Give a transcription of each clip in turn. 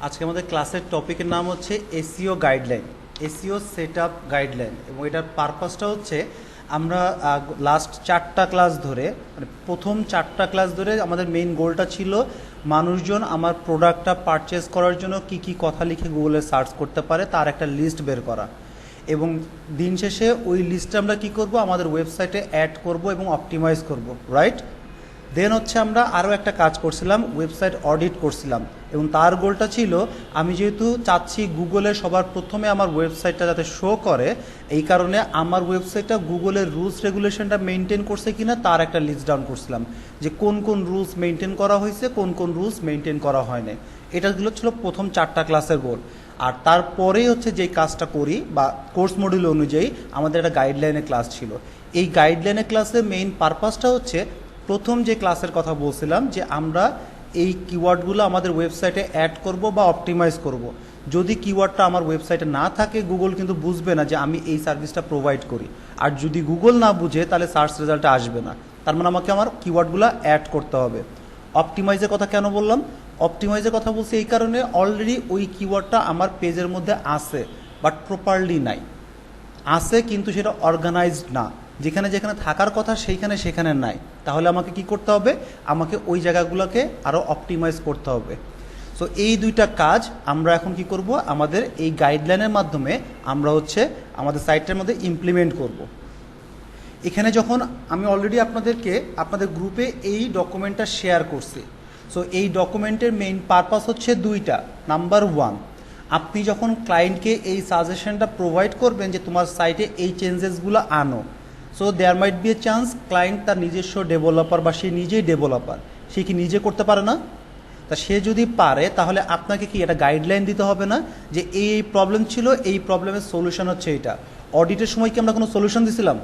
আজকে আমাদের ক্লাসের টপিকের নাম হচ্ছে SEO guideline, SEO setup guideline. এবং এটার পারপাসটা হচ্ছে আমরা লাস্ট 4টা ক্লাস ধরে, মানে প্রথম 4টা ক্লাস ধরে আমাদের মেইন গোলটা ছিল মানুষজন আমার প্রোডাক্টটা পারচেস করার জন্য কি কি কথা লিখে গুগলে সার্চ করতে পারে তার একটা লিস্ট বের করা। এবং দিন শেষে ওই লিস্টে আমরা কি করব, আমাদের ওয়েবসাইটে অ্যাড করব এবং অপটিমাইজ করব, রাইট? দেন হচ্ছে আমরা আরও একটা কাজ করছিলাম, ওয়েবসাইট অডিট করছিলাম। এবং তার গোলটা ছিল আমি যেহেতু চাচ্ছি গুগলে সবার প্রথমে আমার ওয়েবসাইটটা যাতে শো করে, এই কারণে আমার ওয়েবসাইটটা গুগলের রুলস রেগুলেশনটা মেনটেন করছে কিনা তার একটা লিস্ট ডাউন করছিলাম, যে কোন কোন রুলস মেনটেন করা হয়েছে, কোন কোন রুলস মেনটেন করা হয়নি। এটাগুলো ছিল প্রথম 4টা ক্লাসের গোল। আর তারপরেই হচ্ছে যেই কাজটা করি বা কোর্স মডিউল অনুযায়ী আমাদের একটা গাইডলাইনের ক্লাস ছিল। এই গাইডলাইনের ক্লাসের মেইন পারপাসটা হচ্ছে প্রথম যে ক্লাসের কথা বলছিলাম যে আমরা এই কিওয়ার্ডগুলো আমাদের ওয়েবসাইটে অ্যাড করব বা অপটিমাইজ করব। যদি কিওয়ার্ডটা আমার ওয়েবসাইটে না থাকে গুগল কিন্তু বুঝবে না যে আমি এই সার্ভিসটা প্রোভাইড করি। আর যদি গুগল না বুঝে তাহলে সার্চ রেজাল্টে আসবে না। তার মানে আমাকে আমার কিওয়ার্ডগুলো অ্যাড করতে হবে। অপটিমাইজের কথা কেন বললাম? অপটিমাইজের কথা বলছি এই কারণে অলরেডি ওই কিওয়ার্ডটা আমার পেজের মধ্যে আছে, বাট প্রপারলি নাই। আছে কিন্তু সেটা অর্গানাইজড না, যেখানে যেখানে থাকার কথা সেইখানে সেখানে নাই। তাহলে আমাকে কি করতে হবে? আমাকে ওই জায়গাগুলোকে আরও অপটিমাইজ করতে হবে। সো এই দুইটা কাজ আমরা এখন কি করব, আমাদের এই গাইডলাইনের মাধ্যমে আমরা হচ্ছে আমাদের সাইটের মধ্যে ইমপ্লিমেন্ট করব। এখানে যখন আমি অলরেডি আপনাদের গ্রুপে এই ডকুমেন্টটা শেয়ার করছি। সো এই ডকুমেন্টের মেইন পারপাস হচ্ছে দুইটা। নাম্বার 1, আপনি যখন ক্লায়েন্টকে এই সাজেশনটা প্রোভাইড করবেন যে তোমার সাইটে এই চেঞ্জেসগুলো আনো, so there might be a chance client তার নিজস্ব ডেভেলপার বা সে নিজেই ডেভেলপার, সে কি নিজে করতে পারে না? তা সে যদি পারে তাহলে আপনাকে কি এটা গাইডলাইন দিতে হবে না যে এই প্রবলেম ছিল, এই প্রবলেমের সলিউশন হচ্ছে এটা। অডিটের সময় কি আমরা কোনো সলিউশন দিছিলাম?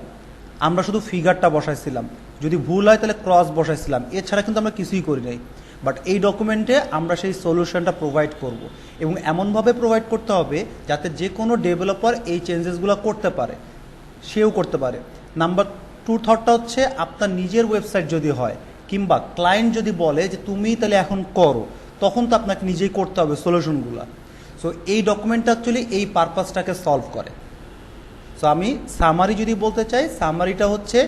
আমরা শুধু ফিগারটা বসাইছিলাম, যদি ভুল হয় তাহলে ক্রস বসাইছিলাম, এছাড়া কিন্তু আমরা কিছুই করি নাই। বাট এই ডকুমেন্টে আমরা সেই সলিউশনটা প্রোভাইড করব এবং এমনভাবে প্রোভাইড করতে হবে যাতে যে কোনো ডেভেলপার এই চেঞ্জেসগুলো করতে পারে, সেও করতে পারে। নাম্বার 2 থটটা হচ্ছে আপনার নিজের ওয়েবসাইট যদি হয় কিংবা ক্লায়েন্ট যদি বলে যে তুমি তাহলে এখন করো, তখন তো আপনাকে নিজেই করতে হবে সলিউশনগুলো। সো এই ডকুমেন্টটা অ্যাকচুয়ালি এই পারপাসটাকে সলভ করে। সো আমি সামারি যদি বলতে চাই, সামারিটা হচ্ছে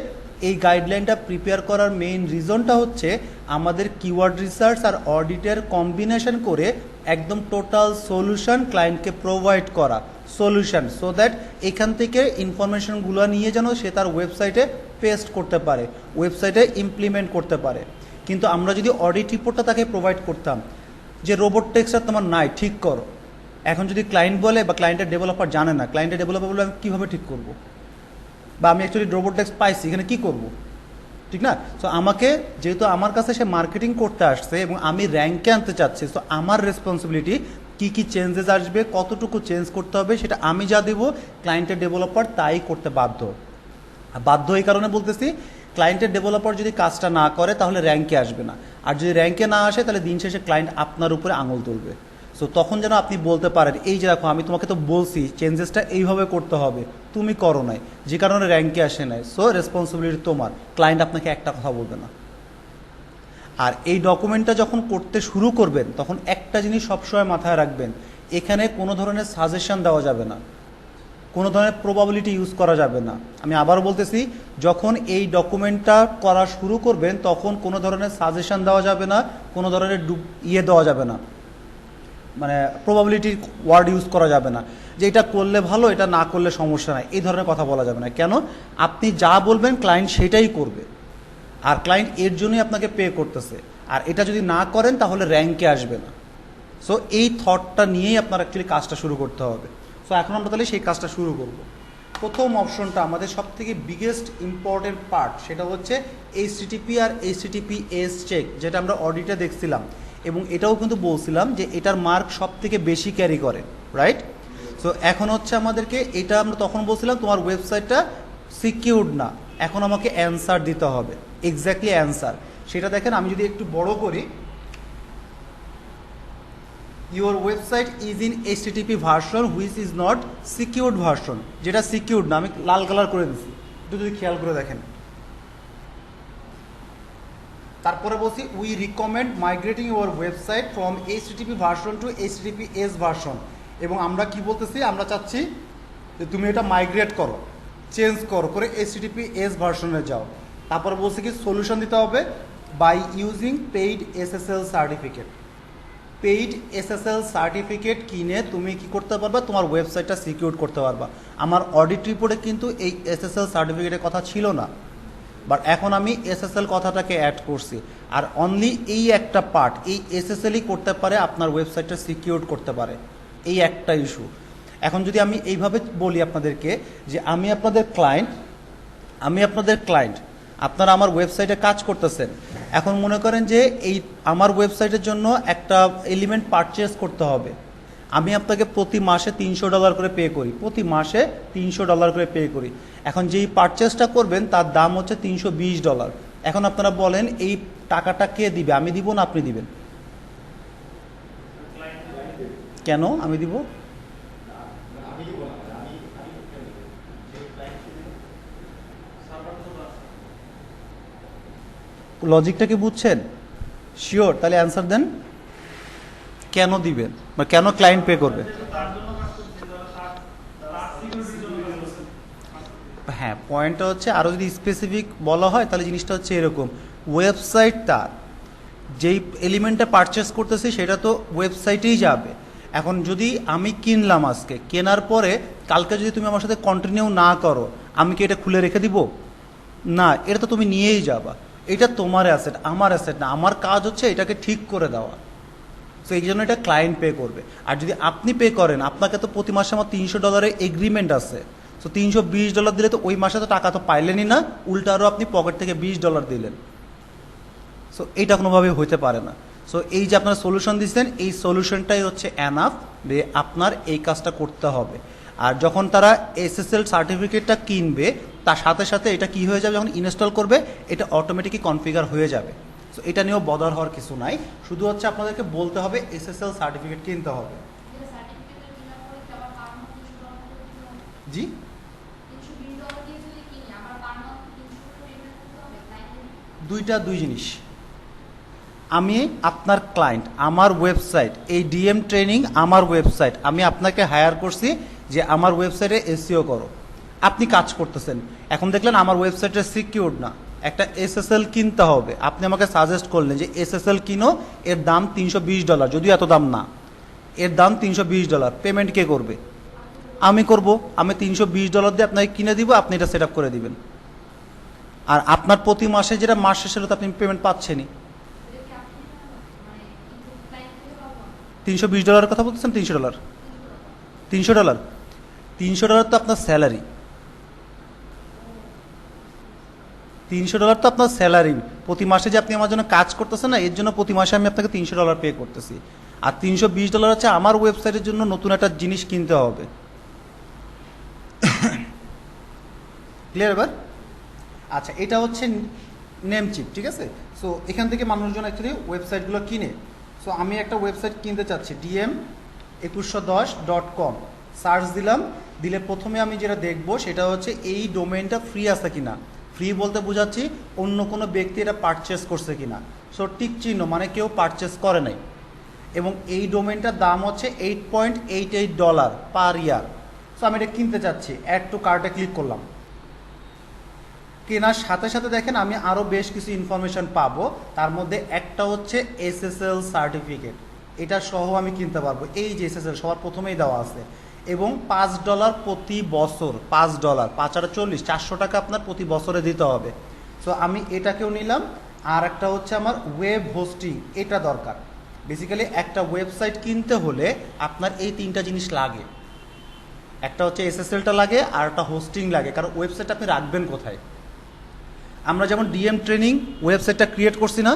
এই গাইডলাইনটা প্রিপেয়ার করার মেইন রিজনটা হচ্ছে আমাদের কিওয়ার্ড রিসার্চ আর অডিটের কম্বিনেশন করে একদম টোটাল সলিউশন ক্লায়েন্টকে প্রোভাইড করা, সলিউশন, সো দ্যাট এখান থেকে ইনফরমেশনগুলো নিয়ে যেন সে তার ওয়েবসাইটে পেস্ট করতে পারে, ওয়েবসাইটে ইমপ্লিমেন্ট করতে পারে। কিন্তু আমরা যদি অডিট রিপোর্টটা তাকে প্রোভাইড করতাম যে রোবট টেক্সটা তোমার নাই, ঠিক করো, এখন যদি ক্লায়েন্ট বলে বা ক্লায়েন্টের ডেভেলপার জানে না, ক্লায়েন্টের ডেভেলপার বলে আমি কীভাবে ঠিক করব, বা আমি অ্যাকচুয়ালি রোবট টেক্সট পাইছি, এখানে কী করব, ঠিক না? সো আমাকে, যেহেতু আমার কাছে সে মার্কেটিং করতে আসছে এবং আমি র্যাঙ্কে আনতে চাচ্ছি, সো আমার রেসপন্সিবিলিটি কী কী চেঞ্জেস আসবে, কতটুকু চেঞ্জ করতে হবে, সেটা আমি যা দেবো ক্লায়েন্টের ডেভেলপার তাই করতে বাধ্য। বাধ্য এই কারণে বলতেছি, ক্লায়েন্টের ডেভেলপার যদি কাজটা না করে তাহলে র্যাঙ্কে আসবে না, আর যদি র্যাঙ্কে না আসে তাহলে দিন শেষে ক্লায়েন্ট আপনার উপরে আঙুল তুলবে। সো তখন যেন আপনি বলতে পারেন এই যে দেখো আমি তোমাকে তো বলছি চেঞ্জেসটা এইভাবে করতে হবে, তুমি করো নাই, যে কারণে র্যাঙ্কে আসে নাই, সো রেসপন্সিবিলিটি তোমার, ক্লায়েন্ট আপনাকে একটা কথা বলবে না। আর এই ডকুমেন্টটা যখন করতে শুরু করবেন তখন একটা জিনিস সবসময় মাথায় রাখবেন, এখানে কোনো ধরনের সাজেশন দেওয়া যাবে না, কোনো ধরনের প্রবাবিলিটি ইউজ করা যাবে না। আমি আবারও বলতেছি, যখন এই ডকুমেন্টটা করা শুরু করবেন তখন কোনো ধরনের সাজেশন দেওয়া যাবে না, কোনো ধরনের দেওয়া যাবে না, মানে প্রবাবিলিটির ওয়ার্ড ইউজ করা যাবে না যে এটা করলে ভালো, এটা না করলে সমস্যা নাই, এই ধরনের কথা বলা যাবে না। কেন? আপনি যা বলবেন ক্লায়েন্ট সেটাই করবে, আর ক্লায়েন্ট এর জন্যই আপনাকে পে করতেছে, আর এটা যদি না করেন তাহলে র্যাঙ্কে আসবে না। সো এই থটটা নিয়েই আপনার অ্যাকচুয়ালি কাজটা শুরু করতে হবে। সো এখন আমরা তাহলে সেই কাজটা শুরু করব। প্রথম অপশনটা আমাদের সবথেকে বিগেস্ট ইম্পর্টেন্ট পার্ট, সেটা হচ্ছে এইচটিটিপি আর এইচটিটিপিএস চেক, যেটা আমরা অডিটে দেখছিলাম এবং এটাও কিন্তু বলছিলাম যে এটার মার্ক সব থেকে বেশি ক্যারি করে, রাইট? সো এখন হচ্ছে আমাদেরকে, এটা আমরা তখন বলছিলাম তোমার ওয়েবসাইটটা সিকিউরড না, এখন আমাকে অ্যান্সার দিতে হবে, এক্স্যাক্টলি অ্যান্সার। সেটা দেখেন আমি যদি একটু বড় করি, your website is in HTTP version which is not secured version, যেটা সিকিউরড না, আমি লাল কালার করে দিচ্ছি, একটু যদি খেয়াল করে দেখেন। তারপরে বলছি we recommend migrating your website from HTTP version to HTTPS version, এবং আমরা কি বলতেছি, আমরা চাচ্ছি যে তুমি এটা মাইগ্রেট করো, চেঞ্জ করো করে এইচটিটিপিএস ভার্সনে যাও। তারপরে বলছি কি সলিউশন দিতে হবে by using paid SSL certificate. Paid SSL certificate কিনে তুমি কি করতে পারবা, তোমার ওয়েবসাইটটা সিকিউর করতে পারবা। আমার অডিট রিপোর্টে কিন্তু এই এসএসএল সার্টিফিকেটের কথা ছিল না, বাট এখন আমি এসএসএল কথাটাকে অ্যাড করছি। আর অনলি এই একটা পার্ট, এই এসএসএলই করতে পারে আপনার ওয়েবসাইটটা সিকিউর করতে পারে, এই একটা ইস্যু। এখন যদি আমি এইভাবে বলি আপনাদেরকে যে আমি আপনাদের ক্লায়েন্ট, আপনারা আমার ওয়েবসাইটে কাজ করতেছেন, এখন মনে করেন যে এই আমার ওয়েবসাইটের জন্য একটা এলিমেন্ট পারচেস করতে হবে, আমি আপনাকে প্রতি মাসে $300 করে পে করি, প্রতি মাসে $300 করে পে করি। এখন যেই পারচেসটা করবেন তার দাম হচ্ছে $320। এখন আপনারা বলেন এই টাকাটা কে দিবে, আমি দিব না আপনি দিবেন? কেন আমি দিব? লজিকটা কি বুঝছেন? শিওর? তাহলে অ্যান্সার দেন, কেন দিবেন বা কেন ক্লায়েন্ট পে করবে? হ্যাঁ, পয়েন্টটা হচ্ছে আরও যদি স্পেসিফিক বলা হয় তাহলে জিনিসটা হচ্ছে এরকম, ওয়েবসাইট তার যেই এলিমেন্টটা পারচেস করতেছে সেটা তো ওয়েবসাইটেই যাবে। এখন যদি আমি কিনলাম আজকে, কেনার পরে কালকে যদি তুমি আমার সাথে কন্টিনিউ না করো, আমি কি এটা খুলে রেখে দিব? না, এটা তো তুমি নিয়েই যাবা, এটা তোমার অ্যাসেট, আমার অ্যাসেট না। আমার কাজ হচ্ছে এটাকে ঠিক করে দেওয়া, সো এই জন্য এটা ক্লায়েন্ট পে করবে। আর যদি আপনি পে করেন, আপনাকে তো প্রতি মাসে আমার $300 এগ্রিমেন্ট আছে, সো $320 দিলে তো ওই মাসে তো টাকা তো পাইলেনই না, উল্টা আরও আপনি পকেট থেকে $20 দিলেন। সো এইটা কোনোভাবেই হইতে পারে না। সো এই যে আপনারা সলিউশন দিচ্ছেন, এই সলিউশনটাই হচ্ছে এনাফ যে আপনার এই কাজটা করতে হবে। আর যখন তারা এসএসএল সার্টিফিকেটটা কিনবে, তার সাথে সাথে এটা কি হয়ে যাবে, যখন ইনস্টল করবে এটা অটোমেটিকই কনফিগার হয়ে যাবে। সো এটা নিয়েও বদার হওয়ার কিছু নাই, শুধু হচ্ছে আপনাদেরকে বলতে হবে এসএসএল সার্টিফিকেট কিনতে হবে। জি, দুই জিনিস। আমি আপনার ক্লায়েন্ট, আমার ওয়েবসাইট, এই ডিএম ট্রেনিং আমার ওয়েবসাইট, আমি আপনাকে হায়ার করছি যে আমার ওয়েবসাইটে এসইও করো, আপনি কাজ করতেছেন, এখন দেখলেন আমার ওয়েবসাইটে সিকিউর না, একটা এসএসএল কিনতে হবে, আপনি আমাকে সাজেস্ট করলেন যে এসএসএল কিনো, এর দাম $320, যদিও এত দাম না, এর দাম $320, পেমেন্ট কে করবে? আমি করব। আমি $320 দিয়ে আপনাকে কিনে দিব, আপনি এটা সেট আপ করে দিবেন। আর আপনার প্রতি মাসে যেটা মাস শেষে তো আপনি পেমেন্ট পাচ্ছেনই। $320 কথা বলতেছেন? $300 $300 তো আপনার স্যালারি, $300 তো আপনার স্যালারি। প্রতি মাসে যে আপনি আমার জন্য কাজ করতেছেন না, এর জন্য প্রতি মাসে আমি আপনাকে $300 পে করতেছি। আর $320 হচ্ছে আমার ওয়েবসাইটের জন্য নতুন একটা জিনিস কিনতে হবে। ক্লিয়ার এবার? আচ্ছা, এটা হচ্ছে নেমচিপ, ঠিক আছে? সো এখান থেকে মানুষজন অ্যাকচুয়ালি ওয়েবসাইটগুলো কিনে। সো আমি একটা ওয়েবসাইট কিনতে চাচ্ছি, dm2110.com, সার্চ দিলে প্রথমে আমি যেটা দেখব সেটা হচ্ছে এই ডোমেইনটা ফ্রি আছে কিনা। ফ্রি বলতে বোঝাচ্ছি অন্য কোনো ব্যক্তি এটা পারচেস করছে কিনা। সো টিক চিহ্ন মানে কেউ পারচেস করে নাই, এবং এই ডোমেইনটার দাম হচ্ছে $8.88 পার ইয়ার। সো আমি এটা কিনতে চাচ্ছি, অ্যাড টু কার্টে ক্লিক করলাম। কেনার সাথে সাথে দেখেন আমি আরও বেশ কিছু ইনফরমেশন পাবো, তার মধ্যে একটা হচ্ছে এসএসএল সার্টিফিকেট, এটা সহ আমি কিনতে পারবো। এই যে এসএসএল সবার প্রথমেই দেওয়া আছে, এবং $5 প্রতি বছর, $5, 5 আর 40, $400 আপনার প্রতি বছরে দিতে হবে। সো আমি এটাকেও নিলাম। আর একটা হচ্ছে আমার ওয়েব হোস্টিং, এটা দরকার। বেসিক্যালি একটা ওয়েবসাইট কিনতে হলে আপনার এই 3টা জিনিস লাগে, একটা হচ্ছে এসএসএলটা লাগে, আর একটা হোস্টিং লাগে, কারণ ওয়েবসাইটটা আপনি রাখবেন কোথায়। আমরা যেমন ডিএম ট্রেনিং ওয়েবসাইটটা ক্রিয়েট করছি না,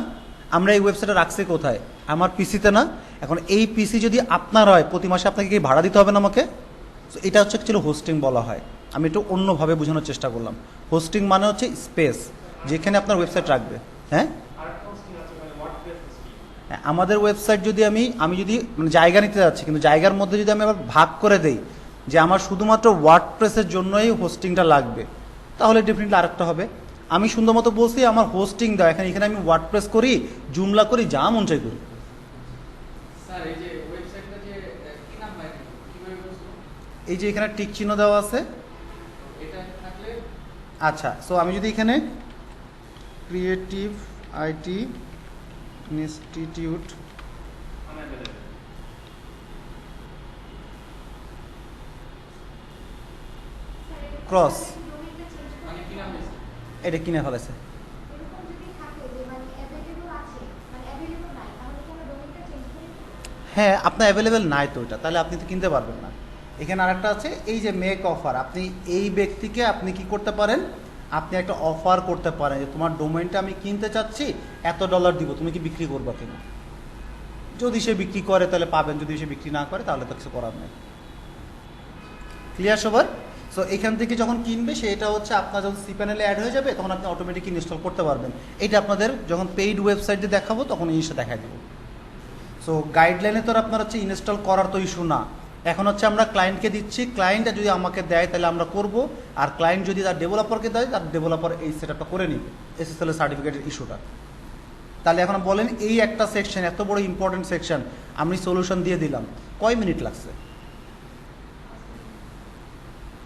আমরা এই ওয়েবসাইটটা রাখছি কোথায়? আমার পিসিতে না। এখন এই পিসি যদি আপনার হয়, প্রতি মাসে আপনাকে কি ভাড়া দিতে হবে না আমাকে? সো এটা হচ্ছে অ্যাকচুয়ালি হোস্টিং বলা হয়। আমি একটু অন্যভাবে বোঝানোর চেষ্টা করলাম। হোস্টিং মানে হচ্ছে স্পেস, যেখানে আপনার ওয়েবসাইট রাখবে। হ্যাঁ, আমাদের ওয়েবসাইট যদি আমি যদি মানে জায়গা নিতে যাচ্ছি, কিন্তু জায়গার মধ্যে যদি আমি আবার ভাগ করে দেই যে আমার শুধুমাত্র ওয়ার্ডপ্রেসের জন্যই হোস্টিংটা লাগবে, তাহলে ডেফিনেটলি আরেকটা হবে। আমি সুন্দর মতো বলছি আমার হোস্টিং দাও, এখানে আমি ওয়ার্ডপ্রেস করি, জুমলা করি, যা মন চাই করি। স্যার এই যে ওয়েবসাইটটা যে কি নাম পাই কিভাবে বুঝবো? এই যে এখানে টিক চিহ্ন দেওয়া আছে, এটা থাকলে আচ্ছা। সো আমি যদি এখানে ক্রিয়েটিভ আইটি ইনস্টিটিউট ক্রস, মানে কি নাম দিয়েছে? এটা কিনে ফেলেছে। হ্যাঁ, আপনার অ্যাভেলেবেল নাই তো ওটা, তাহলে আপনি তো কিনতে পারবেন না। এখানে আরেকটা আছে, এই যে মেক অফার, আপনি এই ব্যক্তিকে আপনি কি করতে পারেন, আপনি একটা অফার করতে পারেন যে তোমার ডোমেইনটা আমি কিনতে চাচ্ছি, $1 দিব, তুমি কি বিক্রি করবা কিনা। যদি সে বিক্রি করে তাহলে পাবেন, যদি সে বিক্রি না করে তাহলে তো কিছু করার নেই। ক্লিয়ার সবার? সো এখান থেকে যখন কিনবে সেটা হচ্ছে আপনার যখন সি প্যানেলে অ্যাড হয়ে যাবে তখন আপনি অটোমেটিক ইনস্টল করতে পারবেন। এটা আপনাদের যখন পেইড ওয়েবসাইটে দেখাবো তখন এই জিনিসটা দেখা দেবো। সো গাইডলাইনে তো আপনার হচ্ছে ইনস্টল করার তো ইস্যু না, এখন হচ্ছে আমরা ক্লায়েন্টকে দিচ্ছি, ক্লায়েন্টটা যদি আমাকে দেয় তাহলে আমরা করব, আর ক্লায়েন্ট যদি তার ডেভেলপারকে দেয় তার ডেভেলপার এই সেটআপটা করে নিবে এসএসএল এর সার্টিফিকেটের ইস্যুটা। তাহলে এখন বলেন এই একটা সেকশন, এত বড় ইম্পর্টেন্ট সেকশন আমি সলিউশন দিয়ে দিলাম, কয় মিনিট লাগছে?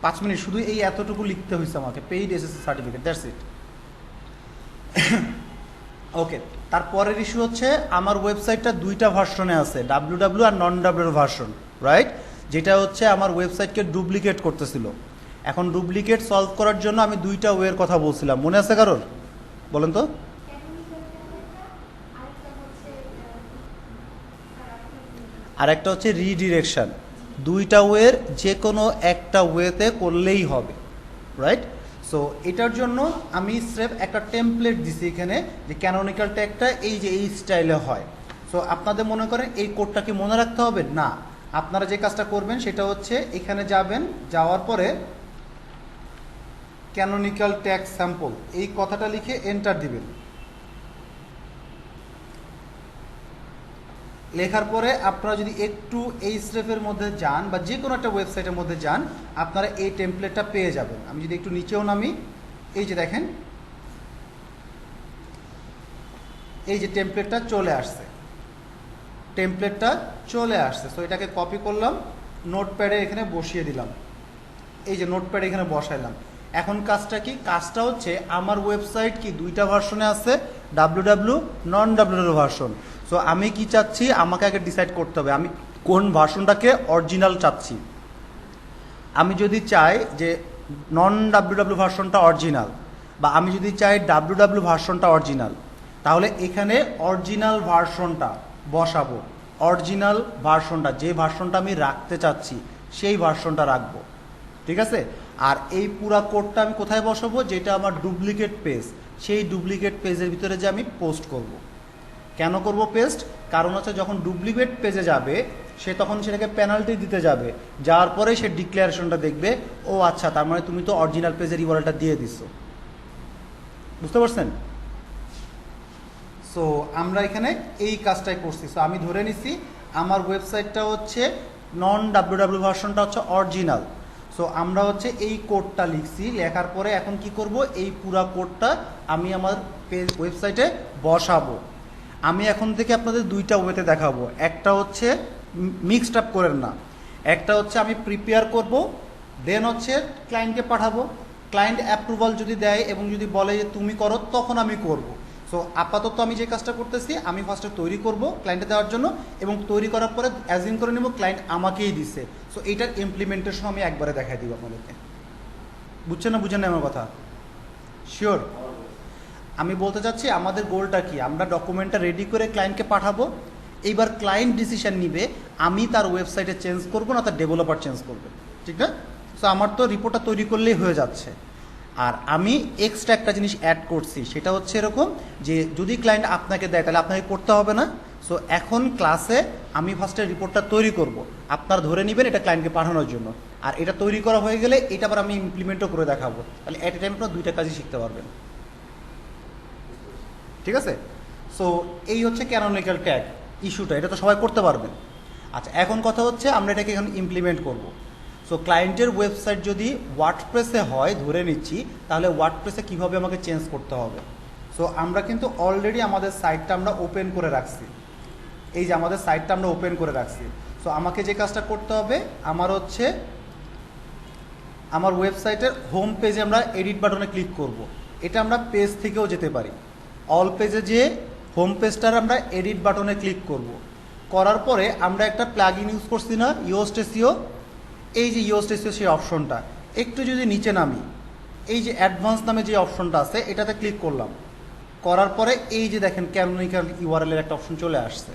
5 মিনিট, শুধু এই এতটুকু লিখতে হয়েছে আমাকে, paid SSL certificate, that's it. Okay, তারপরের ইস্যু হচ্ছে আমার ওয়েবসাইটটা দুইটা ভার্সনে আছে, ডাব্লিউ আর নন ডাব্লিউ ভার্সন, রাইট? যেটা হচ্ছে আমার ওয়েবসাইটকে ডুপ্লিকেট করতেছিল। এখন ডুপ্লিকেট সলভ করার জন্য আমি দুইটা ওয়ের কথা বলছিলাম, মনে আছে কারোর? বলেন তো। আর একটা হচ্ছে রিডিরেকশন। দুইটা ওয়ের যে কোনো একটা ওয়েতে করলেই হবে, রাইট? সো এটার জন্য আমি স্রেফ একটা টেমপ্লেট দিছি এখানে, যে ক্যানোনিক্যাল ট্যাগটা এই যে এই স্টাইলে হয়। সো আপনাদের মনে করেন এই কোডটা কি মনে রাখতে হবে? না, আপনারা যে কাজটা করবেন সেটা হচ্ছে এখানে যাবেন, যাওয়ার পরে ক্যানোনিক্যাল ট্যাগ স্যাম্পল এই কথাটা লিখে এন্টার দিবেন। লেখার পরে আপনারা যদি একটু এই স্টেপের মধ্যে যান বা যে কোনো একটা ওয়েবসাইটের মধ্যে যান, আপনারা এই টেমপ্লেটটা পেয়ে যাবেন। আমি যদি একটু নিচেও নামি, এই যে দেখেন এই যে টেমপ্লেটটা চলে আসছে, টেমপ্লেটটা চলে আসছে। সো এটাকে কপি করলাম, নোটপ্যাডে এখানে বসিয়ে দিলাম, এই যে নোটপ্যাডে এখানে বসাইলাম। এখন কাজটা কি? কাজটা হচ্ছে আমার ওয়েবসাইট কি দুইটা ভার্সনে আছে, ডাব্লিউ নন ডাব্লিউ ভার্সন। সো আমি কি চাচ্ছি, আমাকে আগে ডিসাইড করতে হবে আমি কোন ভার্সনটাকে অরিজিনাল চাচ্ছি। আমি যদি চাই যে নন ডাব্লিউ ভার্সনটা অরিজিনাল, বা আমি যদি চাই ডাব্লিউ ভার্সনটা অরিজিনাল, তাহলে এখানে অরিজিনাল ভার্সনটা বসাবো। অরিজিনাল ভার্সনটা, যে ভার্সনটা আমি রাখতে চাচ্ছি সেই ভার্সনটা রাখবো, ঠিক আছে? আর এই পুরা কোডটা আমি কোথায় বসাবো? যেটা আমার ডুপ্লিকেট পেজ, সেই ডুপ্লিকেট পেজের ভিতরে যে আমি পোস্ট করব। কেন করব পেস্ট? কারণ হচ্ছে যখন ডুপ্লিকেট পেজে যাবে সে তখন সেটাকে পেনাল্টি দিতে যাবে, যাওয়ার পরে সে ডিক্লারেশনটা দেখবে, ও আচ্ছা তার মানে তুমি তো অরিজিনাল পেজের ইউআরএলটা দিয়ে দিছো। বুঝতে পারছেন? সো আমরা এখানে এই কাজটাই করছি। সো আমি ধরে নিছি আমার ওয়েবসাইটটা হচ্ছে নন ডাব্লিউ ভার্সনটা হচ্ছে অরিজিনাল। সো আমরা হচ্ছে এই কোডটা লিখছি, লেখার পরে এখন কি করব, এই পুরা কোডটা আমি আমার পেজ ওয়েবসাইটে বসাবো। আমি এখন থেকে আপনাদের দুইটা ওয়েতে দেখাবো, একটা হচ্ছে মিক্সড আপ করেন না, একটা হচ্ছে আমি প্রিপেয়ার করব, দেন হচ্ছে ক্লায়েন্টকে পাঠাবো। ক্লায়েন্ট অ্যাপ্রুভাল যদি দেয় এবং যদি বলে যে তুমি করো, তখন আমি করব। সো আপাতত আমি যে কাজটা করতেছি, আমি ফার্স্টে তৈরি করব ক্লায়েন্টে দেওয়ার জন্য, এবং তৈরি করার পরে অ্যাজিউম করে নেব ক্লায়েন্ট আমাকেই দিছে। সো এইটার ইমপ্লিমেন্টেশন আমি একবারে দেখাই দিব আপনাদেরকে। বুঝছেন না? বুঝেন না আমার কথা? শিওর? আমি বলতে চাচ্ছি আমাদের গোলটা কি, আমরা ডকুমেন্টটা রেডি করে ক্লায়েন্টকে পাঠাবো, এইবার ক্লায়েন্ট ডিসিশন নিবে আমি তার ওয়েবসাইটে চেঞ্জ করবো না তার ডেভেলপার চেঞ্জ করবে, ঠিক না? সো আমার তো রিপোর্টটা তৈরি করলেই হয়ে যাচ্ছে। আর আমি এক্সট্রা একটা জিনিস অ্যাড করছি, সেটা হচ্ছে এরকম যে যদি ক্লায়েন্ট আপনাকে দেয় তাহলে আপনাকে করতে হবে না। সো এখন ক্লাসে আমি ফার্স্টে রিপোর্টটা তৈরি করব, আপনারা ধরে নেবেন এটা ক্লায়েন্টকে পাঠানোর জন্য, আর এটা তৈরি করা হয়ে গেলে এটা আবার আমি ইমপ্লিমেন্টও করে দেখাবো। তাহলে অ্যাট এ টাইম আপনারা দুইটা কাজই শিখতে পারবেন, ঠিক আছে? সো এই হচ্ছে ক্যানোনিক্যাল ট্যাগ ইস্যুটা, এটা তো সবাই করতে পারবেন। আচ্ছা, এখন কথা হচ্ছে আমরা এটাকে এখন ইমপ্লিমেন্ট করব। সো ক্লায়েন্টের ওয়েবসাইট যদি ওয়ার্ডপ্রেসে হয় ধরে নিচ্ছি, তাহলে ওয়ার্ডপ্রেসে কীভাবে আমাকে চেঞ্জ করতে হবে। সো আমরা কিন্তু অলরেডি আমাদের সাইটটা আমরা ওপেন করে রাখছি, এই যে আমাদের সাইটটা আমরা ওপেন করে রাখছি। সো আমাকে যে কাজটা করতে হবে, আমার হচ্ছে আমার ওয়েবসাইটের হোম পেজে আমরা এডিট বাটনে ক্লিক করব। এটা আমরা পেজ থেকেও যেতে পারি। অল পেজে যেয়ে হোম পেজটার আমরা এডিট বাটনে ক্লিক করব। করার পরে আমরা একটা প্লাগইন ইউজ করছি না, ইয়োস্ট এসইও, এই যে ইয়োস্ট এসইও সেই অপশনটা একটু যদি নিচে নামি, এই যে অ্যাডভান্স নামে যে অপশনটা আছে এটাতে ক্লিক করলাম। করার পরে এই যে দেখেন ক্যানোনিক্যাল ইউআরএল এর একটা অপশন চলে আসছে।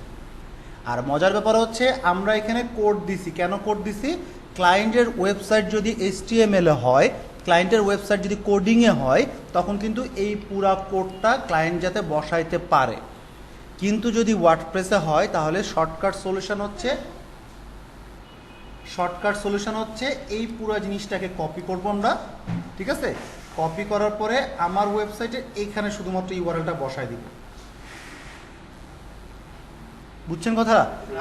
আর মজার ব্যাপার হচ্ছে আমরা এখানে কোড দিছি। কেন কোড দিছি? ক্লায়েন্টের ওয়েবসাইট যদি HTML এ হয়, ক্লায়েন্টের ওয়েবসাইট যদি কোডিংয়ে হয়, তখন কিন্তু এই পুরা কোডটা ক্লায়েন্ট যাতে বসাইতে পারে। কিন্তু যদি ওয়ার্ডপ্রেসে হয় তাহলে শর্টকাট সলিউশন হচ্ছে এই পুরো জিনিসটাকে কপি করব আমরা, ঠিক আছে? কপি করার পরে আমার ওয়েবসাইটে এইখানে শুধুমাত্র ইউআরএলটা বসাই দিব। বুঝছেন কথা?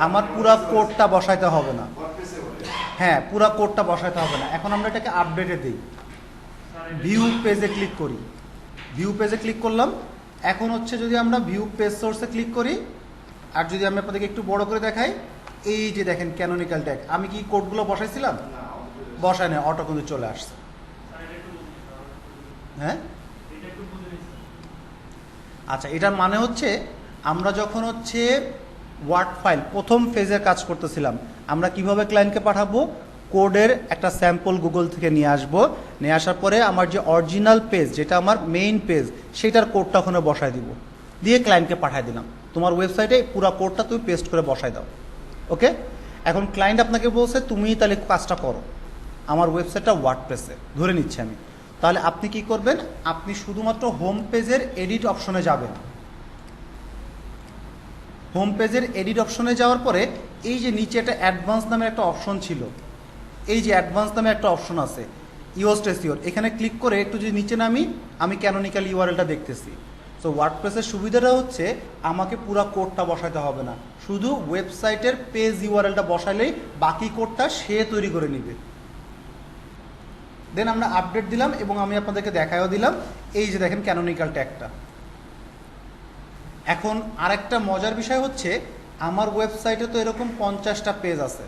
আমার পুরা কোডটা বসাইতে হবে না। হ্যাঁ, পুরা কোডটা বসাইতে হবে না। এখন আমরা এটাকে আপডেটে দিই, ভিউ পেজে ক্লিক করি। ভিউ পেজে ক্লিক করলাম। এখন হচ্ছে যদি আমরা ভিউ পেজ সোর্সে ক্লিক করি, আর যদি আমি আপনাদেরকে একটু বড় করে দেখাই, এই যে দেখেন ক্যানোনিক্যাল ট্যাগ, আমি কি কোডগুলো বসাইছিলাম? বসাই না, অটো কিন্তু চলে আসছে। হ্যাঁ, আচ্ছা, এটার মানে হচ্ছে আমরা যখন হচ্ছে ওয়ার্ড ফাইল প্রথম ফেজের কাজ করতেছিলাম, আমরা কিভাবে ক্লায়েন্টকে পাঠাবো? কোডের একটা স্যাম্পল গুগল থেকে নিয়ে আসবো। নিয়ে আসার পরে আমার যে অরিজিনাল পেজ, যেটা আমার মেইন পেজ, সেটার কোডটা ওখানে বসায় দিব, দিয়ে ক্লায়েন্টকে পাঠিয়ে দিলাম, তোমার ওয়েবসাইটে পুরো কোডটা তুমি পেস্ট করে বসায় দাও। ওকে, এখন ক্লায়েন্ট আপনাকে বলছে তুমি তাহলে কাজটা করো আমার ওয়েবসাইটটা ওয়ার্ডপ্রেসে, ধরে নিচ্ছি আমি। তাহলে আপনি কি করবেন? আপনি শুধুমাত্র হোম পেজের এডিট অপশনে যাবেন। হোম পেজের এডিট অপশনে যাওয়ার পরে এই যে নিচে একটা অ্যাডভান্স নামের একটা অপশন ছিল, এই যে অ্যাডভান্স নামে একটা অপশন আছে ইয়োস্ট এসইও, এখানে ক্লিক করে একটু যদি নিচে নামি, আমি ক্যানোনিক্যাল ইউআরএলটা দেখতেছি। সো ওয়ার্ডপ্রেসের সুবিধাটা হচ্ছে আমাকে পুরো কোডটা বসাতে হবে না, শুধু ওয়েবসাইটের পেজ ইউআরএলটা বসালেই বাকি কোডটা সে তৈরি করে নেবে। দেন আমরা আপডেট দিলাম এবং আমি আপনাদেরকে দেখায়ও দিলাম, এই যে দেখেন ক্যানোনিক্যাল ট্যাগটা। এখন আরেকটা মজার বিষয় হচ্ছে আমার ওয়েবসাইটে তো এরকম 50টা পেজ আছে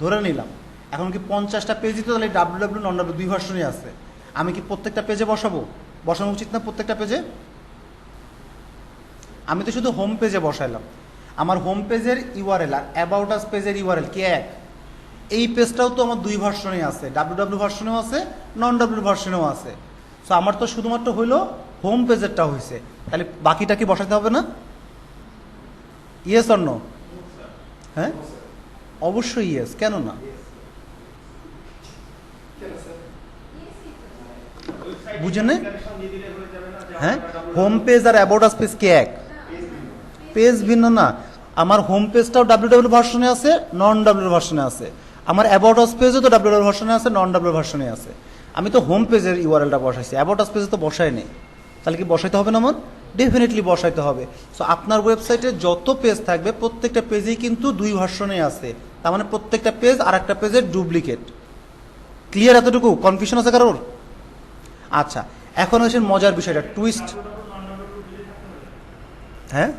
ধরে নিলাম। এখন কি 50টা পেজই তো তাহলে ডাব্লিউডাব্লিউ নন ডাব্লিউ দুই ভার্সনই আছে, আমি কি প্রত্যেকটা পেজে বসানো উচিত না? প্রত্যেকটা পেজে আমি তো শুধু হোম পেজে বসাইলাম। আমার হোম পেজের ইউআরএল আর অ্যাবাউট আস পেজের ইউআরএল কি এক? এই পেজটাও তো আমার দুই ভার্সনেই আছে, ডাব্লিউডাব্লিউ ভার্সনেও আছে, নন ডাব্লিউ ভার্সনেও আছে। সো আমার তো শুধুমাত্র হইলো হোম পেজেরটা হয়েছে, তাহলে বাকিটা কি বসাতে হবে না? Yes or no? হ্যাঁ, অবশ্যই ইয়েস, কেন না? বুঝেন? হ্যাঁ, হোম পেজ আর অ্যাবাউট আস পেজ কে এক? পেজ ভিন্ন না। আমার হোম পেজটাও ডাব্লিউডাব্লিউ ভার্সনে আছে, নন ডাব্লিউ ভার্সনে আছে। আমার অ্যাবাউট আস পেজও তো ডাব্লিউডাব্লিউ ভার্সনে আছে, নন ডাব্লিউ ভার্সনে আছে। আমি তো হোম পেজের ইউআরএলটা বসাইছি, অ্যাবাউট আস পেজে তো বসাই নেই। তাহলে কি বসাইতে হবে না? আমার ডেফিনেটলি বসাইতে হবে। সো আপনার ওয়েবসাইটে যত পেজ থাকবে প্রত্যেকটা পেজেই কিন্তু দুই ভার্সনে আছে, তার মানে প্রত্যেকটা পেজ আর একটা পেজের ডুপ্লিকেট। ক্লিয়ার? এতটুকু কনফিউশন আছে কারোর? আচ্ছা, এখন হচ্ছে মজার বিষয়টা, টুইস্ট। হ্যাঁ,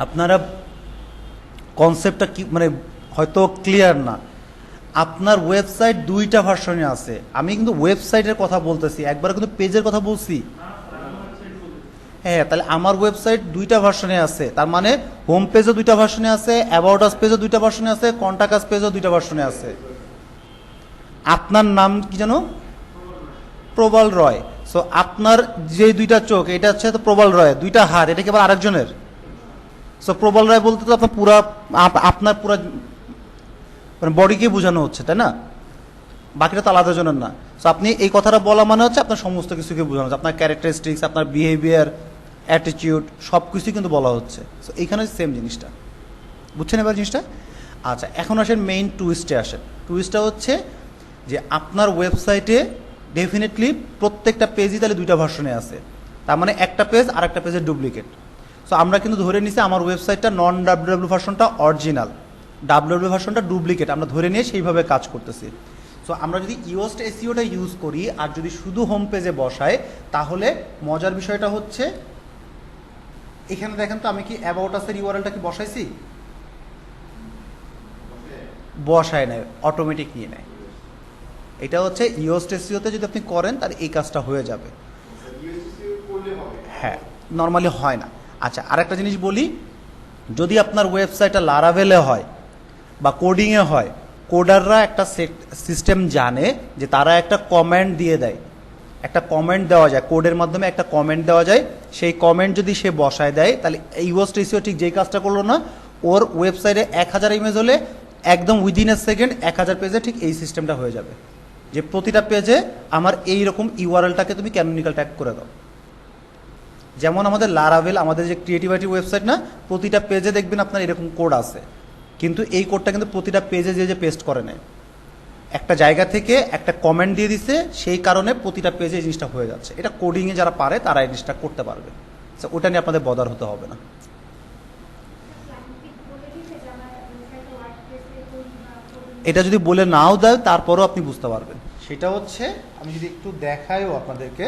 আপনারা কনসেপ্টটা কি মানে হয়তো ক্লিয়ার না। আপনার ওয়েবসাইট দুইটা ভার্সনে আছে, আমি কিন্তু ওয়েবসাইটের কথা বলতেছি, একবার কিন্তু পেজের কথা বলছি। হ্যাঁ, তাহলে আমার ওয়েবসাইট দুইটা ভার্সনে আছে, তার মানে হোম পেজও দুইটা ভার্সনে আছে, অ্যাবাউট আস পেজও দুইটা ভার্সনে আছে, কন্টাক্ট আস পেজও দুইটা ভার্সনে আছে। আপনার নাম কি জানো? প্রবাল রয়। সো আপনার যে দুইটা চোখ, এটা হচ্ছে তো প্রবাল রয়, দুইটা হাত, এটা কি আবার আরেকজনের? সো প্রবাল রায় বলতে তো আপনার পুরা আপনার পুরা মানে বডিকে বোঝানো হচ্ছে, তাই না? বাকিটা তো আলাদা জনের না। সো আপনি এই কথাটা বলা মানে হচ্ছে আপনার সমস্ত কিছুকে বোঝানো হচ্ছে, আপনার ক্যারেক্টারিস্টিক্স, আপনার বিহেভিয়ার, অ্যাটিটিউড, সব কিছুই কিন্তু বলা হচ্ছে। সো এইখানে সেম জিনিসটা, বুঝছেন এবার জিনিসটা? আচ্ছা, এখন আসেন মেইন টুইস্টে আসেন। টুইস্টটা হচ্ছে যে আপনার ওয়েবসাইটে ডেফিনেটলি প্রত্যেকটা পেজই তাহলে দুইটা ভার্সনে আছে, তার মানে একটা পেজ আর একটা পেজের ডুপ্লিকেট। সো আমরা কিন্তু ধরে নিছি আমার ওয়েবসাইটটা নন ডাব্লিউডাব্লিউ ভার্সনটা অরিজিনাল, ডাব্লিউডাব্লিউ ভার্সনটা ডুপ্লিকেট, আমরা ধরে নিয়ে সেইভাবে কাজ করতেছি। সো আমরা যদি ইওস্ট এসইওটা ইউজ করি আর যদি শুধু হোম পেজে বসাই, তাহলে মজার বিষয়টা হচ্ছে এখানে দেখেন তো আমি কি অ্যাবাউট আসের ইউআরএলটা কি বসাইছি? বসায় নেয়, অটোমেটিক নিয়ে নেয়। এটা হচ্ছে ইওস্ট এসইওতে যদি আপনি করেন তাহলে এই কাজটা হয়ে যাবে। হ্যাঁ, নর্মালি হয় না। আচ্ছা, আরেকটা জিনিস বলি, যদি আপনার ওয়েবসাইটটা লারাভেলে হয় বা কোডিংয়ে হয়, কোডাররা একটা সিস্টেম জানে যে তারা একটা কমেন্ট দিয়ে দেয়, একটা কমেন্ট দেওয়া যায়, কোডের মাধ্যমে একটা কমেন্ট দেওয়া যায়। সেই কমেন্ট যদি সে বসায় দেয়, তাহলে ইওস্ট এসইও ঠিক যেই কাজটা করলো না, ওর ওয়েবসাইটে 1000 ইমেজ হলে একদম উইদিন এ সেকেন্ড 1000 পেজে ঠিক এই সিস্টেমটা হয়ে যাবে যে প্রতিটা পেজে আমার এই রকম ইউআরএলটাকে তুমি ক্যানোনিক্যাল ট্যাগ করে দাও। যেমন আমাদের লারাভেল, আমাদের যে ক্রিয়েটিভিটি ওয়েবসাইট না, প্রতিটা পেজে দেখবেন আপনার এরকম কোড আছে, কিন্তু এই কোডটা কিন্তু প্রতিটা পেজে যে পেস্ট করে নেয়, একটা জায়গা থেকে একটা কমেন্ট দিয়ে দিছে, সেই কারণে প্রতিটা পেজে এই জিনিসটা হয়ে যাচ্ছে। এটা কোডিংয়ে যারা পারে তারা এই জিনিসটা করতে পারবে, ওটা নিয়ে আপনাদের বদার হতে হবে না। এটা যদি বলে নাও দেয় তারপরও আপনি বুঝতে পারবেন। সেটা হচ্ছে, আমি যদি একটু দেখাইও আপনাদেরকে,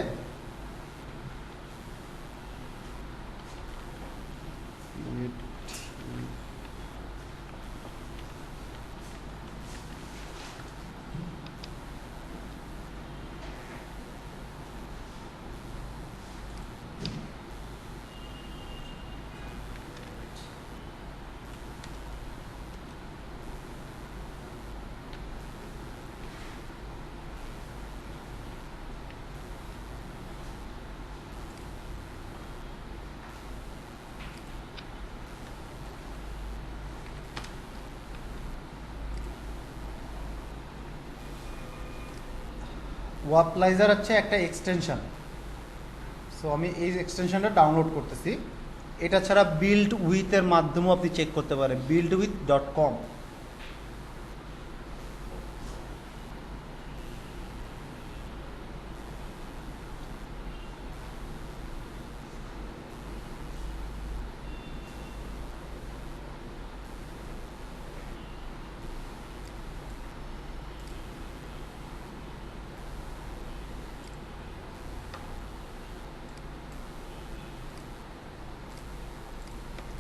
ওয়াপলাইজার হচ্ছে একটা এক্সটেনশন। সো আমি এই এক্সটেনশনটা ডাউনলোড করতেছি। এটা ছাড়া বিল্ড উইথের মাধ্যমেও আপনি চেক করতে পারেন, buildwith.com।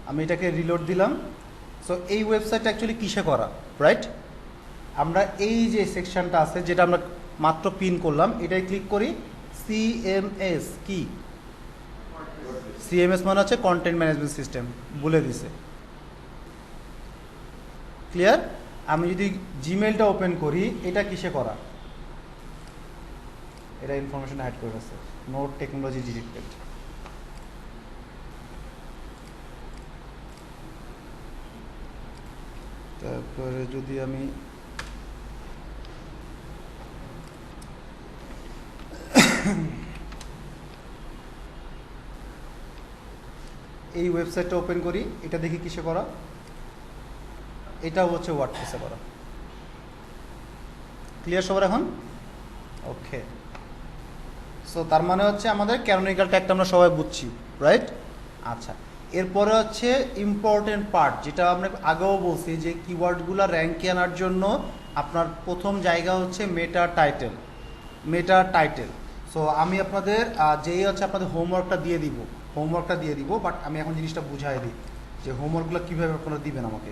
আমি এটাকে রিলোড দিলাম। সো এই ওয়েবসাইটটা অ্যাকচুয়ালি কিসে করা, রাইট? আমরা এই যে সেকশনটা আছে যেটা আমরা মাত্র পিন করলাম, এটাই ক্লিক করি। সিএমএস কি? সিএমএস মানে হচ্ছে কন্টেন্ট ম্যানেজমেন্ট সিস্টেম, বলে দিছে। ক্লিয়ার? আমি যদি জিমেলটা ওপেন করি, এটা কিসে করা? এটা ইনফরমেশন হাইড করে আছে, নোট টেকনোলজি ডিটেক্টেড। তারপরে যদি আমি এই ওয়েবসাইটটা ওপেন করি, এটা দেখি কিসে করা? এটাও হচ্ছে ওয়ার্ডপ্রেসে করা। ক্লিয়ার সবার এখন? ওকে। সো তার মানে হচ্ছে আমাদের ক্যানোনিক্যাল ট্যাগটা আমরা সবাই বুঝছি, রাইট? আচ্ছা, এরপরে হচ্ছে ইম্পর্টেন্ট পার্ট, যেটা আমরা আগেও বলছি যে কিওয়ার্ডগুলো র্যাঙ্কে আনার জন্য আপনার প্রথম জায়গা হচ্ছে মেটা টাইটেল। মেটা টাইটেল। সো আমি আপনাদের যেই হচ্ছে আপনাদের হোমওয়ার্কটা দিয়ে দিব, বাট আমি এখন জিনিসটা বুঝাই দিই যে হোমওয়ার্কগুলো কীভাবে আপনারা দিবেন আমাকে।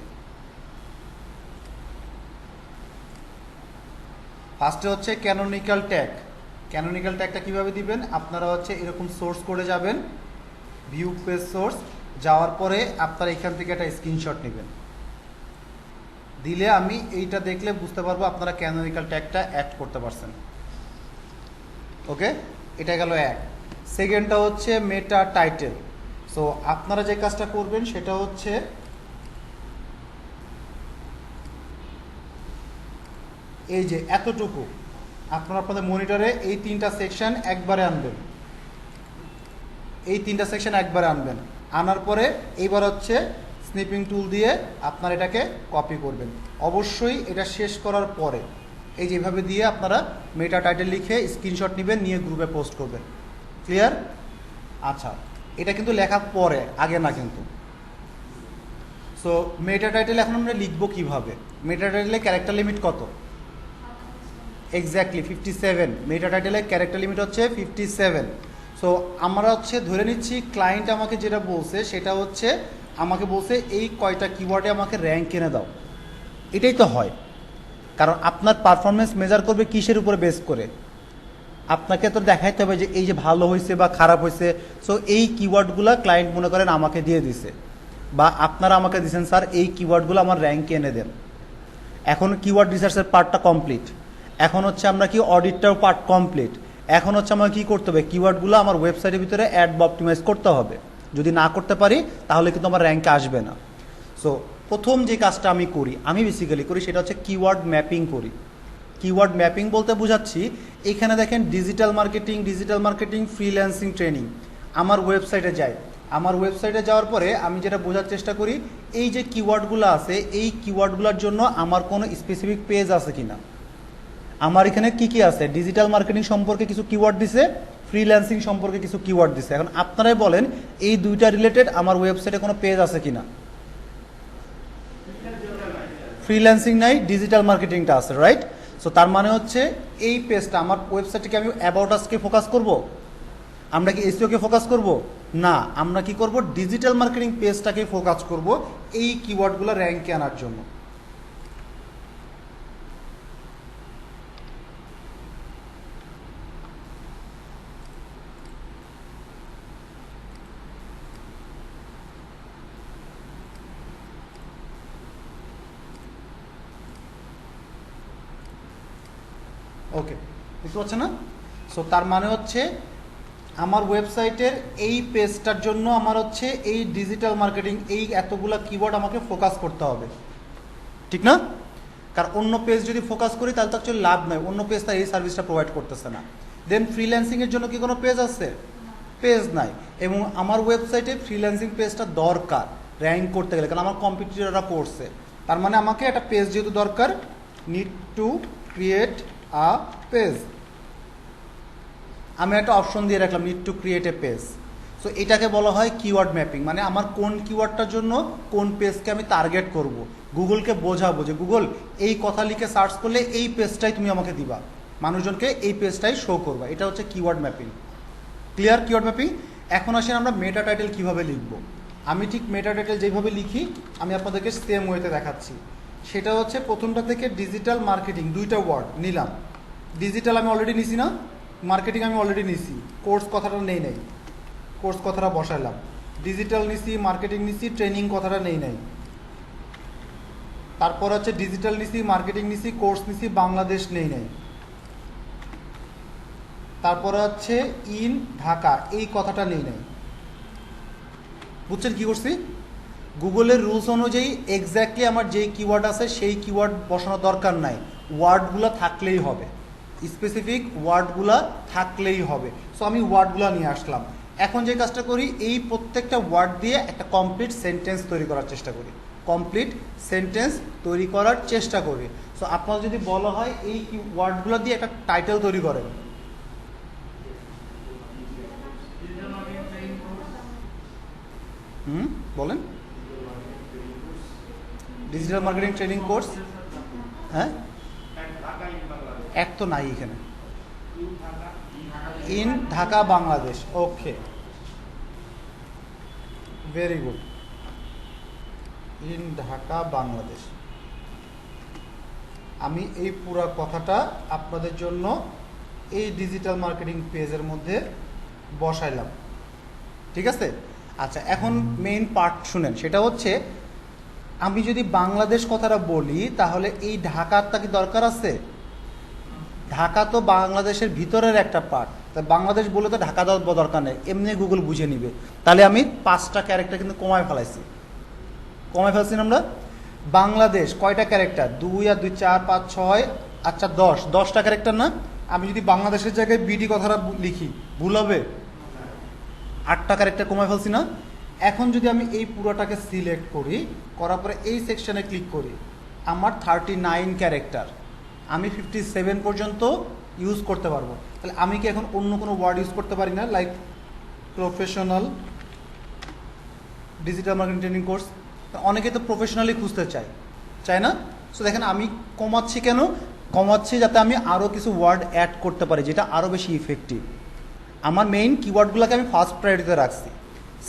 ফার্স্টে হচ্ছে ক্যানোনিক্যাল ট্যাগ। ক্যানোনিক্যাল ট্যাগটা কীভাবে দিবেন? আপনারা হচ্ছে এরকম সোর্স করে যাবেন, ভিউ পেজ সোর্স, যাওয়ার পরে আপনারা এখান থেকে একটা স্ক্রিনশট নেবেন, দিলে আমি এইটা দেখলে বুঝতে পারবো আপনারা ক্যানোনিক্যাল ট্যাগটা অ্যাড করতে পারছেন। ওকে, এটা গেল এক। সেকেন্ডটা হচ্ছে মেটা টাইটেল। সো আপনারা যে কাজটা করবেন সেটা হচ্ছে এই যে এতটুকু আপনারা আপনাদের মনিটরে এই তিনটা সেকশন একবারে আনবেন, আনার পরে এইবার হচ্ছে স্নিপিং টুল দিয়ে আপনার এটাকে কপি করবেন। অবশ্যই এটা শেষ করার পরে এই যেভাবে দিয়ে আপনারা মেটা টাইটেল লিখে স্ক্রিনশট নেবেন, নিয়ে গ্রুপে পোস্ট করবেন। ক্লিয়ার? আচ্ছা, এটা কিন্তু লেখার পরে, আগে না কিন্তু। সো মেটা টাইটেল এখন আমরা লিখবো কিভাবে? মেটা টাইটেলের ক্যারেক্টার লিমিট কত? এক্স্যাক্টলি 57। মেটা টাইটেলের ক্যারেক্টার লিমিট হচ্ছে 57। সো আমরা হচ্ছে ধরে নিচ্ছি ক্লায়েন্ট আমাকে যেটা বলছে সেটা হচ্ছে আমাকে বলছে এই কয়টা কিওয়ার্ডে আমাকে র্যাঙ্ক এনে দাও। এটাই তো হয়, কারণ আপনার পারফরমেন্স মেজার করবে কিসের উপরে বেস করে? আপনাকে তো দেখাইতে হবে যে এই যে ভালো হয়েছে বা খারাপ হয়েছে। সো এই কিওয়ার্ডগুলো ক্লায়েন্ট মনে করেন আমাকে দিয়ে দিছে, বা আপনারা আমাকে দিয়েছেন স্যার এই কিওয়ার্ডগুলো আমার র্যাঙ্কে এনে দেন। এখন কিওয়ার্ড রিসার্চের পার্টটা কমপ্লিট, এখন হচ্ছে আমরা কি অডিটটাও পার্ট কমপ্লিট। এখন হচ্ছে আমাকে কী করতে হবে? কিওয়ার্ডগুলো আমার ওয়েবসাইটের ভিতরে অ্যাড বা অপটিমাইজ করতে হবে। যদি না করতে পারি তাহলে কিন্তু আমার র্যাঙ্কে আসবে না। সো প্রথম যে কাজটা আমি করি, আমি বেসিক্যালি করি সেটা হচ্ছে কিওয়ার্ড ম্যাপিং করি। কিওয়ার্ড ম্যাপিং বলতে বোঝাচ্ছি, এখানে দেখেন ডিজিটাল মার্কেটিং ফ্রিল্যান্সিং ট্রেনিং আমার ওয়েবসাইটে যায়। আমার ওয়েবসাইটে যাওয়ার পরে আমি যেটা বোঝার চেষ্টা করি, এই যে কিওয়ার্ডগুলো আছে এই কিওয়ার্ডগুলোর জন্য আমার কোনো স্পেসিফিক পেজ আছে কিনা। আমার এখানে কি কি আছে? ডিজিটাল মার্কেটিং সম্পর্কে কিছু কিওয়ার্ড দিছে, ফ্রিল্যান্সিং সম্পর্কে কিছু কিওয়ার্ড দিছে। এখন আপনারাই বলেন এই দুইটা রিলেটেড আমার ওয়েবসাইটে কোনো পেজ আছে কিনা? ফ্রিল্যান্সিং নাই, ডিজিটাল মার্কেটিংটা আছে, রাইট? সো তার মানে হচ্ছে এই পেজটা আমার ওয়েবসাইটকে আমি অ্যাবাউট আসকে ফোকাস করব, আমরা কি এসইওকে ফোকাস করব না, আমরা কি করব ডিজিটাল মার্কেটিং পেজটাকে ফোকাস করব এই কিওয়ার্ডগুলো র্যাঙ্কে আনার জন্য। ওকে, বুঝতে পারছেন না? সো তার মানে হচ্ছে আমার ওয়েবসাইটের এই পেজটার জন্য আমার হচ্ছে এই ডিজিটাল মার্কেটিং এই এতগুলা কিওয়ার্ড আমাকে ফোকাস করতে হবে, ঠিক না? কারণ অন্য পেজ যদি ফোকাস করি তাহলে তো অ্যাকচুয়ালি লাভ নয়, অন্য পেজ তার এই সার্ভিসটা প্রোভাইড করতেছে না। দেন ফ্রিল্যান্সিংয়ের জন্য কি কোনো পেজ আছে? পেজ নাই। এবং আমার ওয়েবসাইটে ফ্রিল্যান্সিং পেজটা দরকার র্যাঙ্ক করতে গেলে, কারণ আমার কম্পিটিটররা করছে। তার মানে আমাকে একটা পেজ যেহেতু দরকার, need to create a page. আমি একটা অপশন দিয়ে রাখলাম need to create a page. So এটাকে বলা হয় কিওয়ার্ড ম্যাপিং, মানে আমার কোন কিওয়ার্ডটার জন্য কোন পেজকে আমি টার্গেট করব। গুগলকে বোঝাবো যে গুগল এই কথা লিখে সার্চ করলে এই পেজটাই তুমি আমাকে দিবা, মানুষজনকে এই পেজটাই শো করবা। এটা হচ্ছে keyword mapping. Clear? Keyword mapping. এখন আসেন আমরা মেটা টাইটেল কীভাবে লিখব। আমি ঠিক মেটা টাইটেল যেভাবে লিখি আমি আপনাদেরকে সেম ওয়েতে দেখাচ্ছি। সেটা হচ্ছে প্রথমটা থেকে ডিজিটাল মার্কেটিং দুইটা ওয়ার্ড নিলাম। ডিজিটাল আমি অলরেডি নিছি না, মার্কেটিং আমি অলরেডি নিছি, কোর্স কথাটা নেই নাই, কোর্স কথাটা বসাইলাম। ডিজিটাল নিছি, মার্কেটিং নিছি, ট্রেনিং কথাটা নেই নাই। তারপর হচ্ছে ডিজিটাল নিছি, মার্কেটিং নিছি, কোর্স নিছি, বাংলাদেশ নেই নাই। তারপরে হচ্ছে ইন ঢাকা এই কথাটা নেই নাই। বুঝছেন কি করছি? গুগলের রুলস অনুযায়ী এক্স্যাক্টলি আমার যেই কিওয়ার্ড আছে সেই কিওয়ার্ড বসানোর দরকার নাই, ওয়ার্ডগুলো থাকলেই হবে, স্পেসিফিক ওয়ার্ডগুলো থাকলেই হবে। সো আমি ওয়ার্ডগুলো নিয়ে আসলাম। এখন যে কাজটা করি, এই প্রত্যেকটা ওয়ার্ড দিয়ে একটা কমপ্লিট সেন্টেন্স তৈরি করার চেষ্টা করি, সো আপনার যদি বলা হয় এই ওয়ার্ডগুলো দিয়ে একটা টাইটেল তৈরি করেন, বলেন। ডিজিটাল মার্কেটিং ট্রেনিং কোর্স, হ্যাঁ এক তো নাই এখানে, in Dhaka Bangladesh. Okay, very good. In Dhaka Bangladesh. আমি এই পুরো কথাটা আপনাদের জন্য এই ডিজিটাল মার্কেটিং পেজের মধ্যে বসাইলাম, ঠিক আছে? আচ্ছা, এখন মেইন পার্ট শুনেন। সেটা হচ্ছে আমি যদি বাংলাদেশ কথাটা বলি তাহলে এই ঢাকারটা কি দরকার আছে? ঢাকা তো বাংলাদেশের ভিতরের একটা পার্ট, তাই বাংলাদেশ বলে তো ঢাকা দেওয়ার দরকার নেই, এমনি গুগল বুঝে নিবে। তাহলে আমি 5টা ক্যারেক্টার কিন্তু কমায় ফেলছি না আমরা। বাংলাদেশ কয়টা ক্যারেক্টার? 2 আর 2 4 5 6, আচ্ছা 10টা ক্যারেক্টার না? আমি যদি বাংলাদেশের জায়গায় বিডি কথাটা লিখি ভুল হবে? 8টা ক্যারেক্টার কমায় ফেলছি না? এখন যদি আমি এই পুরোটাকে সিলেক্ট করি, করার পরে এই সেকশনে ক্লিক করি, আমার 39 ক্যারেক্টার। আমি 57 পর্যন্ত ইউজ করতে পারবো। তাহলে আমি কি এখন অন্য কোনো ওয়ার্ড ইউজ করতে পারি না, like professional digital marketing training course? অনেকে তো প্রফেশনালি খুঁজতে চায় না? সো দেখেন আমি কমাচ্ছি কেন? কমাচ্ছি যাতে আমি আরও কিছু ওয়ার্ড অ্যাড করতে পারি যেটা আরও বেশি ইফেক্টিভ। আমার মেইন কিওয়ার্ডগুলোকে আমি ফার্স্ট প্রায়োরিটিতে রাখছি।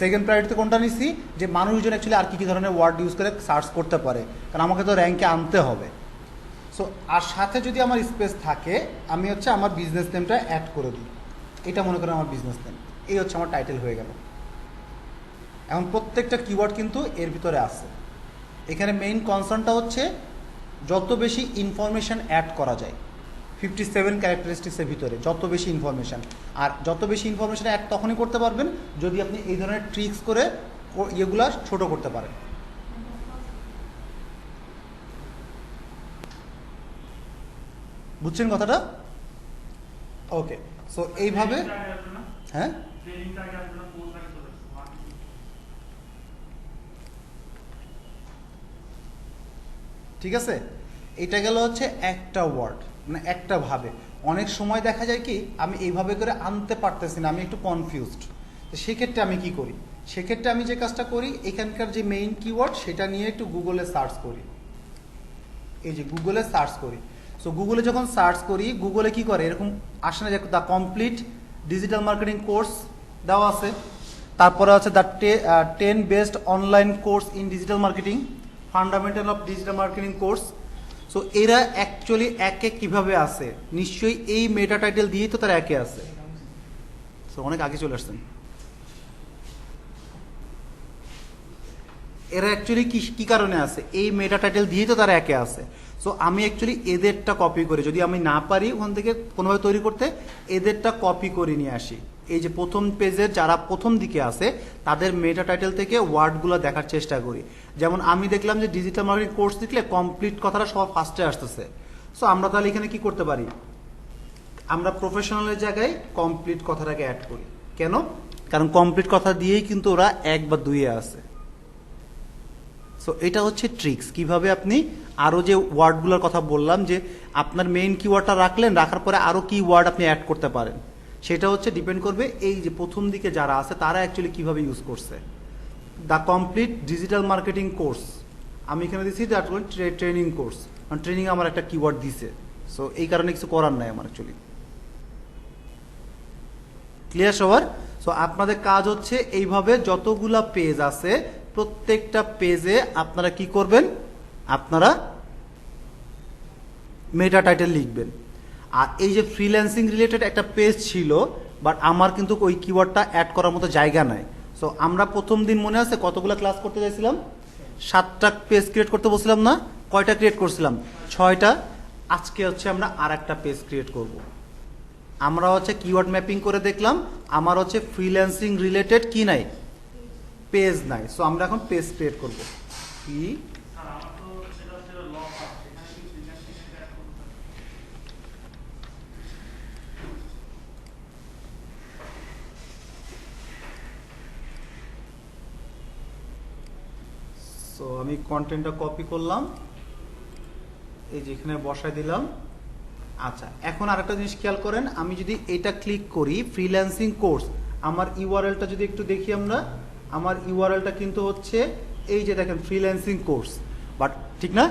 সেকেন্ড প্রায়োরিটিতে কোনটা নিছি, যে মানুষজন অ্যাকচুয়ালি আর কী ধরনের ওয়ার্ড ইউজ করে সার্চ করতে পারে, কারণ আমাকে তো র্যাঙ্কে আনতে হবে। সো আর সাথে যদি আমার স্পেস থাকে, আমি হচ্ছে আমার বিজনেস নেমটা অ্যাড করে দিই। এটা মনে করেন আমার বিজনেস নেম, এই হচ্ছে আমার টাইটেল হয়ে গেল। এখন প্রত্যেকটা কিওয়ার্ড কিন্তু এর ভিতরে আছে। এখানে মেইন কনসার্নটা হচ্ছে যত বেশি ইনফরমেশান অ্যাড করা যায় 57 ক্যারেক্টারিস্টিক্সের ভিতরে, যত বেশি ইনফরমেশান। আর যত বেশি ইনফরমেশান অ্যাড তখনই করতে পারবেন যদি আপনি এই ধরনের ট্রিক্স করে ইয়েগুলা ছোট করতে পারেন। বুঝছেন কথাটা? ওকে, সো এইভাবে। হ্যাঁ, ঠিক আছে। এটা গেল হচ্ছে একটা ওয়ার্ড, মানে একটা ভাবে। অনেক সময় দেখা যায় কি আমি এইভাবে করে আনতে পারতেছি না, আমি একটু কনফিউজড। তো সেক্ষেত্রে আমি কি করি? সেক্ষেত্রে আমি যে কাজটা করি, এখানকার যে মেইন কিওয়ার্ড সেটা নিয়ে একটু গুগলে সার্চ করি। এই যে গুগলে সার্চ করি। সো গুগলে যখন সার্চ করি, গুগলে কি করে এরকম আসে না যে the complete digital marketing course দেওয়া আছে, তারপরে আছে the 10 best online course in digital marketing, fundamental of digital marketing course. So এরা অ্যাকচুয়ালি একে কিভাবে আছে, নিশ্চয়ই এই মেটা টাইটেল দিয়েই তো তারা একে আছে। সো অনেক আগে চলে আসছেন। এরা অ্যাকচুয়ালি কি কারণে আছে, এই মেটা টাইটেল দিয়েই তো তারা একে আছে। সো আমি অ্যাকচুয়ালি এদেরটা কপি করে, যদি আমি না পারি ওখান থেকে কোনোভাবে তৈরি করতে, এদেরটা কপি করে নিয়ে আসি। এই যে প্রথম পেজের যারা প্রথম দিকে আছে তাদের মেটা টাইটেল থেকে ওয়ার্ডগুলো দেখার চেষ্টা করি। যেমন আমি দেখলাম যে ডিজিটাল মার্কেটিং কোর্স লিখলে কমপ্লিট কথাটা সব ফার্স্টে আসতেছে। সো আমরা তাহলে এখানে কি করতে পারি, আমরা প্রফেশনালের জায়গায় কমপ্লিট কথাটাকে অ্যাড করি। কেন? কারণ কমপ্লিট কথা দিয়েই কিন্তু ওরা 1 বা 2-এ আছে। সো এটা হচ্ছে ট্রিক্স, কিভাবে আপনি আরও যে ওয়ার্ডগুলোর কথা বললাম, যে আপনার মেইন কিওয়ার্ডটা রাখলেন, রাখার পরে আরও কি ওয়ার্ড আপনি অ্যাড করতে পারেন, সেটা হচ্ছে ডিপেন্ড করবে এই যে প্রথম দিকে যারা আছে তারা অ্যাকচুয়ালি কীভাবে ইউজ করছে। The complete digital marketing course, আমি এখানে দিচ্ছি দ্যাট ট্রেনিং কোর্স, কারণ ট্রেনিং আমার একটা কিওয়ার্ড দিছে। সো এই কারণে কিছু করার নাই আমার অ্যাকচুয়ালি। ক্লিয়ার সবার? সো আপনাদের কাজ হচ্ছে এইভাবে যতগুলা পেজ আছে প্রত্যেকটা পেজে আপনারা কি করবেন, আপনারা মেটা টাইটেল লিখবেন। আর এই যে ফ্রিল্যান্সিং রিলেটেড একটা পেজ ছিল, বাট আমার কিন্তু ওই কিওয়ার্ডটা অ্যাড করার মতো জায়গা নাই। সো আমরা প্রথম দিন মনে আছে কতগুলো ক্লাস করতে চাইছিলাম, 7টা পেজ ক্রিয়েট করতে বলছিলাম না? কয়টা ক্রিয়েট করছিলাম? 6টা। আজকে হচ্ছে আমরা আর একটা পেজ ক্রিয়েট করব। আমরা হচ্ছে কিওয়ার্ড ম্যাপিং করে দেখলাম আমার হচ্ছে ফ্রিল্যান্সিং রিলেটেড কি নাই, পেজ নাই। সো আমরা এখন পেজ ক্রিয়েট করব। কি সো আমি কন্টেন্টটা কপি করলাম, এই যে এখানে বসাই দিলাম। আচ্ছা, এখন আরেকটা জিনিস খেয়াল করেন, আমি যদি এটা ক্লিক করি ফ্রিল্যান্সিং কোর্স, আমার ইউআরএলটা যদি একটু দেখি আমরা, আমার ইউআরএলটা কিন্তু হচ্ছে এই যে দেখেন ফ্রিল্যান্সিং কোর্স। বাট ঠিক না,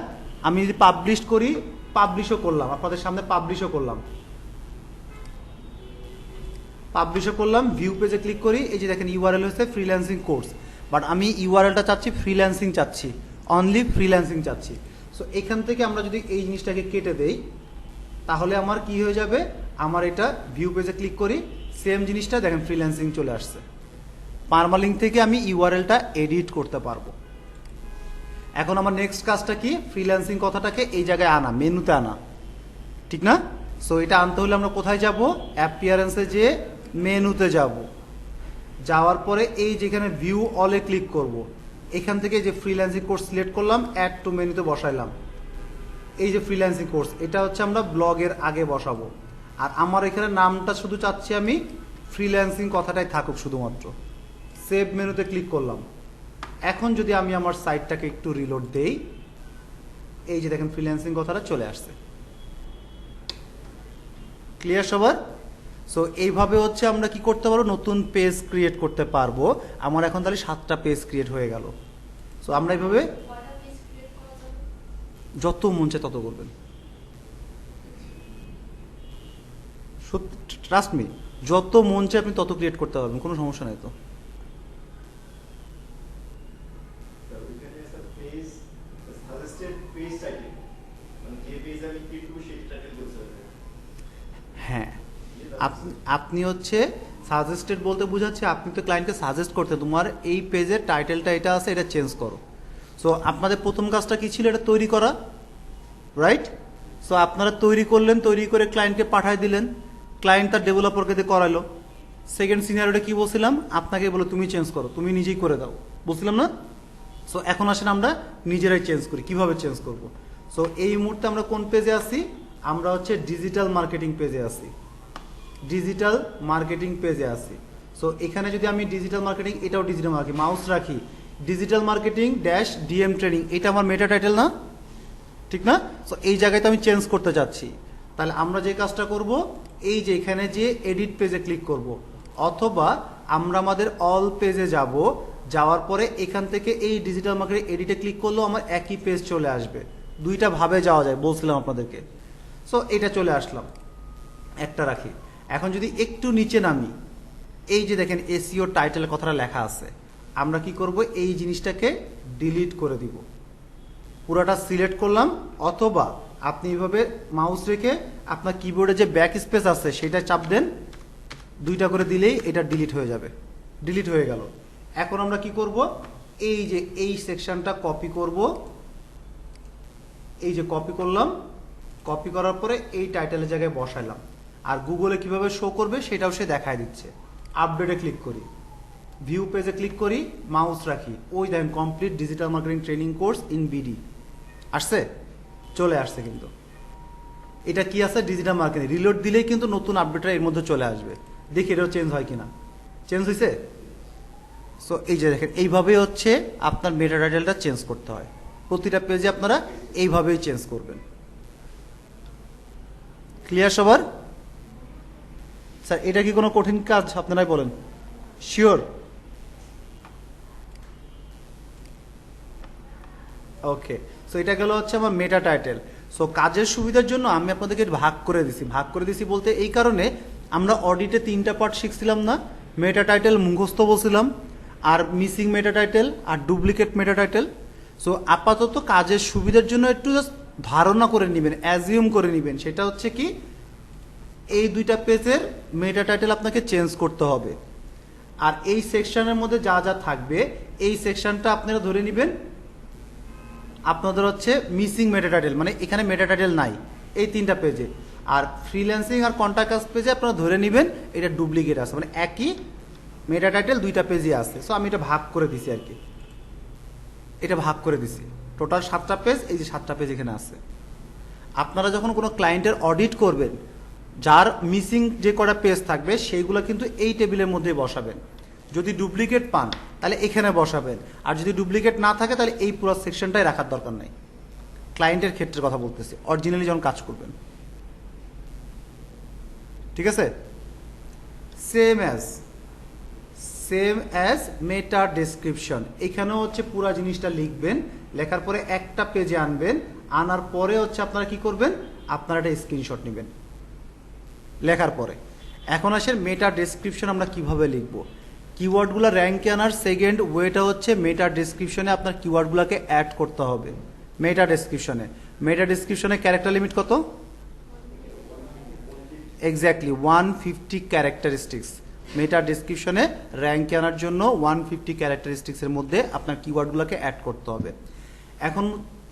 আমি যদি পাবলিশ করি, পাবলিশও করলাম আপনাদের সামনে, পাবলিশও করলাম, ভিউ পেজে ক্লিক করি, এই যে দেখেন ইউআরএল হচ্ছে ফ্রিল্যান্সিং কোর্স। বাট আমি ইউআরএলটা চাচ্ছি ফ্রিল্যান্সিং চাচ্ছি, অনলি ফ্রিল্যান্সিং চাচ্ছি। সো এখান থেকে আমরা যদি এই জিনিসটাকে কেটে দেই, তাহলে আমার কি হয়ে যাবে, আমার এটা ভিউ পেজে ক্লিক করি, সেম জিনিসটা দেখেন ফ্রিল্যান্সিং চলে আসছে। পারমালিঙ্ক থেকে আমি ইউআরএলটা এডিট করতে পারবো। এখন আমার নেক্সট কাজটা কি, ফ্রিল্যান্সিং কথাটাকে এই জায়গায় আনা, মেনুতে আনা, ঠিক না? সো এটা আনতে হলে আমরা কোথায় যাব, অ্যাপিয়ারেন্সে যে মেনুতে যাব, যাওয়ার পরে এই যেখানে ভিউ অলে ক্লিক করব, এখান থেকে যে ফ্রিল্যান্সিং কোর্স সিলেক্ট করলাম, অ্যাড টু মেনুতে বসাইলাম। এই যে ফ্রিল্যান্সিং কোর্স, এটা হচ্ছে আমরা ব্লগের আগে বসাবো। আর আমার এখানে নামটা শুধু চাচ্ছি আমি ফ্রিল্যান্সিং কথাটাই থাকুক শুধুমাত্র। সেভ মেনুতে ক্লিক করলাম। এখন যদি আমি আমার সাইটটাকে একটু রিলোড দেই, এই যে দেখেন ফ্রিল্যান্সিং কথাটা চলে আসছে। ক্লিয়ার সবার? সো এইভাবে হচ্ছে আমরা কি করতে পারবো, নতুন পেজ ক্রিয়েট করতে পারবো। আমার এখন তাহলে 7টা পেজ ক্রিয়েট হয়ে গেল। সো আমরা এইভাবে যত মন চায় তত করবেন, সত্যি ট্রাস্ট মি, যত মন চায় আপনি তত ক্রিয়েট করতে পারবেন, কোনো সমস্যা নেই তো। হ্যাঁ, আপনি হচ্ছে সাজেস্টেড বলতে বোঝাচ্ছে আপনি তো ক্লায়েন্টকে সাজেস্ট করতে, তোমার এই পেজের টাইটেলটা এটা আছে, এটা চেঞ্জ করো। সো আপনাদের প্রথম কাজটা কি ছিল, এটা তৈরি করা, রাইট? সো আপনারা তৈরি করলেন, তৈরি করে ক্লায়েন্টকে পাঠিয়ে দিলেন, ক্লায়েন্ট তার ডেভেলপারকে দিয়ে করালো। সেকেন্ড সিনারিওটা কি বলছিলাম, আপনাকে বলো তুমি চেঞ্জ করো, তুমি নিজেই করে দাও, বলছিলাম না? সো এখন আসেন আমরা নিজেরাই চেঞ্জ করি। কিভাবে চেঞ্জ করব? সো এই মুহূর্তে আমরা কোন পেজে আছি, আমরা হচ্ছে ডিজিটাল মার্কেটিং পেজে আছি, ডিজিটাল মার্কেটিং পেজে আছি। সো এখানে যদি আমি ডিজিটাল মার্কেটিং, এটাও ডিজিটাল মার্কেটিং, মাউস রাখি, digital marketing dash DM training, এটা আমার মেটা টাইটেল না, ঠিক না? সো এই জায়গায় তো আমি চেঞ্জ করতে যাচ্ছি, তাহলে আমরা যে কাজটা করব, এই যে এখানে যে এডিট পেজে ক্লিক করব, অথবা আমরা আমাদের অল পেজে যাব, যাওয়ার পরে এখান থেকে এই ডিজিটাল মার্কেটিং এডিটে ক্লিক করলেও আমার একই পেজ চলে আসবে। দুইটা ভাবে যাওয়া যায় বলছিলাম আপনাদেরকে। সো এটা চলে আসলাম, একটা রাখি। এখন যদি একটু নিচে নামি, এই যে দেখেন এসইও টাইটেলের কথাটা লেখা আছে, আমরা কি করব, এই জিনিসটাকে ডিলিট করে দিব, পুরাটা সিলেক্ট করলাম। অথবা আপনি এইভাবে মাউস রেখে আপনার কিবোর্ডে যে ব্যাক স্পেস আছে সেটা চাপ দেন, দুইটা করে দিলেই এটা ডিলিট হয়ে যাবে। ডিলিট হয়ে গেল। এখন আমরা কি করব, এই যে এই সেকশনটা কপি করব, এই যে কপি করলাম, কপি করার পরে এই টাইটেলের জায়গায় বসাইলাম। আর গুগলে কিভাবে শো করবে সেটাও সে দেখায় দিচ্ছে। আপডেটে ক্লিক করি, ভিউ পেজে ক্লিক করি, মাউস রাখি, ওই দেখেন complete digital marketing training course in BD আসছে, চলে আসছে। কিন্তু এটা কি আছে, ডিজিটাল মার্কেটিং। রিলোড দিলেই কিন্তু নতুন আপডেটটা এর মধ্যে চলে আসবে। দেখি এটাও চেঞ্জ হয় কিনা। চেঞ্জ হয়েছে? সো এই যে দেখেন, এইভাবেই হচ্ছে আপনার মেটা টাইটেলটা চেঞ্জ করতে হয়। প্রতিটা পেজে আপনারা এইভাবেই চেঞ্জ করবেন। ক্লিয়ার সবার? স্যার এটা কি কোনো কঠিন কাজ, আপনারাই বলেন। শিওর? ওকে, সো এটা গেল হচ্ছে আমার মেটা টাইটেল। সো কাজের সুবিধার জন্য আমি আপনাদেরকে ভাগ করে দিছি। ভাগ করে দিছি বলতে এই কারণে, আমরা অডিটে 3টা পার্ট শিখছিলাম না, মেটা টাইটেল মুখস্থ বলছিলাম, আর মিসিং মেটা টাইটেল, আর ডুপ্লিকেট মেটা টাইটেল। সো আপাতত কাজের সুবিধার জন্য একটু জাস্ট ধারণা করে নেবেন, অ্যাজিউম করে নেবেন, সেটা হচ্ছে কি, এই দুইটা পেজের মেটা টাইটেল আপনাকে চেঞ্জ করতে হবে। আর এই সেকশনের মধ্যে যা যা থাকবে, এই সেকশনটা আপনারা ধরে নেবেন আপনাদের হচ্ছে মিসিং মেটা টাইটেল, মানে এখানে মেটা টাইটেল নাই এই 3টা পেজে। আর ফ্রিল্যান্সিং আর কন্ট্রাক্ট পেজে আপনারা ধরে নেবেন এটা ডুপ্লিকেট আছে, মানে একই মেটা টাইটেল 2টা পেজে আছে। সো আমি এটা ভাগ করে দিছি আর কি, এটা ভাগ করে দিছি। টোটাল 7টা পেজ, এই যে 7টা পেজ এখানে আছে। আপনারা যখন কোনো ক্লায়েন্টের অডিট করবেন, যার মিসিং যে কটা পেজ থাকবে সেইগুলো কিন্তু এই টেবিলের মধ্যে বসাবেন। যদি ডুপ্লিকেট পান তাহলে এখানে বসাবেন, আর যদি ডুপ্লিকেট না থাকে তাহলে এই পুরো সেকশনটাই রাখার দরকার নাই। ক্লায়েন্টের ক্ষেত্রে কথা বলতেছি, অরিজিনালি যখন কাজ করবেন, ঠিক আছে? সেম অ্যাজ মেটা ডেসক্রিপশন, এখানেও হচ্ছে পুরো জিনিসটা লিখবেন, লেখার পরে একটা পেজে আনবেন, আনার পরে হচ্ছে আপনারা কি করবেন, আপনারা একটা স্ক্রিনশট নেবেন লেখার পরে। এখন আসেন মেটা ডেসক্রিপশন আমরা কিভাবে লিখব। কিওয়ার্ডগুলো র্যাঙ্কে আনার সেকেন্ড ওয়েটা হচ্ছে মেটা ডেসক্রিপশনে আপনার কিওয়ার্ডগুলোকে অ্যাড করতে হবে। মেটা ডেসক্রিপশনে ক্যারেক্টার লিমিট কত? Exactly 150 characteristics. মেটা ডেসক্রিপশনে র্যাঙ্কে আনার জন্য 150 ক্যারেক্টারিস্টিক্সের মধ্যে আপনার কিওয়ার্ডগুলোকে অ্যাড করতে হবে। এখন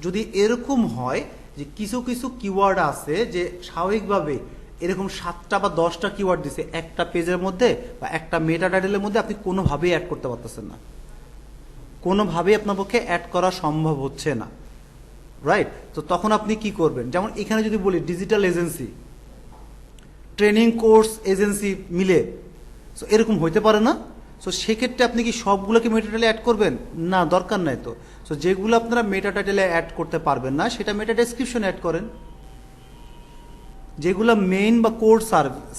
যদি এরকম হয় যে কিছু কিছু কিওয়ার্ড আছে যে স্বাভাবিকভাবে এরকম 7টা বা 10টা কিওয়ার্ড দিছে একটা পেজের মধ্যে বা একটা মেটা টাইটেলের মধ্যে, আপনি কোনোভাবেই অ্যাড করতে পারতেছেন না, কোনোভাবেই আপনার পক্ষে অ্যাড করা সম্ভব হচ্ছে না, রাইট? তো তখন আপনি কি করবেন, যেমন এখানে যদি বলি digital agency, training course agency মিলে, সো এরকম হইতে পারে না। সো সেক্ষেত্রে আপনি কি সবগুলোকে মেটা টাইটেলে অ্যাড করবেন? না, দরকার নাই তো। সো যেগুলো আপনারা মেটা টাইটেলে অ্যাড করতে পারবেন না সেটা মেটা ডেসক্রিপশনে অ্যাড করেন। যেগুলো মেইন বা কোর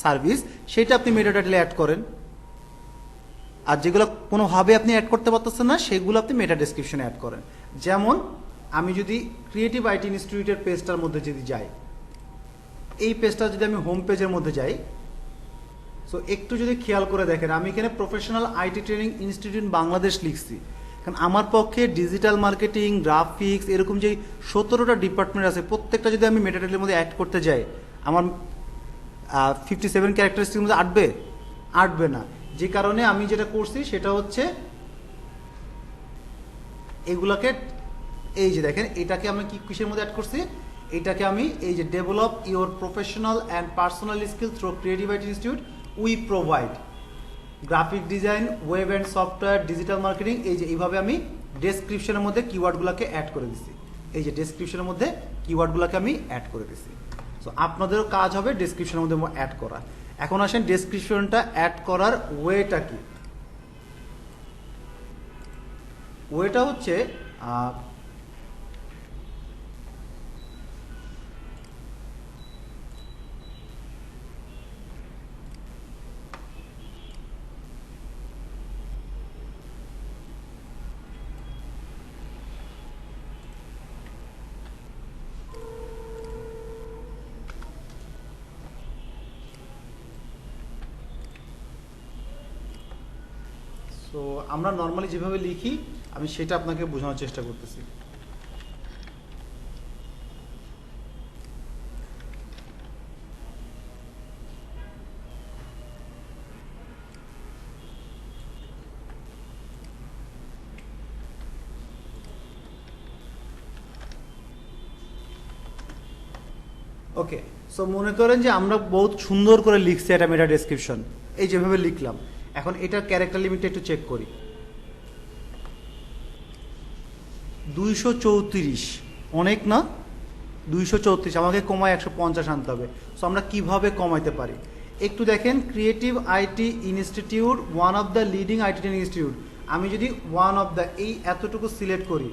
সার্ভিস সেটা আপনি মেটা টাইটেলে অ্যাড করেন, আর যেগুলো কোনোভাবে আপনি অ্যাড করতে পারতেছেন না সেগুলো আপনি মেটা ডেসক্রিপশনে অ্যাড করেন। যেমন আমি যদি ক্রিয়েটিভ আইটি ইনস্টিটিউটের পেজটার মধ্যে যদি যাই, এই পেজটা যদি আমি হোম পেজের মধ্যে যাই, সো একটু যদি খেয়াল করে দেখেন আমি এখানে professional IT training institute Bangladesh লিখছি, কারণ আমার পক্ষে ডিজিটাল মার্কেটিং, গ্রাফিক্স এরকম যে 17টা ডিপার্টমেন্ট আছে প্রত্যেকটা যদি আমি মেটা টাইটেলের মধ্যে অ্যাড করতে যাই আমার 57 ক্যারেক্টারিস্টিকের মধ্যে আটবে না। যে কারণে আমি যেটা করছি সেটা হচ্ছে এগুলাকে, এই যে দেখেন এটাকে আমি কিসের মধ্যে অ্যাড করছি, এটাকে আমি এই যে develop your professional and personal skill through creative IT institute we provide graphic design, web and software, digital marketing, এই যে এইভাবে আমি ডেসক্রিপশনের মধ্যে কিওয়ার্ডগুলোকে অ্যাড করে দিচ্ছি। এই যে ডেসক্রিপশনের মধ্যে কিওয়ার্ডগুলোকে আমি অ্যাড করে দিচ্ছি। সো আপনাদেরও কাজ হবে ডেসক্রিপশনের মধ্যে অ্যাড করা। এখন আসেন ডেসক্রিপশনটা অ্যাড করার ওয়েটা কি। ওয়েটা হচ্ছে তো আমরা নর্মালি যেভাবে লিখি আমি সেটা আপনাকে বোঝানোর চেষ্টা করতেছি। ওকে, সো মনে করেন যে আমরা বহুত সুন্দর করে লিখছি এটা মেটা ডেসক্রিপশন, এই যেভাবে লিখলাম। এখন এটার ক্যারেক্টার লিমিটটা একটু চেক করি, 234 অনেক না? 234 আমাকে কমায় 150 আনতে হবে। সো আমরা কিভাবে কমাইতে পারি একটু দেখেন। Creative IT institute one of the leading IT training institute, আমি যদি ওয়ান অফ দ্য এই এতটুকু সিলেক্ট করি,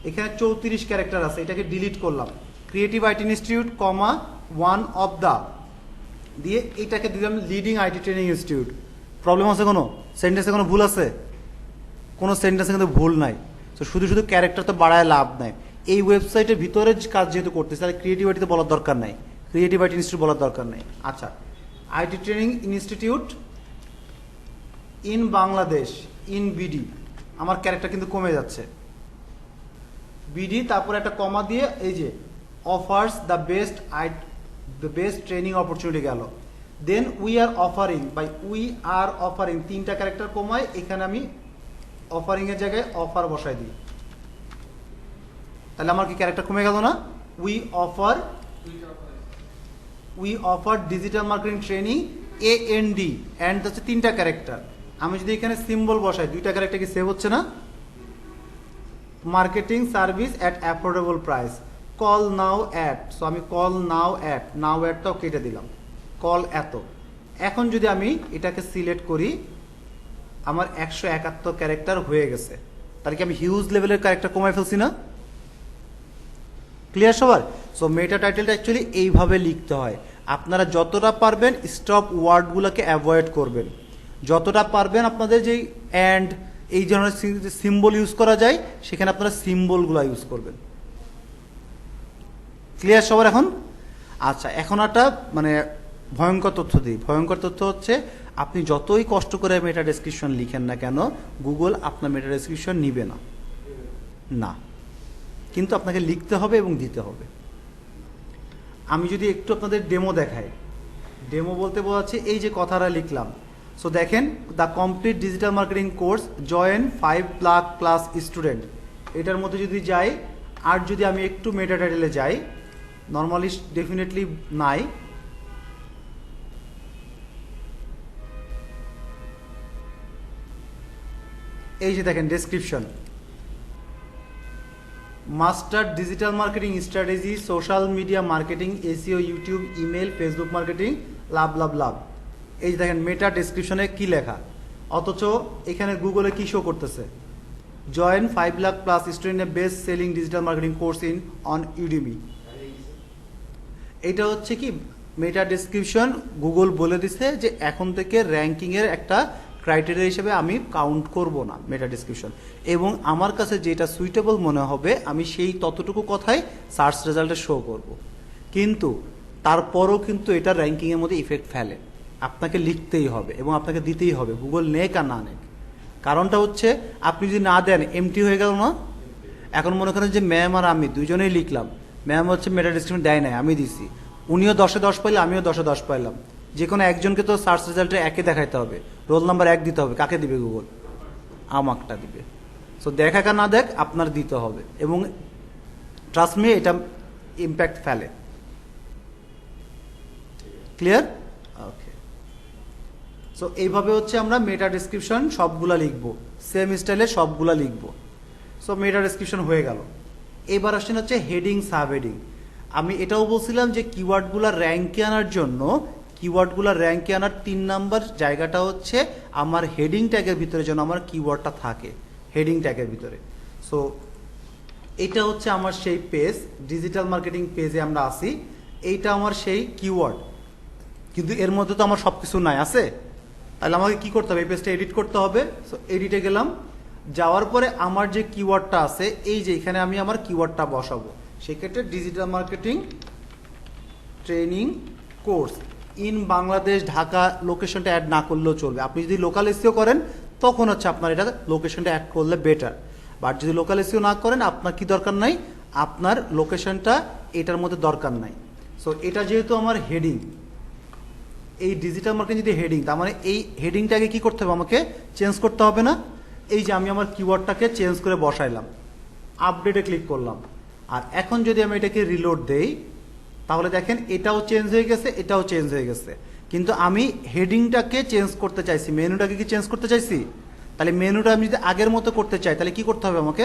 এখানে 34 ক্যারেক্টার আছে, এটাকে ডিলিট করলাম। Creative IT institute comma one of the দিয়ে এটাকে দিলাম leading IT training institute. Problem আছে কোনো? সেন্টেন্সে কোনো ভুল আছে? কোনো সেন্টেন্সে কিন্তু ভুল নাই। তো শুধু শুধু ক্যারেক্টার তো বাড়ায় লাভ নাই। এই ওয়েবসাইটের ভিতরে কাজ যেহেতু করতেছে তাহলে ক্রিয়েটিভ আইটিতে বলার দরকার নাই, ক্রিয়েটিভ আইটি ইনস্টিটিউট বলার দরকার নাই। আচ্ছা, IT training institute in Bangladesh in BD, আমার ক্যারেক্টার কিন্তু কমে যাচ্ছে। বিডি তারপরে একটা কমা দিয়ে এই যে offers the best training opportunity গেল। Then we are offering, by we are offering 3টা ক্যারেক্টার কমায় এখানে আমি অফারিং এর জায়গায় অফার বসাই দিই, তাহলে আমার কি ক্যারেক্টার কমে গেল না? We offer digital marketing training AND and হচ্ছে 3টা ক্যারেক্টার। আমি যদি এখানে সিম্বল বসাই 2টা ক্যারেক্টার কি সেভ হচ্ছে না? Marketing service at affordable price, call now ad. So আমি কল নাও অ্যাডটাও কেটে দিলাম, কল এত। এখন যদি আমি এটাকে সিলেক্ট করি আমার 171 ক্যারেক্টার হয়ে গেছে, তাহলে কি আমি হিউজ লেভেলের ক্যারেক্টার কমাই ফেলছি না? ক্লিয়ার সবার? সো মেটা টাইটেলটা অ্যাকচুয়ালি এইভাবে লিখতে হয়। আপনারা যতটা পারবেন স্টপ ওয়ার্ডগুলোকে অ্যাভয়েড করবেন, যতটা পারবেন আপনাদের যেই অ্যান্ড এই ধরনের সিম্বল ইউজ করা যায় সেখানে আপনারা সিম্বলগুলো ইউজ করবেন। ক্লিয়ার সবার এখন? আচ্ছা, এখন একটা মানে ভয়ঙ্কর তথ্য দিই। ভয়ঙ্কর তথ্য হচ্ছে আপনি যতই কষ্ট করে মেটা ডেসক্রিপশন লিখেন না কেন গুগল আপনার মেটা ডেসক্রিপশন নিবে না, না, কিন্তু আপনাকে লিখতে হবে এবং দিতে হবে। আমি যদি একটু আপনাদের ডেমো দেখাই, ডেমো বলতে বোঝাচ্ছে এই যে কথাটা লিখলাম। সো দেখেন, the complete digital marketing course join 5,00,000+ student, এটার মধ্যে যদি যাই আর যদি আমি একটু মেটা টাইটেলে যাই, নর্মালি ডেফিনেটলি নাই, এই যে দেখেন description, master digital marketing strategy, social media marketing, SEO, YouTube, email, Facebook marketing, লাভ লাভ লাভ। এই যে দেখেন মেটা ডেসক্রিপশনে কি লেখা, অথচ এখানে গুগলে কি শো করতেছে? Join 5,00,000+ student best selling digital marketing course in on Udemy. এটা হচ্ছে কি মেটা ডেসক্রিপশন গুগল বলে দিছে যে এখন থেকে র্যাঙ্কিংয়ের একটা ক্রাইটেরিয়া হিসেবে আমি কাউন্ট করব না মেটা ডেসক্রিপশন, এবং আমার কাছে যেটা সুইটেবল মনে হবে আমি সেই ততটুকু কথাই সার্চ রেজাল্টে শো করব। কিন্তু তারপরও কিন্তু এটা র্যাঙ্কিংয়ের মধ্যে ইফেক্ট ফেলে, আপনাকে লিখতেই হবে এবং আপনাকে দিতেই হবে, গুগল নেক আর না নেক। কারণটা হচ্ছে আপনি যদি না দেন এমটি হয়ে গেল না। এখন মনে করেন যে ম্যাম আর আমি দুজনেই লিখলাম, ম্যাম হচ্ছে মেটা ডেসক্রিপশন দেয় নাই, আমি দিছি, উনিও 10-10 পাইলে আমিও 10-10 পাইলাম, যে কোনো একজনকে তো সার্চ রেজাল্টে একে দেখাইতে হবে, রোল নাম্বার 1 দিতে হবে, কাকে দিবে গুগল? আমাকটা দিবে। সো দেখা কা না দেখ আপনার দিতে হবে, এবং ট্রাস্ট মি এটা ইম্প্যাক্ট ফেলে। ক্লিয়ার? ওকে। সো এইভাবে হচ্ছে আমরা মেটা ডেসক্রিপশন সবগুলা লিখবো, সেম স্টাইলে সবগুলা লিখবো। সো মেটা ডেসক্রিপশন হয়ে গেল। এবার আসছেন হচ্ছে হেডিং সাব হেডিং। আমি এটাও বলছিলাম যে কিওয়ার্ডগুলো র্যাঙ্কে আনার জন্য, কিওয়ার্ডগুলো র্যাঙ্কে আনার 3 নাম্বার জায়গাটা হচ্ছে আমার হেডিং ট্যাগের ভিতরে যেন আমার কিওয়ার্ডটা থাকে, হেডিং ট্যাগের ভিতরে। সো এটা হচ্ছে আমার সেই পেজ, ডিজিটাল মার্কেটিং পেজে আমরা আসি, এইটা আমার সেই কিওয়ার্ড, কিন্তু এর মধ্যে তো আমার সব কিছু নাই আছে, তাহলে আমাকে কি করতে হবে? এই পেজটা এডিট করতে হবে। সো এডিটে গেলাম, যাওয়ার পরে আমার যে কিওয়ার্ডটা আছে, এই যে এখানে আমি আমার কিওয়ার্ডটা বসাবো, সেক্ষেত্রে digital marketing training course in Bangladesh Dhaka লোকেশনটা অ্যাড না করলেও চলবে। আপনি যদি লোকাল এসিও করেন তখন হচ্ছে আপনার এটা লোকেশনটা অ্যাড করলে বেটার, বাট যদি লোকাল এসিও না করেন আপনার কি দরকার নাই, আপনার লোকেশনটা এটার মধ্যে দরকার নাই। সো এটা যেহেতু আমার হেডিং, এই ডিজিটাল মার্কেটিং যদি হেডিং, তার মানে এই হেডিংটাকে কি করতে হবে? আমাকে চেঞ্জ করতে হবে না? এই যে আমি আমার কিওয়ার্ডটাকে চেঞ্জ করে বসাইলাম, আপডেটে ক্লিক করলাম, আর এখন যদি আমি এটাকে রিলোড দেই তাহলে দেখেন এটাও চেঞ্জ হয়ে গেছে, এটাও চেঞ্জ হয়ে গেছে, কিন্তু আমি হেডিংটাকে চেঞ্জ করতে চাইছি, মেনুটাকে কি চেঞ্জ করতে চাইছি? তাহলে মেনুটা আমি যদি আগের মতো করতে চাই তাহলে কি করতে হবে আমাকে?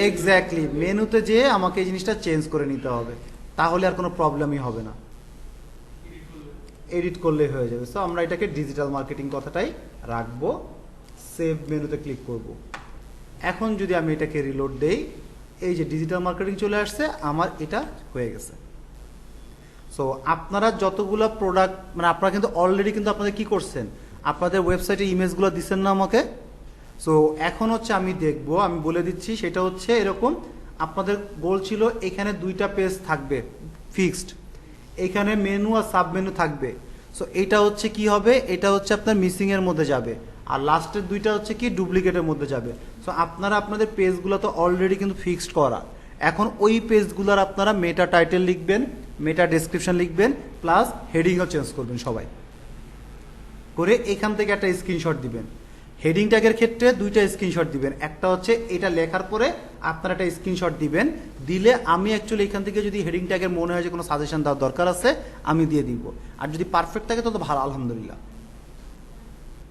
এক্স্যাক্টলি, মেনুতে যেয়ে আমাকে এই জিনিসটা চেঞ্জ করে নিতে হবে, তাহলে আর কোনো প্রবলেমই হবে না, এডিট করলে হয়ে যাবে। সো আমরা এটাকে ডিজিটাল মার্কেটিং কথাটাই রাখবো, সেভ মেনুতে ক্লিক করব। এখন যদি আমি এটাকে রিলোড দেই, এই যে ডিজিটাল মার্কেটিং চলে আসছে, আমার এটা হয়ে গেছে। সো আপনারা যতগুলো প্রোডাক্ট, মানে আপনারা কিন্তু অলরেডি কিন্তু আপনাদের কি করছেন, আপনাদের ওয়েবসাইটে ইমেজগুলো দিচ্ছেন না আমাকে। সো এখন হচ্ছে আমি দেখব, আমি বলে দিচ্ছি, সেটা হচ্ছে এরকম, আপনাদের গোল ছিল এখানে 2টা পেজ থাকবে ফিক্সড, এখানে মেনু আর সাব মেনু থাকবে। সো এটা হচ্ছে কি হবে, এটা হচ্ছে আপনার মিসিং এর মধ্যে যাবে, আর লাস্টের 2টা হচ্ছে কি ডুপ্লিকেটের মধ্যে যাবে। সো আপনারা আপনাদের পেজগুলো তো অলরেডি কিন্তু ফিক্সড করা, এখন ওই পেজগুলোর আপনারা মেটা টাইটেল লিখবেন, মেটা ডেসক্রিপশন লিখবেন, প্লাস হেডিংও চেঞ্জ করবেন সবাই করে, এখান থেকে একটা স্ক্রিনশট দিবেন। হেডিং ট্যাগের ক্ষেত্রে 2টা স্ক্রিনশট দিবেন, একটা হচ্ছে এটা লেখার পরে আপনারা একটা স্ক্রিনশট দিবেন, দিলে আমি অ্যাকচুয়ালি এখান থেকে যদি হেডিং ট্যাগের মনে হয় যে কোনো সাজেশন দেওয়ার দরকার আছে আমি দিয়ে দিব, আর যদি পারফেক্ট থাকে তো ভালো, আলহামদুলিল্লাহ।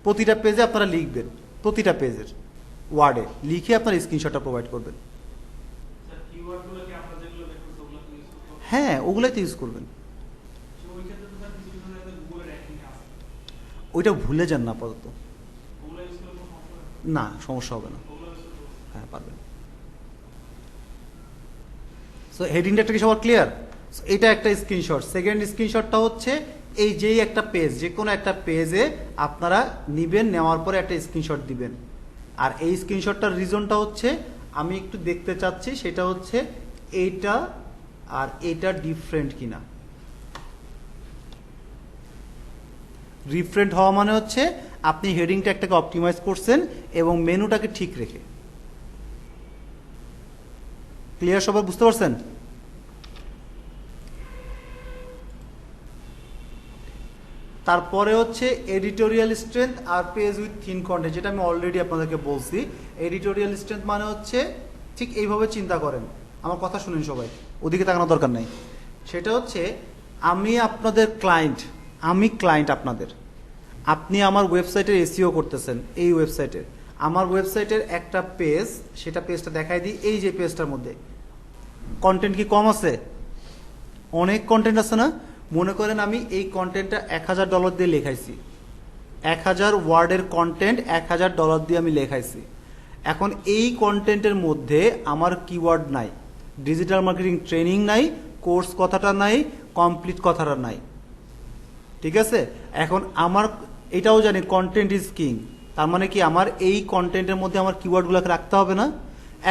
প্রতিটা পেজে আপনারা লিখবেন, প্রতিটা পেজের ওয়ার্ডে লিখে আপনার স্ক্রিনশটটা প্রোভাইড করবেন। হ্যাঁ, ওগুলোই তো ইউজ করবেন। ওইটা ভুলে যান না আপাতত, না সমস্যা হবে না, হ্যাঁ পারবেন। সো হেডিংটা কি সবার ক্লিয়ার? এটা একটা স্ক্রিনশট। সেকেন্ড স্ক্রিনশটটা হচ্ছে এই যেই একটা পেজ, যে কোনো একটা পেজে আপনারা নিবেন, নেওয়ার পরে একটা স্ক্রিনশট দিবেন, আর এই স্ক্রিনশটটার রিজনটা হচ্ছে আমি একটু দেখতে চাচ্ছি, সেটা হচ্ছে এইটা আর এটা ডিফারেন্ট কিনা। ডিফারেন্ট হওয়া মানে হচ্ছে আপনি হেডিং ট্যাগটাকে অপটিমাইজ করছেন এবং মেনুটাকে ঠিক রেখে। ক্লিয়ার? সবাই বুঝতে পারছেন? তারপরে হচ্ছে এডিটোরিয়াল স্ট্রেংথ আর পেজ উইথ থিন কন্টেন্ট, যেটা আমি অলরেডি আপনাদেরকে বলছি। এডিটোরিয়াল স্ট্রেংথ মানে হচ্ছে ঠিক এইভাবে চিন্তা করেন, আমার কথা শুনেন সবাই, ওদিকে তাকানোর দরকার নাই। সেটা হচ্ছে আমি আপনাদের ক্লায়েন্ট, আমি ক্লায়েন্ট আপনাদের, আপনি আমার ওয়েবসাইটের এসইও করতেছেন, এই ওয়েবসাইটের আমার ওয়েবসাইটের একটা পেজ, সেটা পেজটা দেখাই দিই। এই যে পেজটার মধ্যে কন্টেন্ট কি কম আছে? অনেক কন্টেন্ট আছে না? মনে করেন আমি এই কন্টেন্টটা $1000 দিয়ে লেখাইছি, 1000 ওয়ার্ডের কন্টেন্ট $1000 দিয়ে আমি লেখাইছি। এখন এই কন্টেন্টের মধ্যে আমার কিওয়ার্ড নাই, ডিজিটাল মার্কেটিং ট্রেনিং নাই, কোর্স কথাটা নাই, কমপ্লিট কথাটা নাই। ঠিক আছে, এখন আমার এটাও জানি কন্টেন্ট ইজ কিং, তার মানে কি আমার এই কন্টেন্টের মধ্যে আমার কিওয়ার্ডগুলোকে রাখতে হবে না।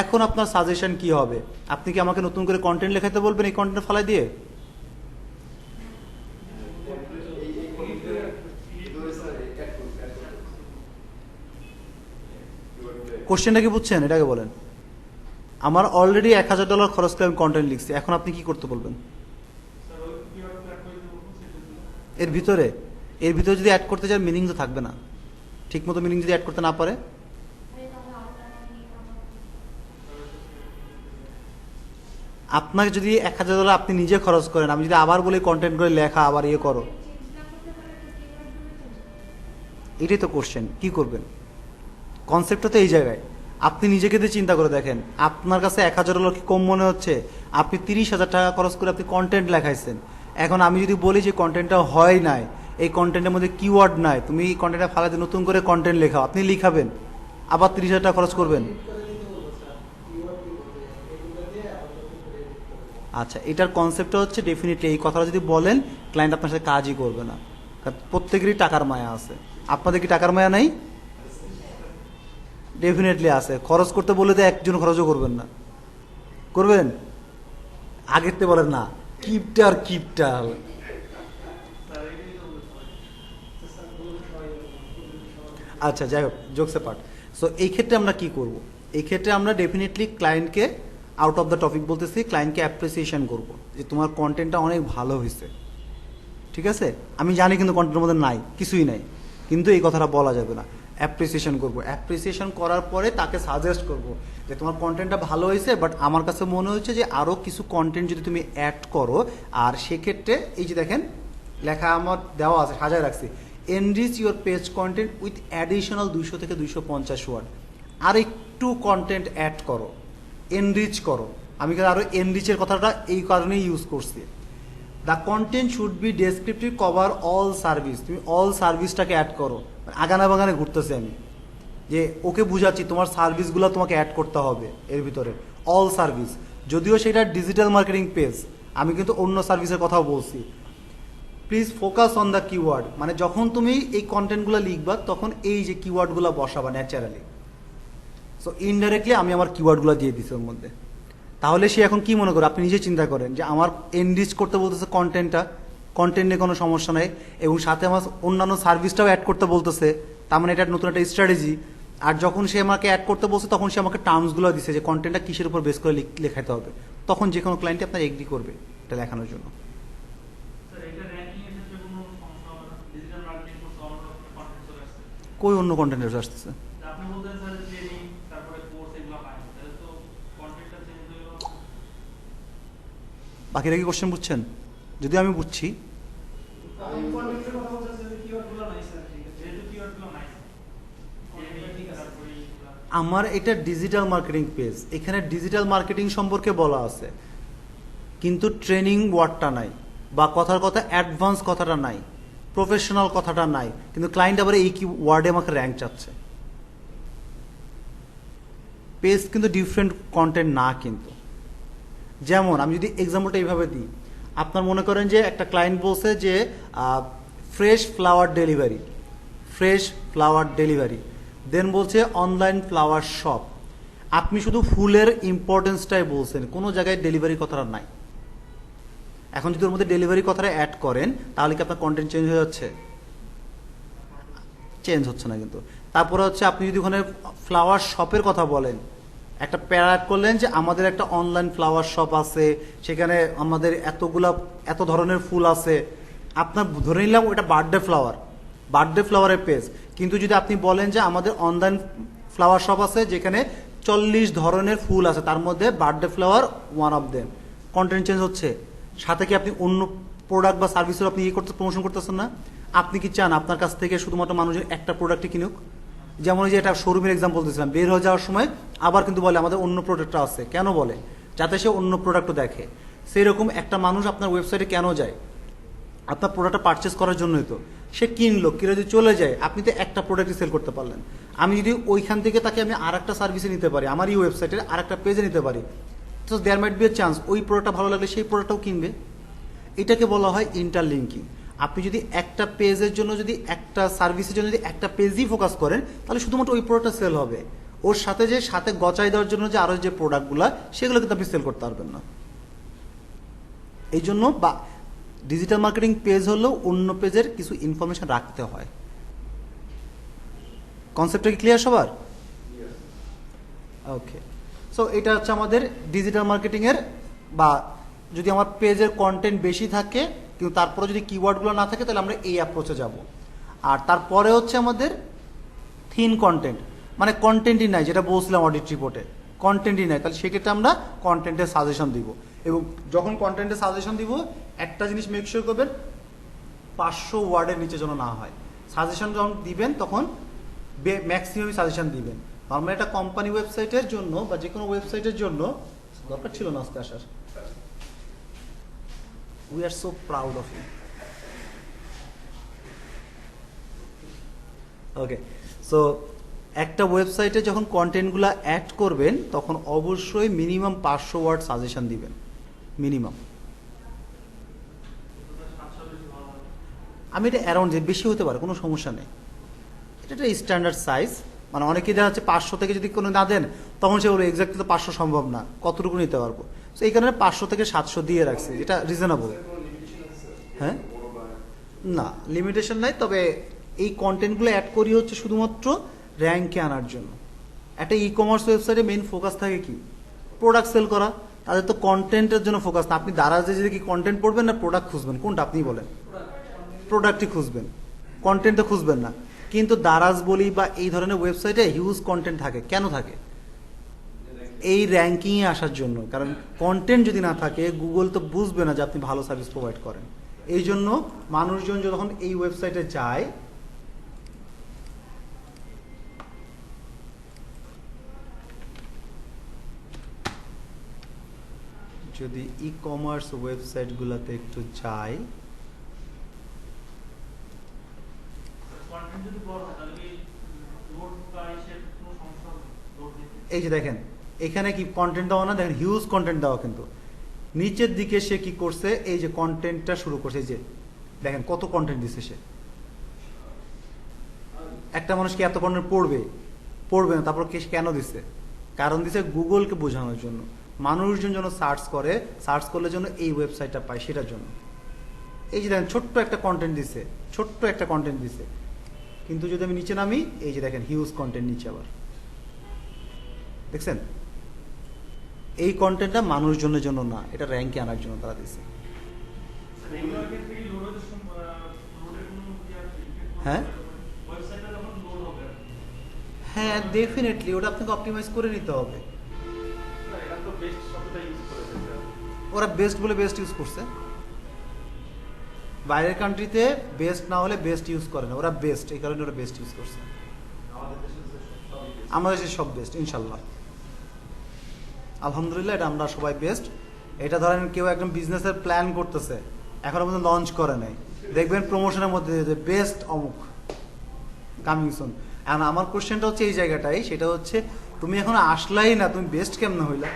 এখন আপনার সাজেশন কি হবে, আপনি কি আমাকে নতুন করে কন্টেন্ট লেখাতে বলবেন এই কন্টেন্ট ফালাই দিয়ে? কোশ্চেনটা কি বুঝছেন? এটাকে বলেন আমার অলরেডি $1000 খরচ করে আমি কন্টেন্ট লিখছি, এখন আপনি কি করতে বলবেন? এর ভিতরে যদি অ্যাড করতে চান মিনিং তো থাকবে না, ঠিক মতো মিনিং যদি অ্যাড করতে না পারে। আপনাকে যদি $1000 আপনি নিজে খরচ করেন, আমি যদি আবার বলি কন্টেন্ট করে লেখা আবার ইয়ে করো, এটাই তো কোশ্চেন, কি করবেন? কনসেপ্টটা তো এই জায়গায়, আপনি নিজেকে দিয়ে চিন্তা করে দেখেন, আপনার কাছে $1000 কি কম মনে হচ্ছে? আপনি 30,000 টাকা খরচ করে আপনি কন্টেন্ট লেখাইছেন। এখন আমি যদি বলি যে কন্টেন্টটা হয় নাই, এই কন্টেন্টের মধ্যে কিওয়ার্ড নাই, তুমি এই কন্টেন্টটা ফালাতে নতুন করে কন্টেন্ট লেখাও, আপনি লিখাবেন আবার 30,000 টাকা খরচ করবেন? আচ্ছা, এটার কনসেপ্টটা হচ্ছে ডেফিনেটলি এই কথাটা যদি বলেন ক্লায়েন্ট আপনার সাথে কাজই করবে না, কারণ প্রত্যেকেরই টাকার মায়া আছে। আপনাদের কি টাকার মায়া নাই? ডেফিনেটলি আছে। খরচ করতে বলে তো একজন খরচও করবেন না, করবেন? আগের তে বলেন না কিপটা আর কিপটা। আচ্ছা যাই হোক, জোকসে পার্ট। সো এই ক্ষেত্রে আমরা কি করব? এই ক্ষেত্রে আমরা ডেফিনেটলি ক্লায়েন্টকে আউট অফ দ্য টপিক বলতেছি, ক্লায়েন্টকে অ্যাপ্রিসিয়েশন করব যে তোমার কন্টেন্টটা অনেক ভালো হয়েছে। ঠিক আছে, আমি জানি কিন্তু কন্টেন্টের মধ্যে নাই, কিছুই নাই, কিন্তু এই কথাটা বলা যাবে না। অ্যাপ্রিসিয়েশন করব, অ্যাপ্রিসিয়েশন করার পরে তাকে সাজেস্ট করব যে তোমার কন্টেন্টটা ভালো হয়েছে, বাট আমার কাছে মনে হচ্ছে যে আরও কিছু কন্টেন্ট যদি তুমি অ্যাড করো। আর সেক্ষেত্রে এই যে দেখেন লেখা আমার দেওয়া আছে, সাজায় রাখছি, enrich your page content with additional 200 থেকে 250 ওয়ার্ড। আর একটু কন্টেন্ট অ্যাড করো, এনরিচ করো। আমি কিন্তু আরও এনরিচের কথাটা এই কারণেই ইউজ করছি। The content should be descriptive cover all service. তুমি অল সার্ভিসটাকে অ্যাড করো। আগানা বাগানে ঘুরতেছি আমি, যে ওকে বুঝাচ্ছি তোমার সার্ভিসগুলো তোমাকে অ্যাড করতে হবে এর ভিতরে, অল সার্ভিস। যদিও সেটা ডিজিটাল মার্কেটিং পেজ, আমি কিন্তু অন্য সার্ভিসের কথাও বলছি। Please focus on the keyword, মানে যখন তুমি এই কন্টেন্টগুলো লিখবা তখন এই যে কিওয়ার্ডগুলো বসাবা ন্যাচারালি। সো ইনডাইরেক্টলি আমি আমার কিওয়ার্ডগুলো দিয়ে দিছি ওর মধ্যে। তাহলে সে এখন কি মনে করে, আপনি নিজে চিন্তা করেন যে আমার এনরিচ করতে বলতেছে কন্টেন্টটা, কন্টেন্টে কোনো সমস্যা নেই, এবং সাথে আমার অন্যান্য সার্ভিসটাও অ্যাড করতে বলতেছে, তার মানে এটা নতুন একটা স্ট্র্যাটেজি। আর যখন সে আমাকে অ্যাড করতে বলছে তখন সে আমাকে টার্মসগুলো দিচ্ছে যে কন্টেন্টটা কিসের উপর বেস করে লেখাতে হবে, তখন যে কোনো ক্লায়েন্টই আপনার এগ্রি করবে এটা লেখানোর জন্য। কই অন্য কন্টেন্ট আসতেছে? বাকিরা কি কোশ্চেন বুঝছেন? যদি আমি বুঝছি, আমার এটা ডিজিটাল মার্কেটিং পেজ, এখানে ডিজিটাল মার্কেটিং সম্পর্কে বলা আছে, কিন্তু ট্রেনিং ওয়ার্ডটা নাই, বা কথার কথা অ্যাডভান্স কথাটা নাই, প্রফেশনাল কথাটা নাই, কিন্তু ক্লায়েন্ট আবার এই কি ওয়ার্ডে আমাকে র্যাঙ্ক চাচ্ছে। পেজ কিন্তু ডিফারেন্ট কন্টেন্ট না, কিন্তু যেমন আমি যদি এক্সাম্পলটা এইভাবে দিই, আপনার মনে করেন যে একটা ক্লায়েন্ট বলছে যে fresh flower delivery, fresh flower delivery, then বলছে অনলাইন ফ্লাওয়ার শপ। আপনি শুধু ফুলের ইম্পর্টেন্সটাই বলছেন, কোনো জায়গায় ডেলিভারি কথাটা নাই। এখন যদি ওর মধ্যে ডেলিভারি কথাটা অ্যাড করেন তাহলে কি আপনার কন্টেন্ট চেঞ্জ হয়ে যাচ্ছে? চেঞ্জ হচ্ছে না। কিন্তু তারপরে হচ্ছে আপনি যদি ওখানে ফ্লাওয়ার শপের কথা বলেন, একটা প্যারা অ্যাড করলেন যে আমাদের একটা অনলাইন ফ্লাওয়ার শপ আছে, সেখানে আমাদের এত ধরনের ফুল আছে, আপনার ধরে নিলাম ওটা বার্থডে ফ্লাওয়ারের পেজ। কিন্তু যদি আপনি বলেন যে আমাদের অনলাইন ফ্লাওয়ার শপ আছে যেখানে 40 ধরনের ফুল আছে, তার মধ্যে birthday flower one of them, content change হচ্ছে। সাথে কি আপনি অন্য প্রোডাক্ট বা সার্ভিসের আপনি প্রমোশন করতেছেন না? আপনি কি চান আপনার কাছ থেকে শুধুমাত্র মানুষের একটা প্রোডাক্টই কিনুক? যেমন যে এটা শোরুমের এক্সাম্পল দিয়েছিলাম, বের হয়ে যাওয়ার সময় আবার কিন্তু বলে আমাদের অন্য প্রোডাক্টটা আছে, কেন বলে? যাতে সে অন্য প্রোডাক্টও দেখে। সেই রকম একটা মানুষ আপনার ওয়েবসাইটে কেন যায়? আপনার প্রোডাক্টটা পারচেস করার জন্যই তো। সে কিনলো, কিনে যদি চলে যায়, আপনি তো একটা প্রোডাক্টই সেল করতে পারলেন। আমি যদি ওইখান থেকে তাকে আমি আর একটা সার্ভিসে নিতে পারি, আমার এই ওয়েবসাইটের আর একটা পেজে নিতে পারি, তো দেয়ার মাইট বি এ চান্স ওই প্রোডাক্টটা ভালো লাগলে সেই প্রোডাক্টটাও কিনবে। এটাকে বলা হয় ইন্টারলিঙ্কিং। আপনি যদি একটা পেজের জন্য যদি একটা সার্ভিসের জন্য যদি একটা পেজই ফোকাস করেন তাহলে শুধুমাত্র ওই প্রোডাক্টটা সেল হবে, ওর সাথে যে সাথে গচাই দেওয়ার জন্য যে আরও যে প্রোডাক্টগুলো সেগুলো কিন্তু আপনি সেল করতে পারবেন না। এই জন্য বা ডিজিটাল মার্কেটিং পেজ হলেও অন্য পেজের কিছু ইনফরমেশন রাখতে হয়। কনসেপ্টটা কি ক্লিয়ার সবার? ওকে, সো এটা হচ্ছে আমাদের ডিজিটাল মার্কেটিংয়ের, বা যদি আমার পেজের কন্টেন্ট বেশি থাকে কিন্তু তারপরে যদি কিওয়ার্ডগুলো না থাকে তাহলে আমরা এই অ্যাপ্রোচে যাব। আর তারপরে হচ্ছে আমাদের থিন কন্টেন্ট, মানে কন্টেন্টই নাই, যেটা বলছিলাম অডিট রিপোর্টে কন্টেন্টই নাই, তাহলে সেক্ষেত্রে আমরা কন্টেন্টের সাজেশন দিব। এবং যখন কন্টেন্টের সাজেশন দিব একটা জিনিস মেক শিওর করবেন 500 ওয়ার্ডের নিচে যেন না হয়। সাজেশন যখন দিবেন তখন ম্যাক্সিমাম সাজেশন দিবেন। নর্মালি একটা কোম্পানি ওয়েবসাইটের জন্য বা যে কোনো ওয়েবসাইটের জন্য দরকার ছিল না আজকে আসার। We are so proud of you. Okay, so একটা ওয়েবসাইটে যখন কন্টেন্টগুলো অ্যাড করবেন তখন অবশ্যই মিনিমাম 500 ওয়ার্ড সাজেশন দিবেন, মিনিমাম। আমি এটা অ্যারাউন্ড, যে বেশি হতে পারে কোনো সমস্যা নেই, এটা একটা স্ট্যান্ডার্ড সাইজ। মানে অনেকেই দেখা যাচ্ছে 500 থেকে যদি কোনো না দেন তখন সে বলবে এক্স্যাক্টলি তো 500 সম্ভব না, কতটুকু নিতে পারবো। তো এই কারণে 500 থেকে 700 দিয়ে রাখছি, এটা রিজনেবল। হ্যাঁ, না লিমিটেশন নাই, তবে এই কন্টেন্টগুলো অ্যাড করি হচ্ছে শুধুমাত্র র্যাঙ্কে আনার জন্য। একটা ই কমার্স ওয়েবসাইটে মেইন ফোকাস থাকে কি? প্রোডাক্ট সেল করা। তাদের তো কন্টেন্টের জন্য ফোকাস না। আপনি দারাজে যদি কি কন্টেন্ট পড়বেন না প্রোডাক্ট খুঁজবেন, কোনটা আপনি বলেন? প্রোডাক্টই খুঁজবেন, কন্টেন্ট তো খুঁজবেন না। কিন্তু দারাজ বলি বা এই ধরনের ওয়েবসাইটে হিউজ কন্টেন্ট থাকে। কেন থাকে? এই র্যাঙ্কিংয়ে আসার জন্য। কারণ কন্টেন্ট যদি না থাকে গুগল তো বুঝবে না যে আপনি ভালো সার্ভিস প্রোভাইড করেন। এই জন্য মানুষজন যখন এই ওয়েবসাইটে যায়, যদি ই কমার্স ওয়েবসাইটগুলোতে একটু যাই, এই যে দেখেন এখানে কি কন্টেন্ট দেওয়া না, দেখেন হিউজ কন্টেন্ট দেওয়া, কিন্তু নিচের দিকে সে কি করছে, এই যে কন্টেন্টটা শুরু করছে, এই যে দেখেন কত কন্টেন্ট দিচ্ছে সে। একটা মানুষ কি এত কন্টেন্ট পড়বে? পড়বে না। তারপর কেন দিচ্ছে? কারণ দিচ্ছে গুগলকে বোঝানোর জন্য, মানুষজন যেন সার্চ করে, সার্চ করলে যেন এই ওয়েবসাইটটা পায় সেটার জন্য। এই যে দেখেন ছোট্ট একটা কন্টেন্ট দিচ্ছে, ছোট্ট একটা কন্টেন্ট দিচ্ছে, কিন্তু যদি আমি নিচে নামি এই যে দেখেন হিউজ কন্টেন্ট নিচে আবার দেখছেন। এই কন্টেন্টটা মানুষজনের জন্য না, এটা র্যাঙ্কে আনার জন্য তারা দিচ্ছে। হ্যাঁ হ্যাঁ, ডেফিনেটলি ওটা আপনাকে অপটিমাইজ করে নিতে হবে। ওরা বেস্ট বলে বেস্ট ইউজ করছে। বাইরের কান্ট্রিতে বেস্ট না হলে বেস্ট ইউজ করে না, ওরা বেস্ট, এই কারণে ওরা বেস্ট ইউজ করছে। আমাদের দেশে সব বেস্ট ইনশাল্লাহ, আলহামদুলিল্লাহ, এটা আমরা সবাই বেস্ট। এটা ধরেন কেউ একদম বিজনেসের প্ল্যান করতেছে, এখনো পর্যন্ত লঞ্চ করে নাই, দেখবেন প্রমোশনের মধ্যে যে বেস্ট অমুক কামিং সুন। এখন আমার কোশ্চেনটা হচ্ছে এই জায়গাটাই, সেটা হচ্ছে তুমি এখন আসলাই না, তুমি বেস্ট কেমন হইলা?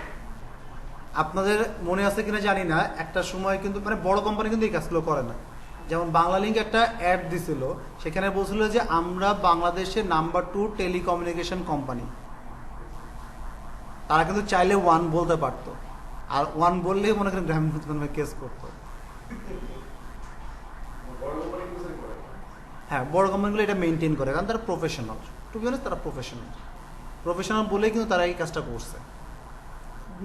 আপনাদের মনে আছে কিনা জানি না, একটা সময় কিন্তু মানে বড় কোম্পানি কিন্তু এই কাজগুলো করে না। যেমন বাংলালিংক একটা অ্যাড দিছিল, সেখানে বলছিল যে আমরা বাংলাদেশের নাম্বার 2 টেলিকমিউনিকেশন কোম্পানি। তারা কিন্তু চাইলে 1 বলতে পারতো, আর 1 বললেই মনে করেন গ্রামীণ কেস করতো। হ্যাঁ, বড় কোম্পানিগুলো এটা মেনটেন করে, কারণ তারা প্রফেশনাল। টু বি অনেস্ট, তারা প্রফেশনাল বলেই কিন্তু তারা এই কাজটা করছে।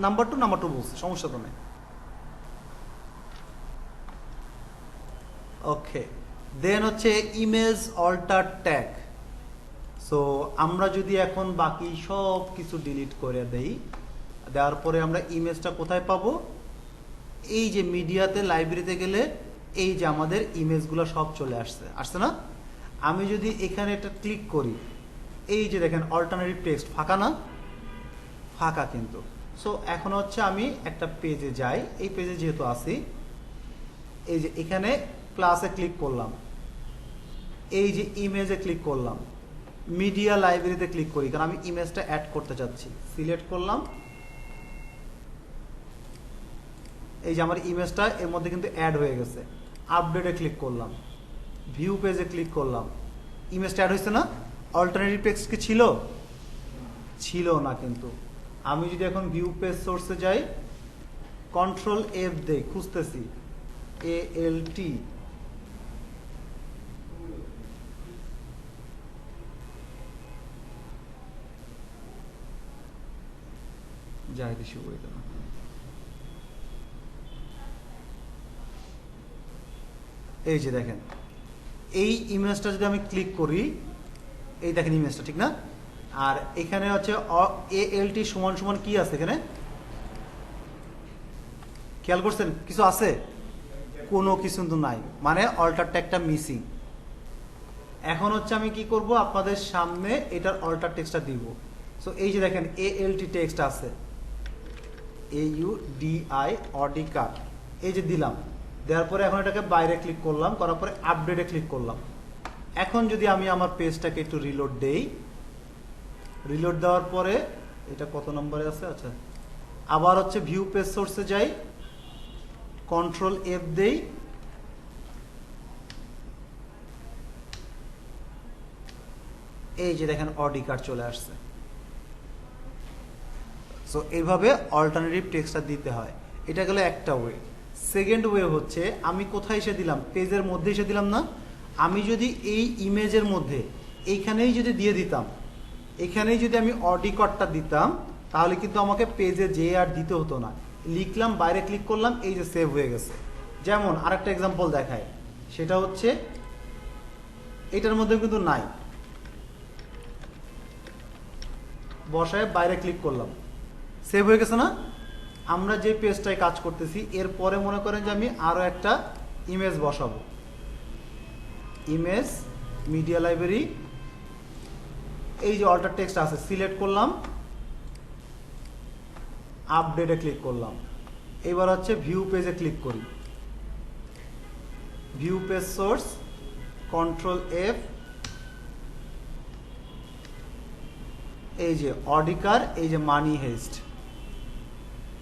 নাম্বার 2 বলছে, সমস্যা তো নেই। ওকে, দেন হচ্ছে ইমেজ অল্টার ট্যাগ। সো আমরা যদি এখন বাকি সব কিছু ডিলিট করে দেই, দেওয়ার পরে আমরা ইমেজটা কোথায় পাবো? এই যে মিডিয়াতে, লাইব্রেরিতে গেলে এই যে আমাদের ইমেজগুলো সব চলে আসছে না? আমি যদি এখানে একটা ক্লিক করি, এই যে দেখেন অল্টারনেটিভ টেক্সট, ফাঁকা না? ফাঁকা কিন্তু। সো এখন হচ্ছে আমি একটা পেজে যাই, এই পেজে যেহেতু আসি, এই যে এখানে প্লাসে ক্লিক করলাম, এই যে ইমেজে ক্লিক করলাম, মিডিয়া লাইব্রেরিতে ক্লিক করি, কারণ আমি ইমেজটা অ্যাড করতে চাচ্ছি। সিলেক্ট করলাম, এই যে আমার ইমেজটা এর মধ্যে কিন্তু অ্যাড হয়ে গেছে। আপডেটে ক্লিক করলাম, ভিউ পেজে ক্লিক করলাম, ইমেজটা অ্যাড হয়েছে না? অল্টারনেটিভ টেক্সট কি ছিল? ছিল না। কিন্তু আমি যদি এখন ভিউ পেজ সোর্সে যাই, কন্ট্রোল এফ দেই, খুঁজতেছি ALT, যাই দিছি ওই না, এই যে দেখেন এই ইমেজটা যদি আমি ক্লিক করি, এই দেখেন ইমেজটা, ঠিক না? আর এখানে হচ্ছে ALT সমান সমান কি আছে এখানে? খেয়াল করছেন কিছু আছে? কোনো কিছু কিন্তু নাই, মানে অল্টার ট্যাগটা মিসিং। এখন হচ্ছে আমি কি করব, আপনাদের সামনে এটার অল্টার টেক্সটটা দিব। সো এই যে দেখেন ALT টেক্সট আছে, AUDI অডিকার, এই যে দিলাম, দেওয়ার পরে এখন এটাকে বাইরে ক্লিক করলাম, করার পরে আপডেটে ক্লিক করলাম। এখন যদি আমি আমার পেজটাকে একটু রিলোড দেই, রিলোড দেওয়ার পরে এটা কত নম্বরে আছে, আচ্ছা আবার হচ্ছে ভিউ পেজ সোর্সে যাই, কন্ট্রোল এফ দেই, এই যে দেখেন অডিকার চলে আসছে। সো এইভাবে অল্টারনেটিভ টেক্সটটা দিতে হয়। এটা গেল একটা ওয়ে। সেকেন্ড ওয়ে হচ্ছে আমি কোথায় এসে দিলাম, পেজের মধ্যে এসে দিলাম না? আমি যদি এই ইমেজের মধ্যে এইখানেই যদি দিয়ে দিতাম, এখানেই যদি আমি অডিকটটা দিতাম, তাহলে কিন্তু আমাকে পেজে যেয়ে আর দিতে হতো না। লিখলাম, বাইরে ক্লিক করলাম, এই যে সেভ হয়ে গেছে। যেমন আরেকটা এক্সাম্পল দেখায়, সেটা হচ্ছে এটার মধ্যে কিন্তু নাই, বসায় বাইরে ক্লিক করলাম, সেভ হয়ে গেছে না? আমরা যে পেজটায় কাজ করতেছি এরপরে মনে করেন যে আমি আরো একটা ইমেজ বসাবো, ইমেজ মিডিয়া লাইব্রেরি, এই যে অল্টার টেক্সট আছে, সিলেক্ট করলাম, আপডেটে ক্লিক করলাম। এবার হচ্ছে ভিউ পেজে ক্লিক করি, view page source, control F, এই যে অডিকার, এই যে মানি হেস্ট।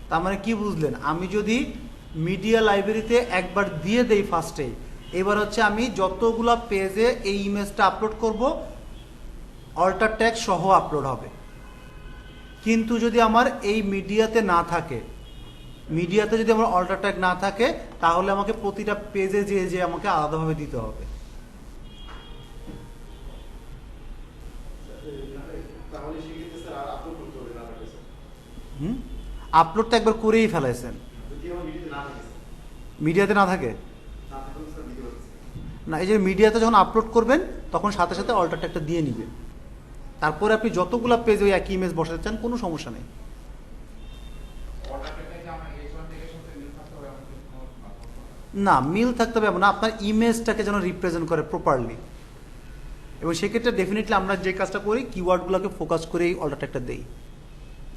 তার মানে কি বুঝলেন? আমি যদি মিডিয়া লাইব্রেরিতে একবার দিয়ে দেই ফার্স্টে, এবার হচ্ছে আমি যতগুলা পেজে এই ইমেজটা আপলোড করব, অল্টার ট্যাগ সহ আপলোড হবে। কিন্তু যদি আমার এই মিডিয়াতে না থাকে, মিডিয়াতে যদি আমার অল্টার ট্যাগ না থাকে, তাহলে আমাকে প্রতিটা পেজে যে আমাকে আলাদাভাবে দিতে হবে। আপলোড তো একবার করেই ফেলাইছেন, মিডিয়াতে না থাকে না। এই যে মিডিয়াতে যখন আপলোড করবেন তখন সাথে সাথে অল্টার ট্যাগটা দিয়ে নিবেন, তারপরে আপনি যতগুলো পেজ ওই একই ইমেজ বসাতে চান কোনো সমস্যা নেই। না, মিল থাকতে হবে না, আপনার ইমেজটাকে যেন রিপ্রেজেন্ট করে প্রপারলি। এবং সেক্ষেত্রে ডেফিনেটলি আমরা যে কাজটা করি, কিওয়ার্ডগুলোকে ফোকাস করেই অল্টার ট্যাগটা দেই,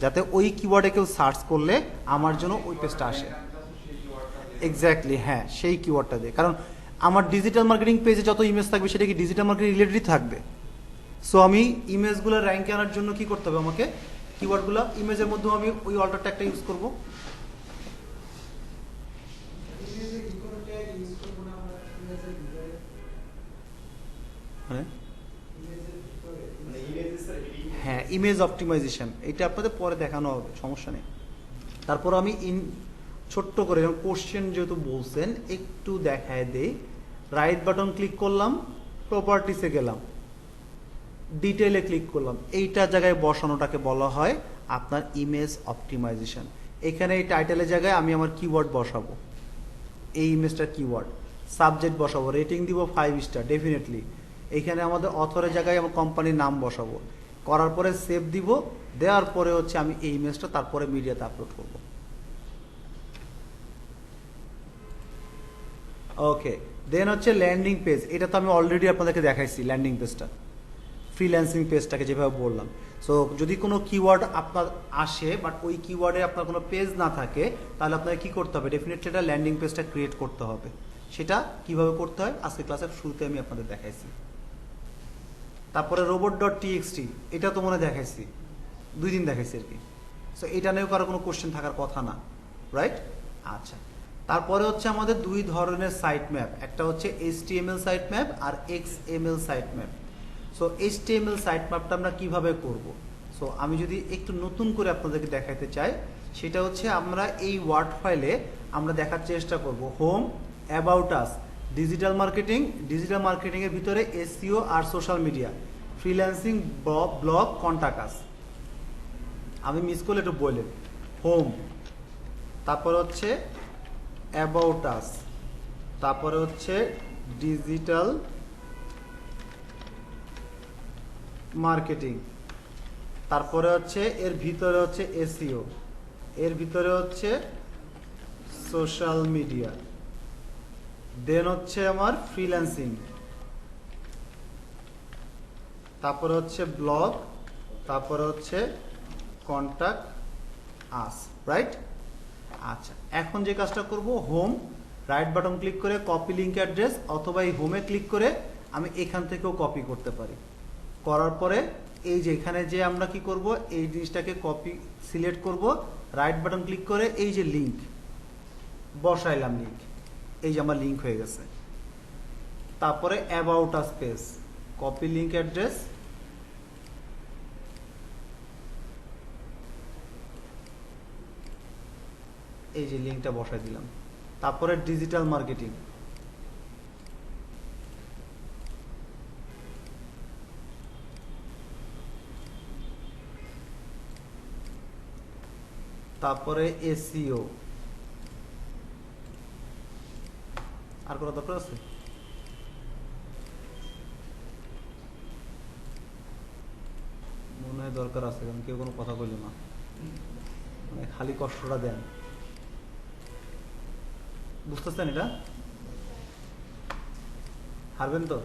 যাতে ওই কিওয়ার্ডে কেউ সার্চ করলে আমার জন্য ওই পেজটা আসে। এক্স্যাক্টলি, হ্যাঁ, সেই কিওয়ার্ডটা দেয়। কারণ আমার ডিজিটাল মার্কেটিং পেজে যত ইমেজ থাকবে সেটা কি ডিজিটাল মার্কেটিং রিলেটেডই থাকবে। সো আমি ইমেজগুলো র্যাঙ্কে আনার জন্য কি করতে হবে, আমাকে কিওয়ার্ডগুলো ইমেজের মধ্যেও আমি ওই অল্টার ট্যাগটা ইউজ করব। হ্যাঁ, ইমেজ অপটিমাইজেশন, এটা আপনাদের পরে দেখানো হবে, সমস্যা নেই। তারপর আমি ছোট্ট করে কোশ্চেন যেহেতু বলছেন একটু দেখায় দেই। রাইট বাটন ক্লিক করলাম, প্রপার্টিসে গেলাম, ডিটেইলে ক্লিক করলাম, এইটা জায়গায় বসানোটাকে বলা হয় আপনার ইমেজ অপটিমাইজেশন। এখানে এই টাইটেলের জায়গায় আমি আমার কিওয়ার্ড বসাবো, এই ইমেজটার কিওয়ার্ড, সাবজেক্ট বসাবো, রেটিং দিব 5 স্টার ডেফিনেটলি। এখানে আমাদের অথরের জায়গায় আমার কোম্পানির নাম বসাবো, করার পরে সেভ দিব, দেওয়ার পরে হচ্ছে আমি এই ইমেজটা তারপরে মিডিয়াতে আপলোড করব। ওকে, দেন হচ্ছে ল্যান্ডিং পেজ। এটা তো আমি অলরেডি আপনাদেরকে দেখাইছি, ল্যান্ডিং পেজটা, ফ্রিল্যান্সিং পেজটাকে যেভাবে বললাম। সো যদি কোনো কিওয়ার্ড আপনার আসে বাট ওই কিওয়ার্ডে আপনার কোনো পেজ না থাকে, তাহলে আপনাকে কি করতে হবে, ডেফিনেটলি এটা ল্যান্ডিং পেজটা ক্রিয়েট করতে হবে। সেটা কিভাবে করতে হয় আজকে ক্লাসের শুরুতে আমি আপনাদের দেখাইছি। তারপরে robot.txt, এটা তো মনে দেখাইছি, 2 দিন দেখাইছি আর কি। সো এটা নিয়েও কারো কোনো কোশ্চেন থাকার কথা না, রাইট? আচ্ছা। তারপরে হচ্ছে আমাদের দুই ধরনের সাইট ম্যাপ, একটা হচ্ছে HTML সাইট ম্যাপ আর XML site map. So HTML site ম্যাপটা আমরা কিভাবে করব? সো আমি যদি একটু নতুন করে আপনাদেরকে দেখাতে চাই, সেটা হচ্ছে আমরা এই ওয়ার্ড ফাইলে আমরা দেখার চেষ্টা করব হোম, অ্যাবাউট আস, ডিজিটাল মার্কেটিংয়ের ভিতরে SEO আর social media, freelancing, blog, contact us. আমি মিস করলে একটু বললেন। হোম, তারপর হচ্ছে অ্যাবাউট আস, তারপরে হচ্ছে ডিজিটাল মার্কেটিং, তারপরে হচ্ছে এর ভিতরে হচ্ছে SEO, এর ভিতরে হচ্ছে সোশ্যাল মিডিয়া, দেন হচ্ছে আমার ফ্রিল্যান্সিং, তারপরে হচ্ছে ব্লগ, তারপরে হচ্ছে কন্টাক্ট আস, রাইট? আচ্ছা, এখন যে কাজটা করব, হোম, রাইট বাটন ক্লিক করে কপি লিংক অ্যাড্রেস, অথবা এই হোমে ক্লিক করে আমি এখান থেকেও কপি করতে পারি। করার পরে এই যে এখানে যে আমরা কি করব, এই জিনিসটাকে কপি সিলেক্ট করব, রাইট বাটন ক্লিক করে এই যে লিংক বসাইলাম, লিংক, এই যে আমার লিংক হয়ে গেছে। তারপরে about us page, copy link address, এই যে লিংকটা বসাই দিলাম। তারপরে ডিজিটাল মার্কেটিং, তারপরে SEO। আর কোনো দরকার আছে? মনে হয় দরকার আছে, কারণ কেউ কোনো কথা বললো না, মানে খালি কষ্টটা দেন। বুঝতেছেন এটা? হারবেন তো?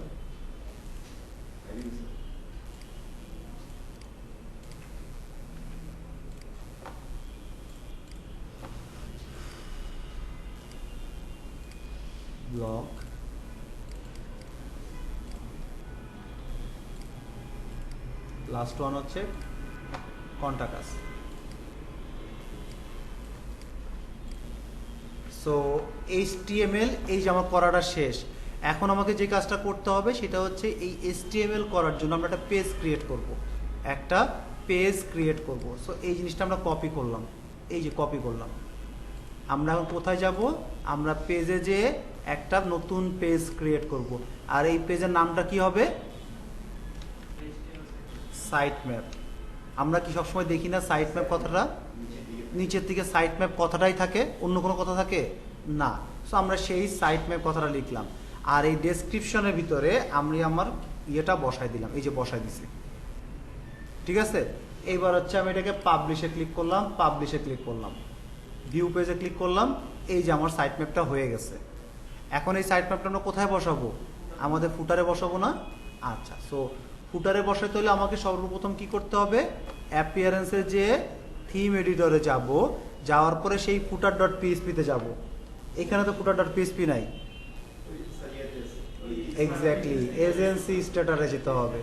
ব্লক, লাস্ট ওয়ান হচ্ছে কন্টাক্ট আস। সো HTML এই যে আমার করাটা শেষ। এখন আমাকে যে কাজটা করতে হবে সেটা হচ্ছে এই HTML করার জন্য আমরা একটা পেজ ক্রিয়েট করব, একটা পেজ ক্রিয়েট করব। সো এই জিনিসটা আমরা কপি করলাম, এই যে কপি করলাম। আমরা এখন কোথায় যাব? আমরা পেজে যেয়ে একটা নতুন পেজ ক্রিয়েট করব, আর এই পেজের নামটা কি হবে? Site map. আমরা কি সবসময় দেখি না সাইট ম্যাপ কথাটা? নিচের দিকে সাইট ম্যাপ কথাটাই থাকে, অন্য কোনো কথা থাকে না। সো আমরা সেই সাইট ম্যাপ কথাটা লিখলাম, আর এই ডেসক্রিপশনের ভিতরে আমি আমার ইয়েটা বসাই দিলাম, এই যে বসাই দিছি, ঠিক আছে? এইবার হচ্ছে আমি এটাকে পাবলিশে ক্লিক করলাম, পাবলিশে ক্লিক করলাম, ভিউ পেজে ক্লিক করলাম, এই যে আমার সাইট ম্যাপটা হয়ে গেছে। এখন এই সাইট ম্যাপটা আমরা কোথায় বসাবো? আমাদের ফুটারে বসাবো না? আচ্ছা, সো ফুটারে বসাতে হলে আমাকে সর্বপ্রথম কি করতে হবে? অ্যাপিয়ারেন্সে যে থিম এডিটরে যাব, যাওয়ার পরে সেই ফুটার ডট পিএইচপিতে যাব। এখানে তো ফুটার ডট পিএইচপি নাই, এক্স্যাক্টলি এজেন্সি স্ট্যাটারে যেতে হবে।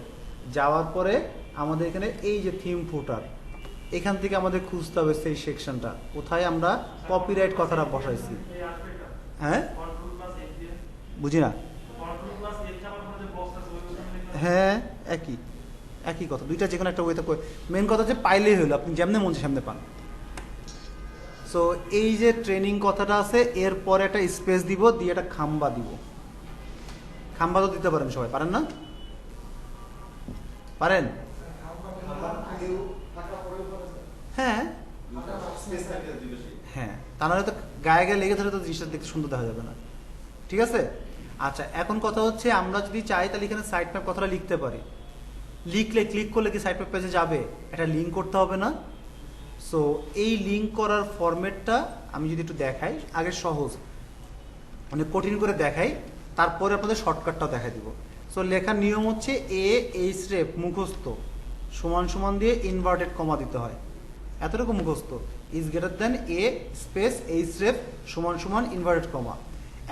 যাওয়ার পরে আমাদের এখানে এই যে থিম ফুটার, এখান থেকে আমাদের খুঁজতে হবে সেই সেকশনটা কোথায় আমরা কপিরাইট কথাটা বসাইছি। হ্যাঁ, বুঝি না। হ্যাঁ, একই একই কথা, দুইটা যে কোনো একটা ওয়েতে। মেন কথা হচ্ছে পাইলেই হলো, আপনি যেমনি মন সামনে পান। সো এই যে ট্রেনিং কথাটা আছে, এরপরে একটা স্পেস দিব, দিয়ে একটা খাম্বা দিব। খাম্বা তো দিতে পারেন সবাই, পারেন না? পারেন? হ্যাঁ হ্যাঁ, তা নাহলে তো গায়ে গায়ে লেগে ধরে তো জিনিসটা দেখতে সুন্দর দেখা যাবে না, ঠিক আছে? আচ্ছা, এখন কথা হচ্ছে আমরা যদি চাই তাহলে এখানে সাইট ম্যাপ কথাটা লিখতে পারি। লিখলে ক্লিক করলে কি সাইট ম্যাপ পেজে যাবে? এটা লিঙ্ক করতে হবে না? সো এই লিঙ্ক করার ফরম্যাটটা আমি যদি একটু দেখাই, আগে সহজ, মানে কঠিন করে দেখাই, তারপরে আপনাদের শর্টকাটটাও দেখাই দিব। সো লেখার নিয়ম হচ্ছে এইচরেফ মুখস্থ সমান সমান দিয়ে ইনভার্টেড কমা দিতে হয়, এতটুকু মুখস্থ। Is greater than a space href সমান সমান ইনভার্টেড কমা।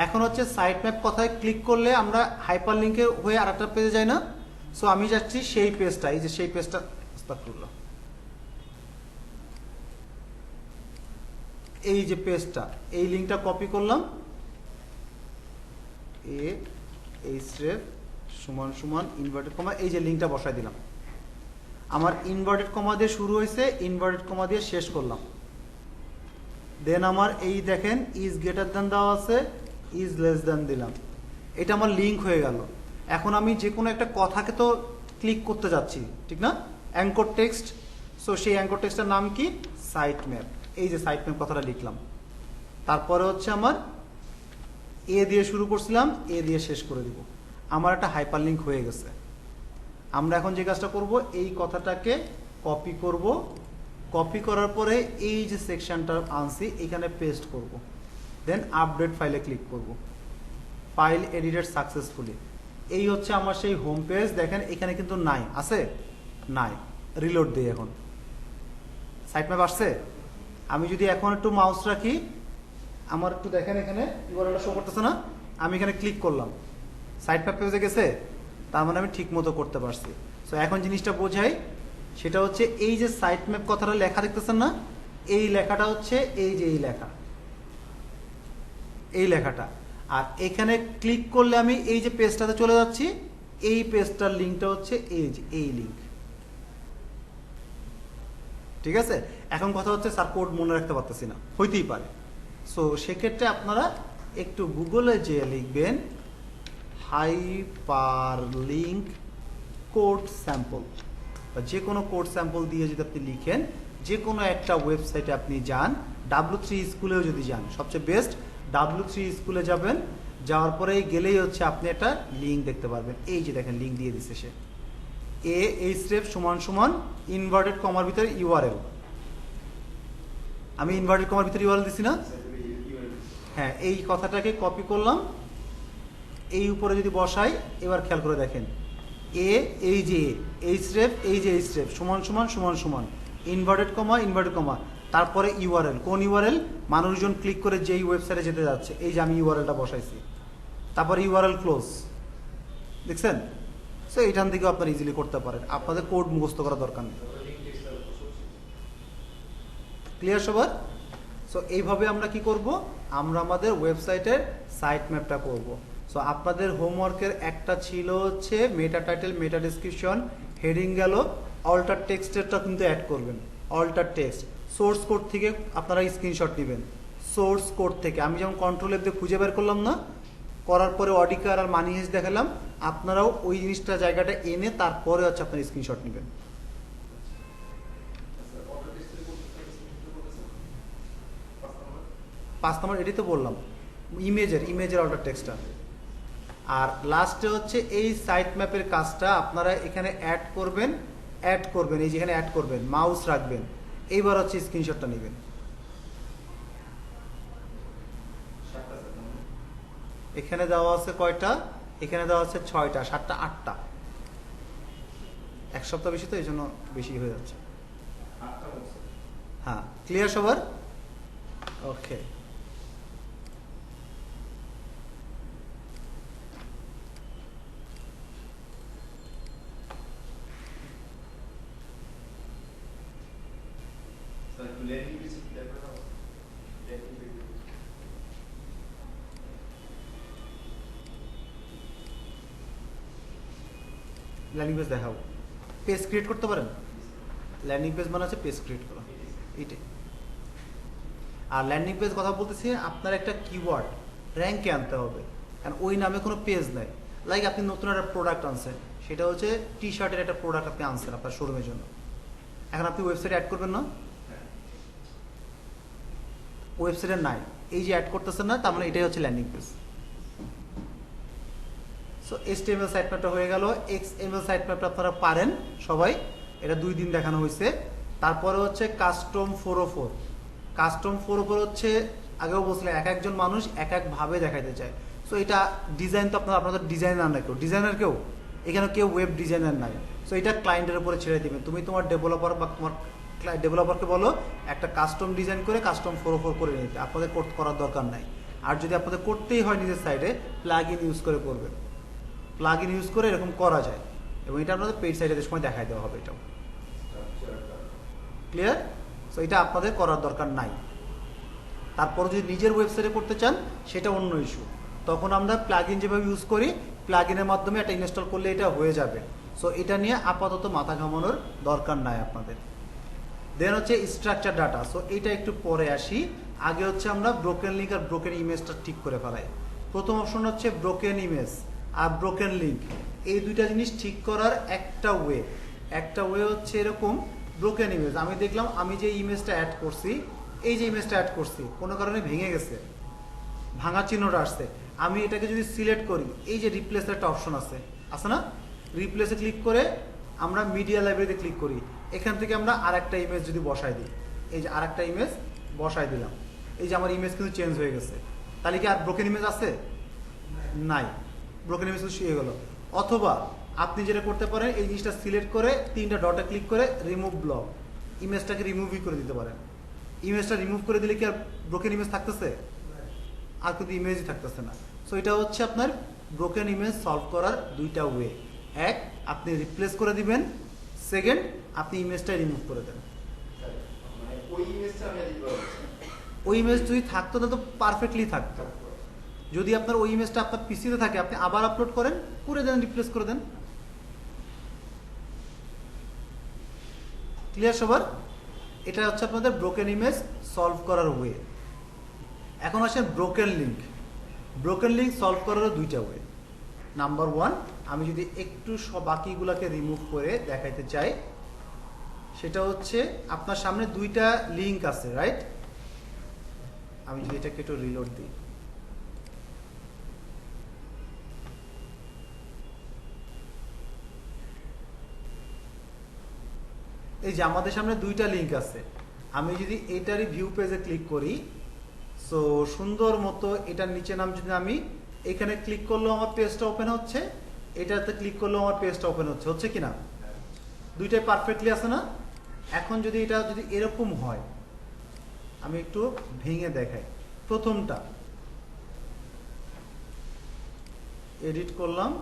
এখন হচ্ছে সাইট ম্যাপ কথায় ক্লিক করলে আমরা হাইপার লিঙ্কে হয়ে আর একটা পেজে যাই না? সো আমি যাচ্ছি সেই পেজটা, এই যে সেই পেজটা স্টার্ট করলাম। এই যে পেজটা, এই লিঙ্কটা কপি করলাম, এ এইচরেফ সমান সমান ইনভার্টেড কমা, এই যে লিঙ্কটা বসাই দিলাম। আমার ইনভার্টেড কমা দিয়ে শুরু হয়েছে, ইনভার্টেড কমা দিয়ে শেষ করলাম। দেন আমার এই দেখেন ইজ গ্রেটার দ্যান দেওয়া আছে, ইজ লেস দ্যান দিলাম, এটা আমার লিঙ্ক হয়ে গেল। এখন আমি যে কোনো একটা কথাকে তো ক্লিক করতে যাচ্ছি, ঠিক না? অ্যাঙ্কর টেক্সট, সো সেই অ্যাঙ্কর টেক্সটের নাম কি? Site map. এই যে সাইট ম্যাপ কথাটা লিখলাম। তারপরে হচ্ছে আমার এ দিয়ে শুরু করছিলাম, এ দিয়ে শেষ করে দিব। আমার একটা হাইপার লিঙ্ক হয়ে গেছে। আমরা এখন যে কাজটা করব, এই কথাটাকে কপি করব, কপি করার পরে এই যে সেকশনটা আনছি এখানে পেস্ট করব, দেন আপডেট ফাইলে ক্লিক করব, ফাইল এডিটেড সাকসেসফুলি। এই হচ্ছে আমার সেই হোম পেজ। দেখেন এখানে কিন্তু নাই, আছে? নাই। রিলোড দিই এখন, সাইট ম্যাপ আসছে। আমি যদি এখন একটু মাউস রাখি, আমার একটু দেখেন এখানে ইউআরএলটা শো করতেছে না? আমি এখানে ক্লিক করলাম, সাইট ম্যাপ পেজে গেছে, তার মানে আমি ঠিক মতো করতে পারছি। সো এখন জিনিসটা বোঝাই, সেটা হচ্ছে এই যে সাইট ম্যাপ কথাটা লেখা দেখতেছেন না, এই লেখাটা হচ্ছে এই যে এই লেখা, এই লেখাটা। আর এখানে ক্লিক করলে আমি এই যে পেজটাতে চলে যাচ্ছি, এই পেজটার লিঙ্কটা হচ্ছে এই যে এই লিঙ্ক। ঠিক আছে? এখন কথা হচ্ছে স্যার কোড মনে রাখতে পারতেছি না, হইতেই পারে। সো সেক্ষেত্রে আপনারা একটু গুগলে যেয়ে লিখবেন হাইপারলিঙ্ক কোড স্যাম্পল, বা যে কোনো কোড স্যাম্পল দিয়ে যদি আপনি লিখেন, যে কোনো একটা ওয়েবসাইটে আপনি যান, W3 স্কুলেও যদি যান, সবচেয়ে বেস্ট W3 স্কুলে যাবেন। যাওয়ার পরে গেলেই হচ্ছে আপনি একটা লিঙ্ক দেখতে পারবেন। এই যে দেখেন লিঙ্ক দিয়ে দিচ্ছে সে, এ এইচরেফ সমান সমান ইনভার্টেড কমার ভিতরে ইউআরএল। আমি ইনভার্টেড কমার ভিতরে ইউআরএল দিছি না? হ্যাঁ, এই কথাটাকে কপি করলাম, এই উপরে যদি বসাই, এবার খেয়াল করে দেখেন, এ এই যে এইচরেফ, এই যে এইচরেফ সমান সমান সমান সমান ইনভার্টেড কমা ইনভার্টেড কমা, তারপরে ইউআরএল। কোন ইউআরএল? মানুষজন ক্লিক করে যেই ওয়েবসাইটে যেতে যাচ্ছে, এই যে আমি ইউআরএলটা বসাইছি, তারপরে ইউআরএল ক্লোজ। দেখছেন? সো এইখান থেকেও আপনারা ইজিলি করতে পারেন, আপনাদের কোড মুখস্থ করা দরকার নেই। ক্লিয়ার সবার? সো এইভাবে আমরা কি করব, আমরা আমাদের ওয়েবসাইটের সাইট ম্যাপটা করব। সো আপনাদের হোমওয়ার্কের একটা ছিল হচ্ছে মেটা টাইটেল, মেটা ডেসক্রিপশন, হেডিং গেল, অল্টার টেক্সটেরটা কিন্তু অ্যাড করবেন। অল্টার টেক্সট সোর্স কোড থেকে আপনারা স্ক্রিনশট নেবেন, সোর্স কোড থেকে। আমি যেমন কন্ট্রোল এফ দিয়ে খুঁজে বের করলাম না, করার পরে অডিকার আর মানি হেজ দেখালাম, আপনারাও ওই জিনিসটা জায়গাটা এনে তারপরে হচ্ছে আপনার স্ক্রিনশট নেবেন। 5 নম্বর এটাই তো বললাম, ইমেজের অল্টার টেক্সটটা। আর লাস্টে হচ্ছে এই সাইট ম্যাপের কাজটা আপনারা এখানে অ্যাড করবেন, এই যেখানে অ্যাড করবেন, মাউস রাখবেন, এইবার হচ্ছে স্ক্রিনশটটা নেবেন। এখানে দেওয়া আছে কয়টা? এখানে দেওয়া আছে 6টা, 7টা, 8টা। এক সপ্তাহ বেশি তো, এই জন্য বেশি হয়ে যাচ্ছে। হ্যাঁ, ক্লিয়ার সবার? ওকে। ল্যান্ডিং পেজ দেখাও, পেজ ক্রিয়েট করতে পারেন। ল্যান্ডিং পেজ মানে হচ্ছে পেজ ক্রিয়েট করা, এইটাই। আর ল্যান্ডিং পেজ কথা বলতেছি, আপনার একটা কিওয়ার্ড র্যাঙ্কে আনতে হবে, কারণ ওই নামে কোনো পেজ নাই। লাইক আপনি নতুন একটা প্রোডাক্ট আনছেন, সেটা হচ্ছে টি শার্টের একটা প্রোডাক্ট আপনি আনছেন আপনার শোরুমের জন্য। এখন আপনি ওয়েবসাইটে অ্যাড করবেন না, ওয়েবসাইটে নাই, এই যে অ্যাড করতেছেন না, তার মানে এটাই হচ্ছে landing page. So HTML site ম্যাপটা হয়ে গেল। XML সাইট ম্যাপটা আপনারা পারেন সবাই, এটা 2 দিন দেখানো হয়েছে। তারপরে হচ্ছে কাস্টম 404। কাস্টম 404 হচ্ছে, আগেও বলছিলাম, এক একজন মানুষ এক একভাবে দেখাইতে চায়। সো এটা ডিজাইন তো আপনাদের ডিজাইনার না, ডিজাইনার কেউ এখানে কেউ ওয়েব ডিজাইনার নাই। সো এটা ক্লায়েন্টের উপরে ছেড়ে দিবেন। তুমি তোমার ডেভেলপার বা তোমার ডেভেলপারকে বলো একটা কাস্টম ডিজাইন করে কাস্টম 404 করে নিতে, আপনাদের করার দরকার নাই। আর যদি আপনাদের করতেই হয় নিজের সাইডে, প্লাগ ইন ইউজ করে করবেন। প্লাগ ইন ইউজ করে এরকম করা যায়, এবং এটা আপনাদের পেইড সাইটের সময় দেখাই দেওয়া হবে। এটাও ক্লিয়ার? সো এটা আপনাদের করার দরকার নাই। তারপর যদি নিজের ওয়েবসাইটে করতে চান সেটা অন্য ইস্যু। তখন আমরা প্লাগইন যেভাবে ইউজ করি প্লাগইনের মাধ্যমে এটা ইনস্টল করলে এটা হয়ে যাবে। সো এটা নিয়ে আপাতত মাথা ঘামানোর দরকার নাই আপনাদের। দেন হচ্ছে স্ট্রাকচার ডাটা। সো এটা একটু পরে আসি, আগে হচ্ছে আমরা ব্রোকেন লিঙ্ক আর ব্রোকেন ইমেজটা ঠিক করে ফেলাই। প্রথম অপশন হচ্ছে ব্রোকেন ইমেজ আর ব্রোকেন লিঙ্ক। এই দুইটা জিনিস ঠিক করার একটা ওয়ে হচ্ছে এরকম। ব্রোকেন ইমেজ আমি দেখলাম আমি যে ইমেজটা অ্যাড করছি, এই যে ইমেজটা অ্যাড করছি কোনো কারণে ভেঙে গেছে, ভাঙা চিহ্নটা আসছে, আমি এটাকে যদি সিলেক্ট করি এই যে রিপ্লেসের একটা অপশন আছে না, রিপ্লেসে ক্লিক করে আমরা মিডিয়া লাইব্রেরিতে ক্লিক করি, এখান থেকে আমরা আরেকটা ইমেজ যদি বসাই দিই, এই যে আরেকটা ইমেজ বসাই দিলাম, এই যে আমার ইমেজ কিন্তু চেঞ্জ হয়ে গেছে। তাহলে কি আর ব্রোকেন ইমেজ আছে? নাই, ব্রোকেন ইমেজ শুয়ে গেল। অথবা আপনি যেটা করতে পারেন এই জিনিসটা সিলেক্ট করে 3টা ডটে ক্লিক করে রিমুভ ব্লক, ইমেজটাকে রিমুভই করে দিতে পারেন। ইমেজটা রিমুভ করে দিলে কি আর ব্রোকেন ইমেজ থাকতেছে? আর কিন্তু ইমেজই থাকতেছে না। সো এটা হচ্ছে আপনার ব্রোকেন ইমেজ সলভ করার দুইটা ওয়ে। এক, আপনি রিপ্লেস করে দিবেন, সেকেন্ড আপনি ইমেজটা রিমুভ করে দেন। ওই ইমেজ যদি থাকতো তাহলে তো পারফেক্টলি থাকতো। যদি আপনার ওই ইমেজটা আপনার পিসিতে থাকে আপনি আবার আপলোড করেন, করে দেন, রিপ্লেস করে দেন। ক্লিয়ার সবার? এটা হচ্ছে আপনাদের ব্রোকেন ইমেজ সলভ করার ওয়ে। এখন আসেন broken link. Broken link solve করারও দুইটা ওয়ে। নাম্বার 1, আমি যদি একটু বাকিগুলোকে রিমুভ করে দেখাইতে চাই, সেটা হচ্ছে আপনার সামনে দুইটা লিঙ্ক আছে, রাইট? আমি যদি এটাকে একটু রিলোড দিই, এই যে আমাদের সামনে দুইটা লিঙ্ক আছে। আমি যদি এটারই ভিউ পেজে ক্লিক করি, সো সুন্দর মতো এটার নিচে নাম যদি আমি এখানে ক্লিক করলেও আমার পেজটা ওপেন হচ্ছে, এটাতে ক্লিক করলেও আমার পেজটা ওপেন হচ্ছে কিনা? দুইটাই পারফেক্টলি আছে না? এখন যদি এটা যদি এরকম হয়, আমি একটু ভেঙে দেখাই। প্রথমটা এডিট করলাম,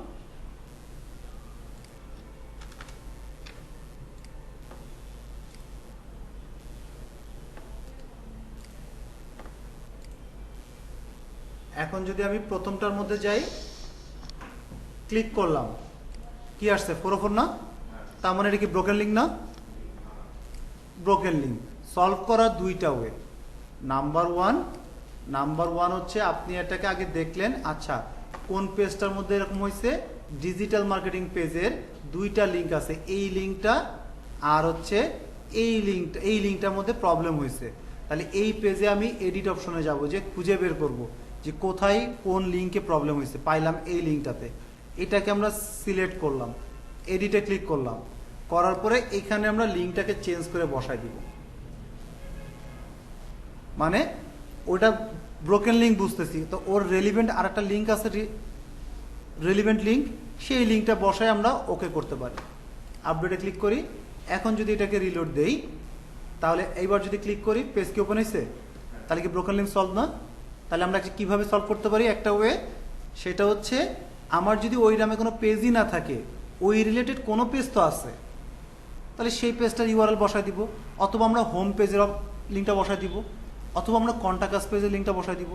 এখন যদি আমি প্রথমটার মধ্যে যাই, ক্লিক করলাম, কি আসছে? 404 না? তার মানে এটা কি ব্রোকেন লিঙ্ক না? ব্রোকেন লিঙ্ক সলভ করার দুইটা ওয়ে। নাম্বার ওয়ান হচ্ছে আপনি এটাকে আগে দেখলেন, আচ্ছা কোন পেজটার মধ্যে এরকম হয়েছে, ডিজিটাল মার্কেটিং পেজের দুইটা লিঙ্ক আছে, এই লিঙ্কটা আর হচ্ছে এই লিঙ্কটার মধ্যে প্রবলেম হয়েছে। তাহলে এই পেজে আমি এডিট অপশনে যাব, যে খুঁজে বের করব যে কোথায় কোন লিঙ্কে প্রবলেম হয়েছে, পাইলাম এই লিঙ্কটাতে, এটাকে আমরা সিলেক্ট করলাম, এডিটে ক্লিক করলাম, করার পরে এখানে আমরা লিঙ্কটাকে চেঞ্জ করে বসাই দিব। মানে ওটা ব্রোকেন লিঙ্ক বুঝতেছি, তো ওর রেলিভেন্ট আর একটা লিঙ্ক আছে, রেলিভেন্ট লিঙ্ক, সেই লিঙ্কটা বসায় আমরা ওকে করতে পারি। আপডেটে ক্লিক করি, এখন যদি এটাকে রিলোড দেই, তাহলে এইবার যদি ক্লিক করি পেজ কি ওপেন হয়েছে? তাহলে কি ব্রোকেন লিঙ্ক সলভ না? তাহলে আমরা কিভাবে সলভ করতে পারি? একটা ওয়ে, সেটা হচ্ছে আমার যদি ওই নামে কোনো পেজই না থাকে, ওই রিলেটেড কোনো পেজ তো আছে, তাহলে সেই পেজটার ইউআরএল বসাই দিব, অথবা আমরা হোম পেজের লিঙ্কটা বসাই দিব, অথবা আমরা কন্টাক্ট আস পেজের লিঙ্কটা বসাই দিব,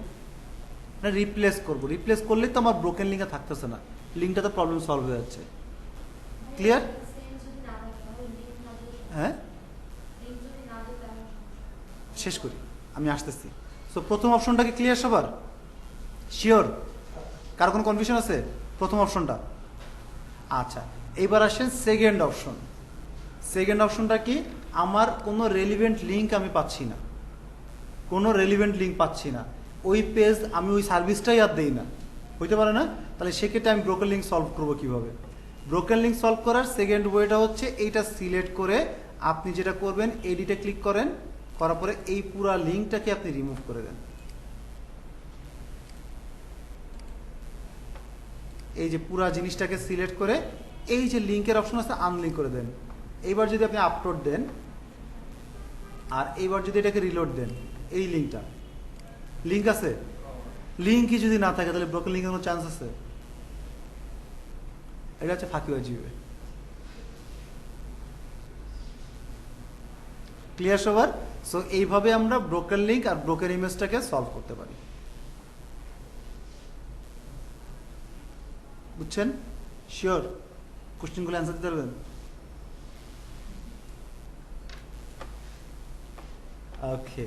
মানে রিপ্লেস করবো। রিপ্লেস করলেই তো আমার ব্রোকেন লিঙ্কে থাকতেছে না, লিঙ্কটাতে প্রবলেম সলভ হয়ে যাচ্ছে। ক্লিয়ার? হ্যাঁ, শেষ করি, আমি আসতেছি। সো প্রথম অপশনটাকে ক্লিয়ার সবার? শিওর? কার কোনো কনফিউশন আছে প্রথম অপশনটা? আচ্ছা, এইবার আসেন সেকেন্ড অপশন। সেকেন্ড অপশনটা কি? আমার কোনো রেলিভেন্ট লিঙ্ক আমি পাচ্ছি না, কোনো রেলিভেন্ট লিঙ্ক পাচ্ছি না, ওই পেজ আমি ওই সার্ভিসটাই আর দেই না, হইতে পারে না? তাহলে সেক্ষেত্রে আমি ব্রোকেন লিঙ্ক সলভ করবো কিভাবে? ব্রোকেন লিঙ্ক সলভ করার সেকেন্ড ওয়েটা হচ্ছে এইটা সিলেক্ট করে আপনি যেটা করবেন, এডিটে ক্লিক করেন, করার পরে এই পুরা লিঙ্কটাকে আপনি রিমুভ করে দেন। এই যে পুরা জিনিসটাকে সিলেক্ট করে এই যে লিঙ্কের অপশন আছে আনলিঙ্ক করে দেন। এইবার যদি আপনি আপলোড দেন, আর এইবার যদি এটাকে রিলোড দেন, এই লিঙ্কটা, লিঙ্ক আছে? লিঙ্কই যদি না থাকে তাহলে ব্রোকেন লিঙ্কের কোনো চান্স আছে? এটা হচ্ছে ফাঁকিবাজি। ক্লিয়ার সবার? সো এইভাবে আমরা ব্রোকেন লিঙ্ক আর ব্রোকেন ইমেজটাকে সলভ করতে পারি। বুঝছেন? শিওর কোশ্চেনগুলো অ্যান্সার দিতে পারবেন? ওকে,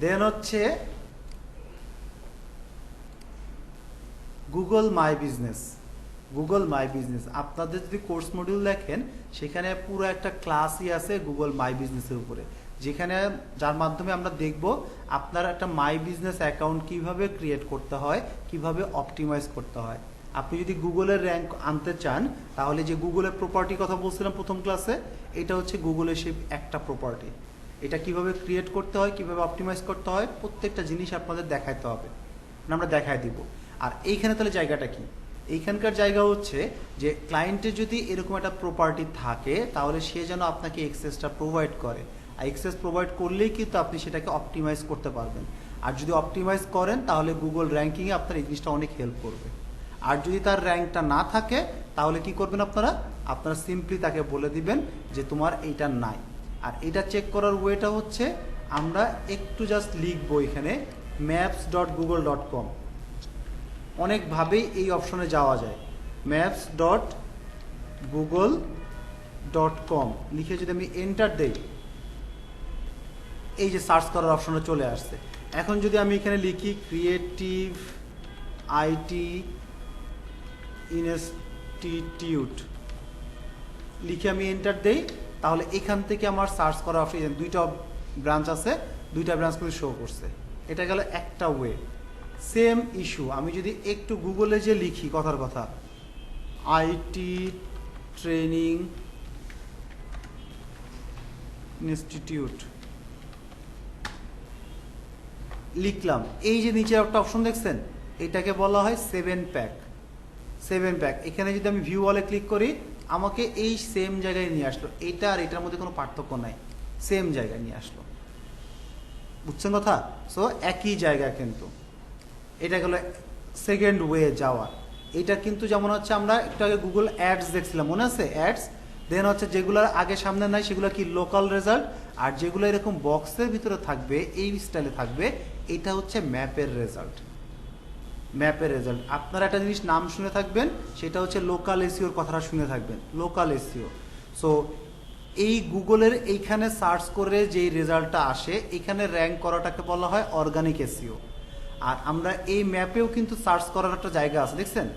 দেন হচ্ছে Google My business. Google My business আপনাদের যদি কোর্স মডিউল দেখেন সেখানে পুরো একটা ক্লাসই আছে গুগল মাই বিজনেসের উপরে, যেখানে যার মাধ্যমে আমরা দেখব আপনার একটা মাই বিজনেস অ্যাকাউন্ট কিভাবে ক্রিয়েট করতে হয়, কিভাবে অপটিমাইজ করতে হয়। আপনি যদি গুগলের র্যাঙ্ক আনতে চান তাহলে যে গুগলের প্রপার্টি কথা বলছিলাম প্রথম ক্লাসে, এটা হচ্ছে গুগলের সেই একটা প্রপার্টি। এটা কিভাবে ক্রিয়েট করতে হয়, কিভাবে অপটিমাইজ করতে হয়, প্রত্যেকটা জিনিস আপনাদের দেখাইতে হবে, আমরা দেখাই দিব। আর এইখানে তাহলে জায়গাটা কি? এইখানকার জায়গা হচ্ছে যে ক্লায়েন্টের যদি এরকম একটা প্রপার্টি থাকে তাহলে সে যেন আপনাকে এক্সেসটা প্রোভাইড করে, আর এক্সেস প্রোভাইড করলেই কিন্তু আপনি সেটাকে অপটিমাইজ করতে পারবেন। আর যদি অপটিমাইজ করেন তাহলে গুগল র্যাঙ্কিংয়ে আপনার এই জিনিসটা অনেক হেল্প করবে। আর যদি তার র্যাঙ্কটা না থাকে তাহলে কি করবেন আপনারা সিম্পলি তাকে বলে দিবেন যে তোমার এইটা নাই। আর এটা চেক করার ওয়েটা হচ্ছে আমরা একটু জাস্ট লিখবো এখানে maps.google.com। অনেকভাবেই এই অপশনে যাওয়া যায়। maps.google.com লিখে যদি আমি এন্টার দেই, এই যে সার্চ করার অপশনে চলে আসছে। এখন যদি আমি এখানে লিখি ক্রিয়েটিভ আইটি ইনস্টিটিউট লিখে আমি এন্টার দেই, তাহলে এখান থেকে আমার সার্চ করা অপশন, দুইটা ব্রাঞ্চ আছে, দুইটা ব্রাঞ্চ করে শো করছে। এটা গেল একটা ওয়ে। সেম ইস্যু আমি যদি একটু গুগলে যে লিখি কথার কথা আইটি ট্রেনিং ইনস্টিটিউট লিখলাম, এই যে নিচে একটা অপশন দেখছেন এটাকে বলা হয় 7 প্যাক। 7 প্যাক এখানে যদি আমি ভিউ অলে ক্লিক করি আমাকে এই সেম জায়গায় নিয়ে আসলো। এটা আর এটার মধ্যে কোনো পার্থক্য নাই, সেম জায়গায় নিয়ে আসলো। বুঝছেন কথা? সো একই জায়গা, কিন্তু এটা গেল সেকেন্ড ওয়ে যাওয়ার। এটা কিন্তু যেমন হচ্ছে আমরা একটু আগে গুগল অ্যাডস দেখছিলাম, মনে আছে? অ্যাডস দেন হচ্ছে যেগুলোর আগে সামনে নাই সেগুলো কি লোকাল রেজাল্ট, আর যেগুলো এরকম বক্সের ভিতরে থাকবে এই স্টাইলে থাকবে এটা হচ্ছে ম্যাপের রেজাল্ট। ম্যাপের রেজাল্ট আপনারা একটা জিনিস নাম শুনে থাকবেন, সেটা হচ্ছে লোকাল এসইওর কথাটা শুনে থাকবেন, লোকাল এসইও। সো এই গুগলের এইখানে সার্চ করে যেই রেজাল্টটা আসে এখানে র্যাঙ্ক করাটাকে বলা হয় অর্গানিক এসইও। আর আমরা এই ম্যাপেও কিন্তু সার্চ করার একটা জায়গা আছে, দেখছেন?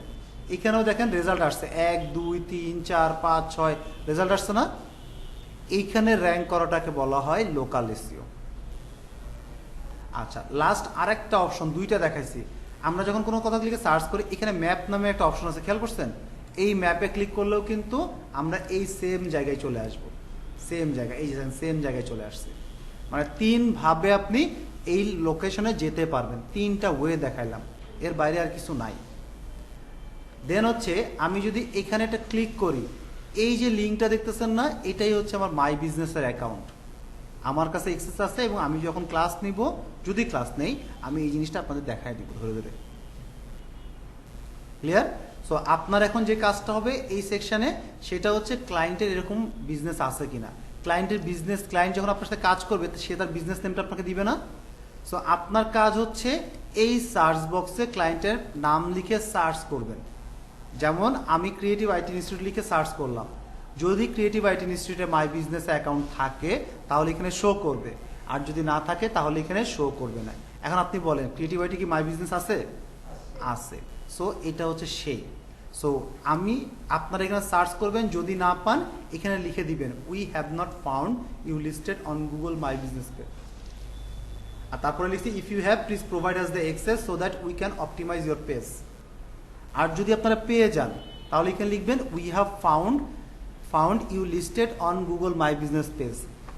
এখানেও দেখেন রেজাল্ট আসছে 1 2 3 4 5 6 রেজাল্ট আসছে না? এইখানে র্যাঙ্ক করাটাকে বলা হয় লোকাল এসইও। আচ্ছা, লাস্ট আরেকটা অপশন, দুইটা দেখাইছি। আমরা যখন কোনো কথা লিখে সার্চ করি এখানে ম্যাপ নামে একটা অপশন আছে, খেয়াল করছেন? এই ম্যাপে ক্লিক করলেও কিন্তু আমরা এই সেম জায়গায় চলে আসব। সেম জায়গায়, এই যে সেম জায়গায় চলে আসছে। মানে 3 ভাবে আপনি এই লোকেশনে যেতে পারবেন, 3টা ওয়ে দেখাইলাম, এর বাইরে আর কিছু নাই। দেন হচ্ছে আমি যদি এখানে একটা ক্লিক করি, এই যে লিঙ্কটা দেখতেছেন না, এটাই হচ্ছে আমার মাই বিজনেসের অ্যাকাউন্ট। আমার কাছে এক্সেস আছে এবং আমি যখন ক্লাস নিব, যদি ক্লাস নেই, আমি এই জিনিসটা আপনাদের দেখাই দিব ধরে ধরে। ক্লিয়ার? সো আপনার এখন যে কাজটা হবে এই সেকশনে, সেটা হচ্ছে ক্লায়েন্টের এরকম বিজনেস আছে কিনা। ক্লায়েন্টের বিজনেস, ক্লায়েন্ট যখন আপনার সাথে কাজ করবে সে তার বিজনেস নেমটা আপনাকে দিবে না। সো আপনার কাজ হচ্ছে এই সার্চ বক্সে ক্লায়েন্টের নাম লিখে সার্চ করবেন। যেমন আমি ক্রিয়েটিভ আইটি ইনস্টিটিউট লিখে সার্চ করলাম, যদি ক্রিয়েটিভ আইটি ইনস্টিটিউটে মাই বিজনেস অ্যাকাউন্ট থাকে তাহলে এখানে শো করবে, আর যদি না থাকে তাহলে এখানে শো করবে না। এখন আপনি বলেন ক্রিয়েটিভ আইটি কি মাই বিজনেস আছে? আছে। সো এটা হচ্ছে সেই। সো আপনারা এখানে সার্চ করবেন, যদি না পান এখানে লিখে দিবেন we have not found you listed on Google My Business page. আর তারপরে লিখছি if you have please provide us the access so that we can optimise your page. আর যদি আপনারা পেয়ে যান তাহলে এখানে লিখবেন we have found you listed on Google My Business page,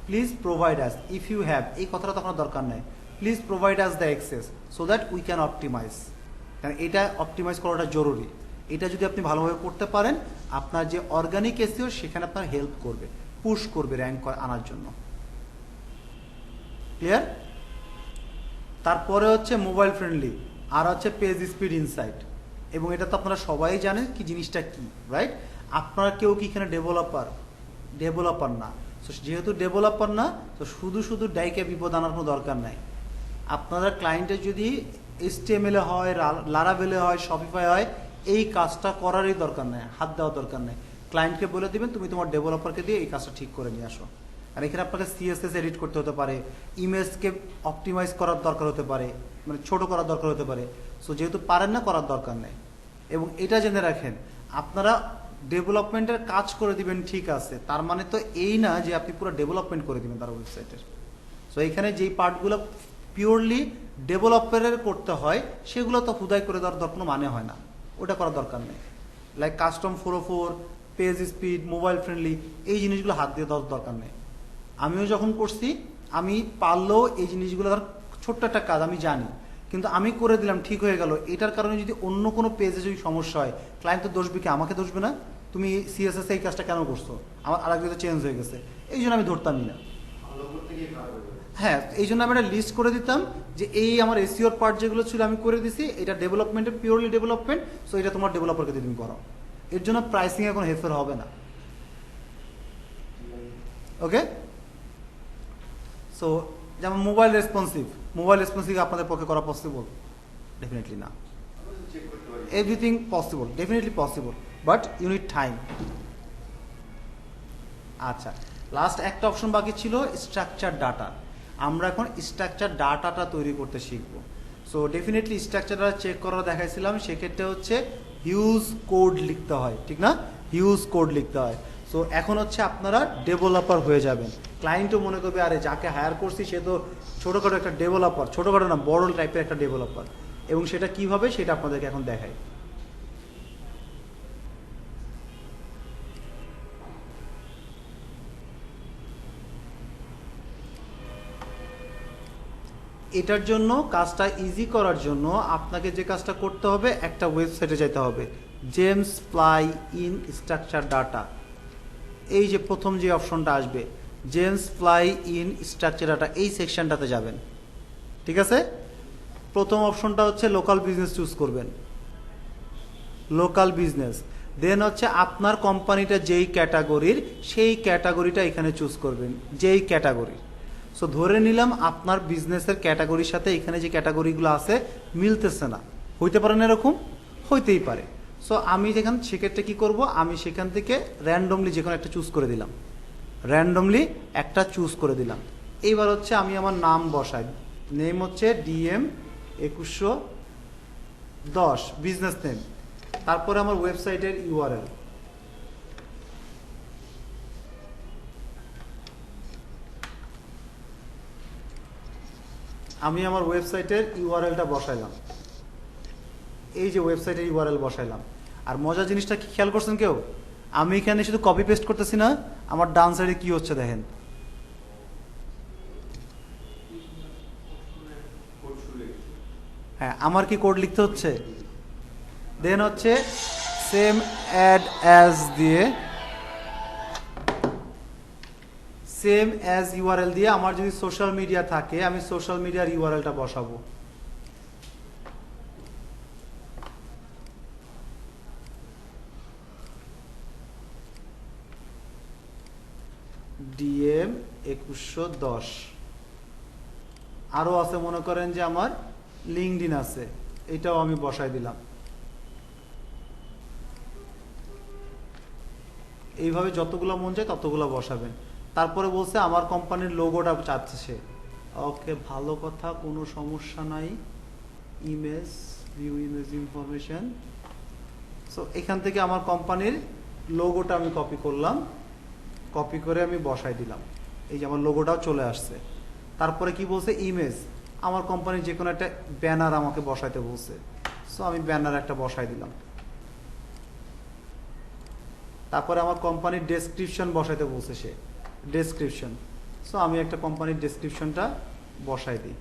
please provide us. If you have এই কথাটা তখন দরকার নাই, please provide us the access so that we can optimize. কারণ এটা অপটিমাইজ করাটা জরুরি। এটা যদি আপনি ভালোভাবে করতে পারেন আপনার যে অর্গানিক এসইও সেখানে আপনার হেল্প করবে, পুশ করবে র্যাঙ্ক আনার জন্য। ক্লিয়ার? তারপরে হচ্ছে মোবাইল ফ্রেন্ডলি, আর হচ্ছে পেজ স্পিড ইনসাইট। এবং এটা তো আপনারা সবাই জানেন কি জিনিসটা কি, রাইট? আপনারা কেউ কি এখানে ডেভেলপার না। সো যেহেতু ডেভেলপার না, তো শুধু শুধু ডাইকে বিপদ আনার কোনো দরকার নাই। আপনারা ক্লায়েন্টের যদি HTML হয়, লারাভেলে হয়, শপিফাই হয়, এই কাজটা করারই দরকার নেই, হাত দেওয়ার দরকার নেই। ক্লায়েন্টকে বলে দিবেন তুমি তোমার ডেভেলপারকে দিয়ে এই কাজটা ঠিক করে নিয়ে আসো। আর এখানে আপনাকে CSS এডিট করতে হতে পারে, ইমেজকে অপটিমাইজ করার দরকার হতে পারে, মানে ছোট করার দরকার হতে পারে। সো যেহেতু পারেন না, করার দরকার নেই। এবং এটা জেনে রাখেন, আপনারা ডেভেলপমেন্টের কাজ করে দিবেন ঠিক আছে, তার মানে তো এই না যে আপনি পুরো ডেভেলপমেন্ট করে দিবেন তার ওয়েবসাইটের। সো এখানে যেই পার্টগুলো পিওরলি ডেভেলপারের করতে হয়, সেগুলো তো হুদাই করে দেওয়ার কোনো মানে হয় না, ওটা করার দরকার নেই। Like custom 404, page speed, mobile friendly, এই জিনিসগুলো হাত দিয়ে দেওয়ার দরকার নেই। আমিও যখন করছি, আমি পারলেও এই জিনিসগুলো ধর ছোট্ট একটা কাজ আমি জানি, কিন্তু আমি করে দিলাম, ঠিক হয়ে গেল। এটার কারণে যদি অন্য কোনো পেজে যদি সমস্যা হয়, ক্লায়েন্ট তো দোষবে কি? আমাকে দোষবে না? তুমি CSS এই কাজটা কেন করছো, আমার আরেকদিকে চেঞ্জ হয়ে গেছে, এই জন্য আমি ধরতামই না। হ্যাঁ, এই জন্য আমি একটা লিস্ট করে দিতাম যে এই আমার এসইওর পার্ট যেগুলো ছিল আমি করে দিছি, এটা ডেভেলপমেন্টের পিওরলি ডেভেলপমেন্ট, সো এটা তোমার ডেভেলপারকে দিয়ে তুমি করো। এর জন্য প্রাইসিং এখন হেরফের হবে না। ওকে, সো যেমন মোবাইল রেসপন্সিভ আপনাদের পক্ষে করা পসিবল? ডেফিনেটলি না। Everything possible, definitely possible, but you need time. আচ্ছা, লাস্ট একটা অপশন বাকি ছিল স্ট্রাকচার ডাটা। আমরা এখন স্ট্রাকচার ডাটাটা তৈরি করতে শিখব। সো ডেফিনেটলি স্ট্রাকচারটা চেক করা দেখাইছিলাম, সেক্ষেত্রে হচ্ছে হিউজ কোড লিখতে হয়, ঠিক না? হিউজ কোড লিখতে হয়। সো এখন হচ্ছে আপনারা ডেভেলপার হয়ে যাবেন। ক্লায়েন্টও মনে করবে আরে যাকে হায়ার করছি সে তো ছোটোখাটো একটা ডেভেলপার, ছোটোখাটো না বড় টাইপের একটা ডেভেলপার। এবং সেটা কীভাবে, সেটা আপনাদেরকে এখন দেখাই। এটার জন্য, কাজটা ইজি করার জন্য আপনাকে যে কাজটা করতে হবে, একটা ওয়েবসাইটে যেতে হবে, James fly in structure data. এই যে প্রথম যে অপশনটা আসবে, James fly in structure data, এই সেকশনটাতে যাবেন। ঠিক আছে, প্রথম অপশনটা হচ্ছে লোকাল বিজনেস চুজ করবেন, লোকাল বিজনেস। দেন হচ্ছে আপনার কোম্পানিটা যেই ক্যাটাগরির, সেই ক্যাটাগরিটা এখানে চুজ করবেন, যেই ক্যাটাগরি। সো ধরে নিলাম আপনার বিজনেসের ক্যাটাগরির সাথে এখানে যে ক্যাটাগরিগুলো আছে মিলতেছে না, হইতে পারে না, এরকম হইতেই পারে। সো আমি সেক্ষেত্রে কি করব, আমি সেখান থেকে র্যান্ডমলি যে কোনো একটা চুজ করে দিলাম, র্যান্ডমলি একটা চুজ করে দিলাম। এইবার হচ্ছে আমি আমার নাম বসাই, নেম হচ্ছে DM 2110 বিজনেস নেম। তারপরে আমার ওয়েবসাইটের URL, আমি আমার ওয়েবসাইটের URLটা বসাইলাম, এই যে ওয়েবসাইটের URL বসাইলাম। আর মজার জিনিসটা কি খেয়াল করছেন কেউ? আমি এখানে শুধু কপি পেস্ট করতেছি না, আমার ডান সাইডে কি হচ্ছে দেখেন, হ্যাঁ আমার কি কোড লিখতে হচ্ছে। দেন হচ্ছে সেম অ্যাড অ্যাজ দিয়ে, সেম অ্যাজ URL দিয়ে আমার যদি সোশ্যাল মিডিয়া থাকে, আমি সোশ্যাল মিডিয়ার URLটা বসাবো। DM 2110। আরও আছে, মনে করেন যে আমার লিঙ্কডইন আছে, এটাও আমি বসাই দিলাম। এইভাবে যতগুলো মন চায় ততগুলো বসাবেন। তারপরে বলছে আমার কোম্পানির লোগোটা চাচ্ছে সে। ওকে, ভালো কথা, কোনো সমস্যা নাই। Image, view image information. So এখান থেকে আমার কোম্পানির লোগোটা আমি কপি করলাম, কপি করে আমি বসাই দিলাম। এই যে আমার লোগোটাও চলে আসছে। তারপরে কি বলছে, ইমেজ, আমার কোম্পানির যে কোনো একটা ব্যানার আমাকে বসাইতে বলছে, সো আমি ব্যানার একটা বসাই দিলাম। তারপরে আমার কোম্পানির ডেসক্রিপশন বসাইতে বলছে সে, ডেসক্রিপশন, সো আমি একটা কোম্পানির ডেসক্রিপশনটা বসাই দিই।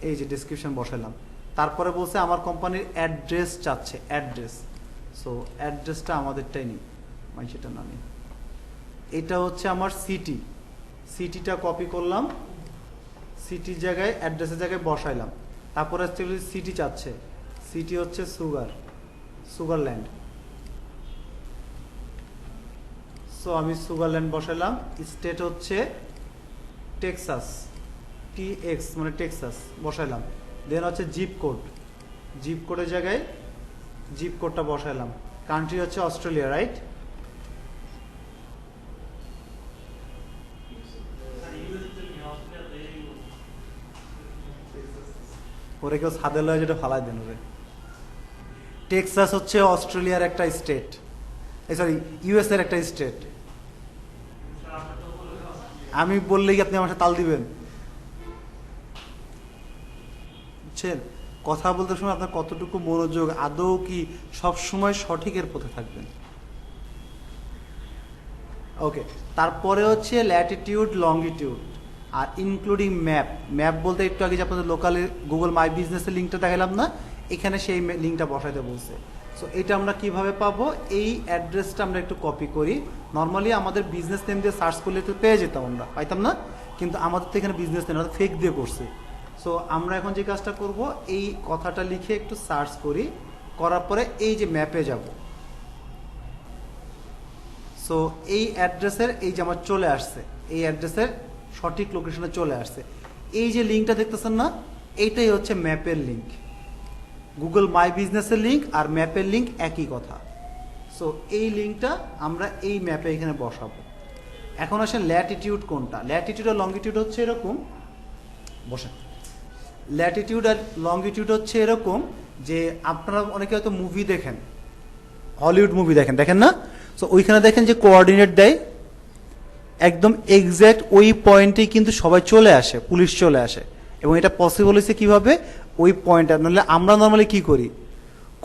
এই যে ডেসক্রিপশন বসাইলাম। তারপরে বলছে আমার কোম্পানির অ্যাড্রেস চাচ্ছে, অ্যাড্রেস, সো অ্যাড্রেসটা আমাদেরটাই নিই, মানে সেটা না নিই। এটা হচ্ছে আমার সিটি, সিটিটা কপি করলাম, সিটির জায়গায় অ্যাড্রেসের জায়গায় বসাইলাম। তারপরে হচ্ছে সিটি চাচ্ছে, সিটি হচ্ছে সুগারল্যান্ড। সো আমি সুগারল্যান্ড বসালাম, স্টেট হচ্ছে টেক্সাস, TX মানে টেক্সাস বসাইলাম। দেন হচ্ছে জিপ কোড, জিপ কোডের জায়গায় জিপ কোডটা বসাইলাম। কান্ট্রি হচ্ছে অস্ট্রেলিয়া, রাইট? ওরে কেউ ছাদে লয় যেটা ফালাই দেন ওরে। টেক্সাস হচ্ছে অস্ট্রেলিয়ার একটা স্টেট, সরি US এর একটা স্টেট। আমি বললেই কি আপনি আমার সাথে তাল দিবেন? বুঝছেন, কথা বলতে সময় আপনার কতটুকু মনোযোগ, আদৌ কি সব সময় সঠিকের পথে থাকবেন? ওকে, তারপরে হচ্ছে ল্যাটিটিউড, লংগিটিউড আর ইনক্লুডিং ম্যাপ। ম্যাপ বলতে একটু আগে যে আপনাদের লোকালে গুগল মাই বিজনেসের লিঙ্কটা দেখালাম না, এখানে সেই লিঙ্কটা বসাইতে বলছে। সো এটা আমরা কিভাবে পাবো? এই অ্যাড্রেসটা আমরা একটু কপি করি। নর্মালি আমাদের বিজনেস নেম দিয়ে সার্চ করলে তো পেয়ে যেতাম, আমরা পাইতাম না, কিন্তু আমাদের তো এখানে বিজনেস নেম আমাদের ফেক দিয়ে করছে। সো আমরা এখন যে কাজটা করব, এই কথাটা লিখে একটু সার্চ করি, করার পরে এই যে ম্যাপে যাব। সো এই অ্যাড্রেসের এই যে আমার চলে আসছে, এই অ্যাড্রেসের সঠিক লোকেশনে চলে আসছে। এই যে লিঙ্কটা দেখতেছেন না, এইটাই হচ্ছে ম্যাপের লিঙ্ক। গুগল মাই বিজনেসের লিঙ্ক আর ম্যাপের লিঙ্ক একই কথা। সো এই লিঙ্কটা আমরা এই ম্যাপে এখানে বসাবো। এখন আসে ল্যাটিটিউড কোনটা। ল্যাটিটিউড আর লংগিটিউড হচ্ছে এরকম, বসেন। ল্যাটিটিউড আর লংগিটিউড হচ্ছে এরকম যে আপনারা অনেকে হয়তো মুভি দেখেন, হলিউড মুভি দেখেন, দেখেন না? সো ওইখানে দেখেন যে কোঅর্ডিনেট দেয়, একদম এক্স্যাক্ট ওই পয়েন্টেই কিন্তু সবাই চলে আসে, পুলিশ চলে আসে। এবং এটা পসিবল হয়েছে কিভাবে? ওই পয়েন্টটা, নাহলে আমরা নর্মালি কি করি,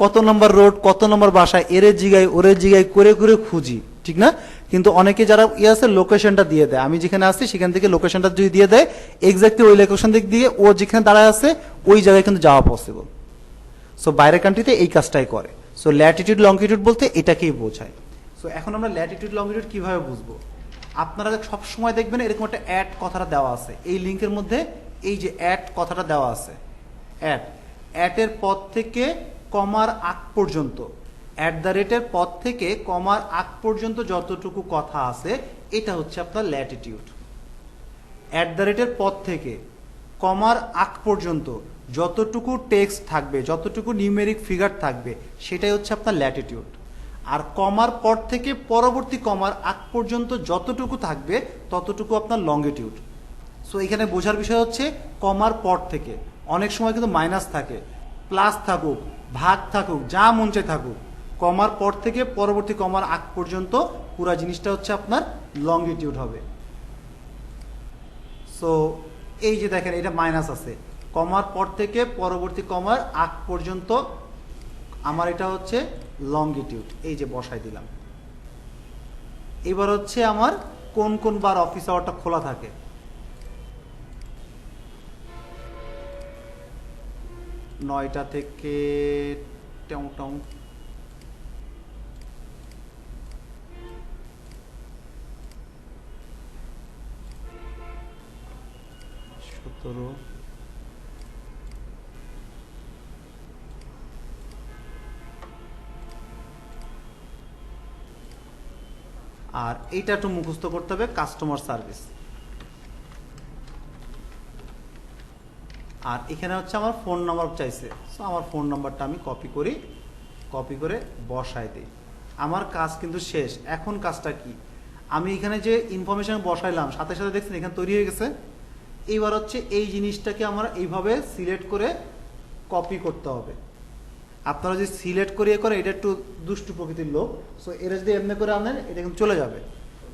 কত নম্বর রোড, কত নম্বর বাসায়, এরে জিগাই ওরে জিগাই করে করে খুঁজি, ঠিক না? কিন্তু অনেকে যারা আছে লোকেশনটা দিয়ে দেয়, আমি যেখানে আসছি সেখান থেকে লোকেশনটা যদি দিয়ে দেয়, এক্স্যাক্টলি ওই লোকেশন দিক দিয়ে ও যেখানে দাঁড়ায় আছে ওই জায়গায় কিন্তু যাওয়া পসিবল। সো বাইরের কান্ট্রিতে এই কাজটাই করে। সো ল্যাটিটিউড লংগিটিউড বলতে এটাকেই বোঝায়। সো এখন আমরা ল্যাটিটিউড লংগিটিউড কিভাবে বুঝবো? আপনারা সব সময় দেখবেন এরকম একটা অ্যাড কথাটা দেওয়া আছে এই লিঙ্কের মধ্যে, এই যে অ্যাড কথাটা দেওয়া আছে, অ্যাডের পদ থেকে কমার আগ পর্যন্ত, @এর পদ থেকে কমার আগ পর্যন্ত যতটুকু কথা আছে এটা হচ্ছে আপনার ল্যাটিটিউড। @এর পদ থেকে কমার আগ পর্যন্ত যতটুকু টেক্সট থাকবে, যতটুকু নিউমেরিক ফিগার থাকবে, সেটাই হচ্ছে আপনার ল্যাটিটিউড। আর কমার পর থেকে পরবর্তী কমার আগ পর্যন্ত যতটুকু থাকবে ততটুকু আপনার লংগিটিউড। সো এখানে বোঝার বিষয় হচ্ছে কমার পর থেকে, অনেক সময় কিন্তু মাইনাস থাকে, প্লাস থাকুক, ভাগ থাকুক, যা মন চায় থাকুক, কমার পর থেকে পরবর্তী কমার আগ পর্যন্ত পুরো জিনিসটা হচ্ছে আপনার লংগিটিউড হবে। সো এই যে দেখেন এটা মাইনাস আছে, কমার পর থেকে পরবর্তী কমার আগ পর্যন্ত আমার এটা হচ্ছে লংগিটিউড, এই যে বসাই দিলাম। এবার হচ্ছে আমার কোন কোন বার অফিস আওয়ারটা খোলা থাকে। নয়টা থেকে টং টং 17। আর এইটা একটু মুখস্থ করতে হবে, কাস্টমার সার্ভিস। আর এখানে হচ্ছে আমার ফোন নাম্বার চাইছে, সো আমার ফোন নাম্বারটা আমি কপি করি, কপি করে বসাই দিই। আমার কাজ কিন্তু শেষ। এখন কাজটা কি, আমি এখানে যে ইনফরমেশন বসাইলাম সাথে সাথে দেখছেন এখানে তৈরি হয়ে গেছে। এইবার হচ্ছে এই জিনিসটাকে আমরা এইভাবে সিলেক্ট করে কপি করতে হবে। আপনারা যদি সিলেক্ট করিয়ে করে, এটা একটু দুষ্টু প্রকৃতির লোক, সো এটা যদি এমনি করে আনেন এটা কিন্তু চলে যাবে।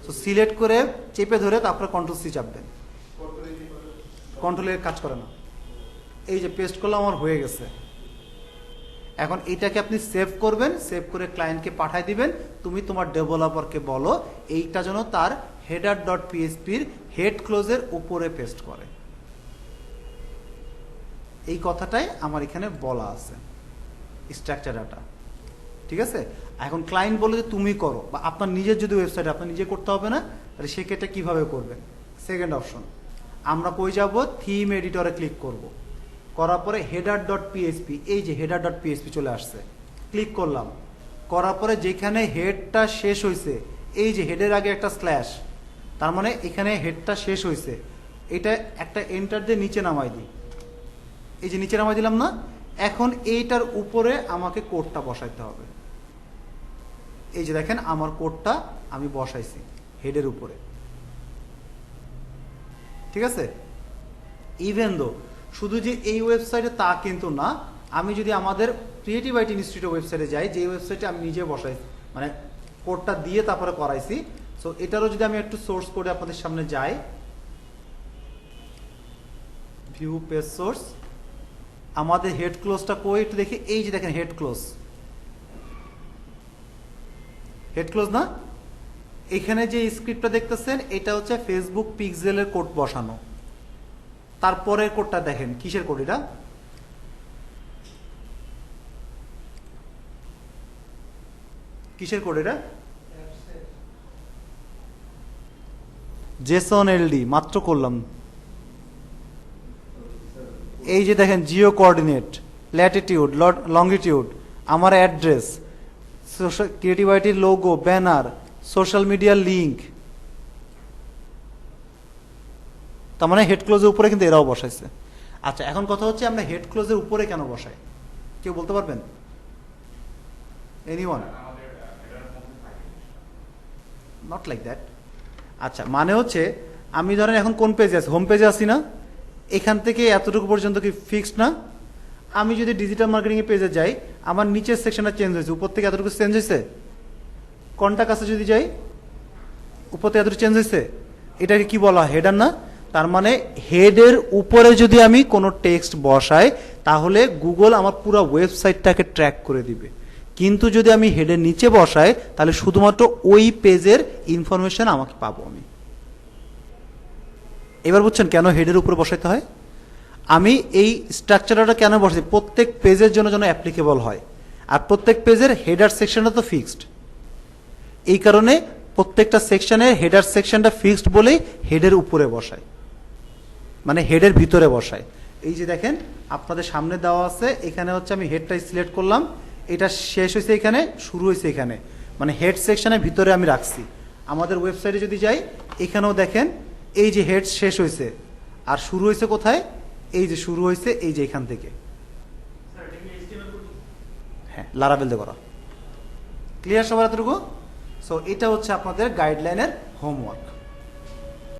সো সিলেক্ট করে চেপে ধরে তারপরে কন্ট্রোল-C চাপবেন, কন্ট্রোলের কাজ করে না। এই যে পেস্ট করলাম, আমার হয়ে গেছে। এখন এটাকে আপনি সেভ করবেন, সেভ করে ক্লায়েন্টকে পাঠিয়ে দিবেন। তুমি তোমার ডেভেলপারকে বলো এইটা যেন তার header.php-র হেড ক্লোজের উপরে পেস্ট করে। এই কথাটাই আমার এখানে বলা আছে, স্ট্রাকচার ডাটা, ঠিক আছে? এখন ক্লায়েন্ট বলে যে তুমি করো, বা আপনার নিজের যদি ওয়েবসাইট আপনার নিজে করতে হবে না, তাহলে সেক্ষেত্রে কিভাবে করবেন? সেকেন্ড অপশন, আমরা কই যাব, থিম এডিটরে ক্লিক করব, করার পরে header.php, এই যে header.php চলে আসছে, ক্লিক করলাম, করার পরে যেখানে হেডটা শেষ হয়েছে এই যে হেডের আগে একটা স্ল্যাশ, তার মানে এখানে হেডটা শেষ হয়েছে, এটা একটা এন্টার দিয়ে নিচে নামাই দিই, এই যে নিচে নামাই দিলাম না। এখন এইটার উপরে আমাকে কোডটা বসাইতে হবে। এই যে দেখেন আমার কোডটা আমি বসাইছি হেডের উপরে, ঠিক আছে। ইভেন দো শুধু যে এই ওয়েবসাইটে তা কিন্তু না, আমি যদি আমাদের ক্রিয়েটিভ আইটি ইনস্টিটিউটের ওয়েবসাইটে যাই, যে ওয়েবসাইটে আমি নিজে বসাই মানে কোডটা দিয়ে তারপরে করাইছি, সো এটারও যদি আমি একটু সোর্স কোডে আপনাদের সামনে যাই, ভিউ পেজ সোর্স, আমাদের হেড ক্লোজটা কই একটু দেখি। এই যে দেখেন হেড ক্লোজ, হেড ক্লোজ না, এখানে যে স্ক্রিপ্টটা দেখতেছেন এটা হচ্ছে ফেসবুক পিক্সেলের কোড বসানো। তারপরের কোডটা দেখেন কিসের কোড, এটা কিসের কোড, এটা জেসন এলডি মাত্র করলাম। এই যে দেখেন জিও কোঅর্ডিনেট, ল্যাটিটিউড, লঙ্গিটিউড, আমার অ্যাড্রেস, ক্রিয়েটিভ আইটির লোগো, ব্যানার, সোশ্যাল মিডিয়ার লিঙ্ক। তার মানে হেড ক্লোজের উপরে কিন্তু এরাও বসাইছে। আচ্ছা এখন কথা হচ্ছে আমরা হেড ক্লোজের উপরে কেন বসাই, কেউ বলতে পারবেন? এনিওয়ান? Not like that. আচ্ছা মানে হচ্ছে আমি ধরেন এখন কোন পেজে আছি, হোম পেজে আছি না, এখান থেকে এতটুকু পর্যন্ত কি ফিক্সড না? আমি যদি ডিজিটাল মার্কেটিং এর পেজে যাই, আমার নিচের সেকশনটা চেঞ্জ হয়েছে, উপর থেকে এতটুকু চেঞ্জ হয়েছে। কন্টাক্ট কাছে যদি যাই, উপর থেকে এতটুকু চেঞ্জ হয়েছে, এটাকে কি বলা হয়, হেডার না? তার মানে হেডের উপরে যদি আমি কোনো টেক্সট বসাই তাহলে গুগল আমার পুরো ওয়েবসাইটটাকে ট্র্যাক করে দিবে, কিন্তু যদি আমি হেডের নিচে বসাই তাহলে শুধুমাত্র ওই পেজের ইনফরমেশন আমাকে পাবো আমি। এবার বুঝছেন কেন হেডের উপরে বসাইতে হয়? আমি এই স্ট্রাকচারটা কেন বসাই, প্রত্যেক পেজের জন্য যেন অ্যাপ্লিকেবল হয়, আর প্রত্যেক পেজের হেডার সেকশনটা তো ফিক্সড, এই কারণে প্রত্যেকটা সেকশনে হেডার সেকশনটা ফিক্সড বলেই হেডের উপরে বসায়, মানে হেডের ভিতরে বসায়। এই যে দেখেন আপনাদের সামনে দেওয়া আছে, এখানে হচ্ছে আমি হেডটা সিলেক্ট করলাম, এটা শেষ হয়েছে এখানে, শুরু হয়েছে এখানে, মানে হেড সেকশনের ভিতরে আমি রাখছি। আমাদের ওয়েবসাইটে যদি যাই, এখানেও দেখেন এই যে হেড শেষ হয়েছে আর শুরু হয়েছে কোথায়, এই যে শুরু হয়েছে এই যে এখান থেকে, হ্যাঁ লারাবেল দিয়ে করা। ক্লিয়ার সবার এতটুকু? সো এটা হচ্ছে আপনাদের গাইডলাইনের হোমওয়ার্ক।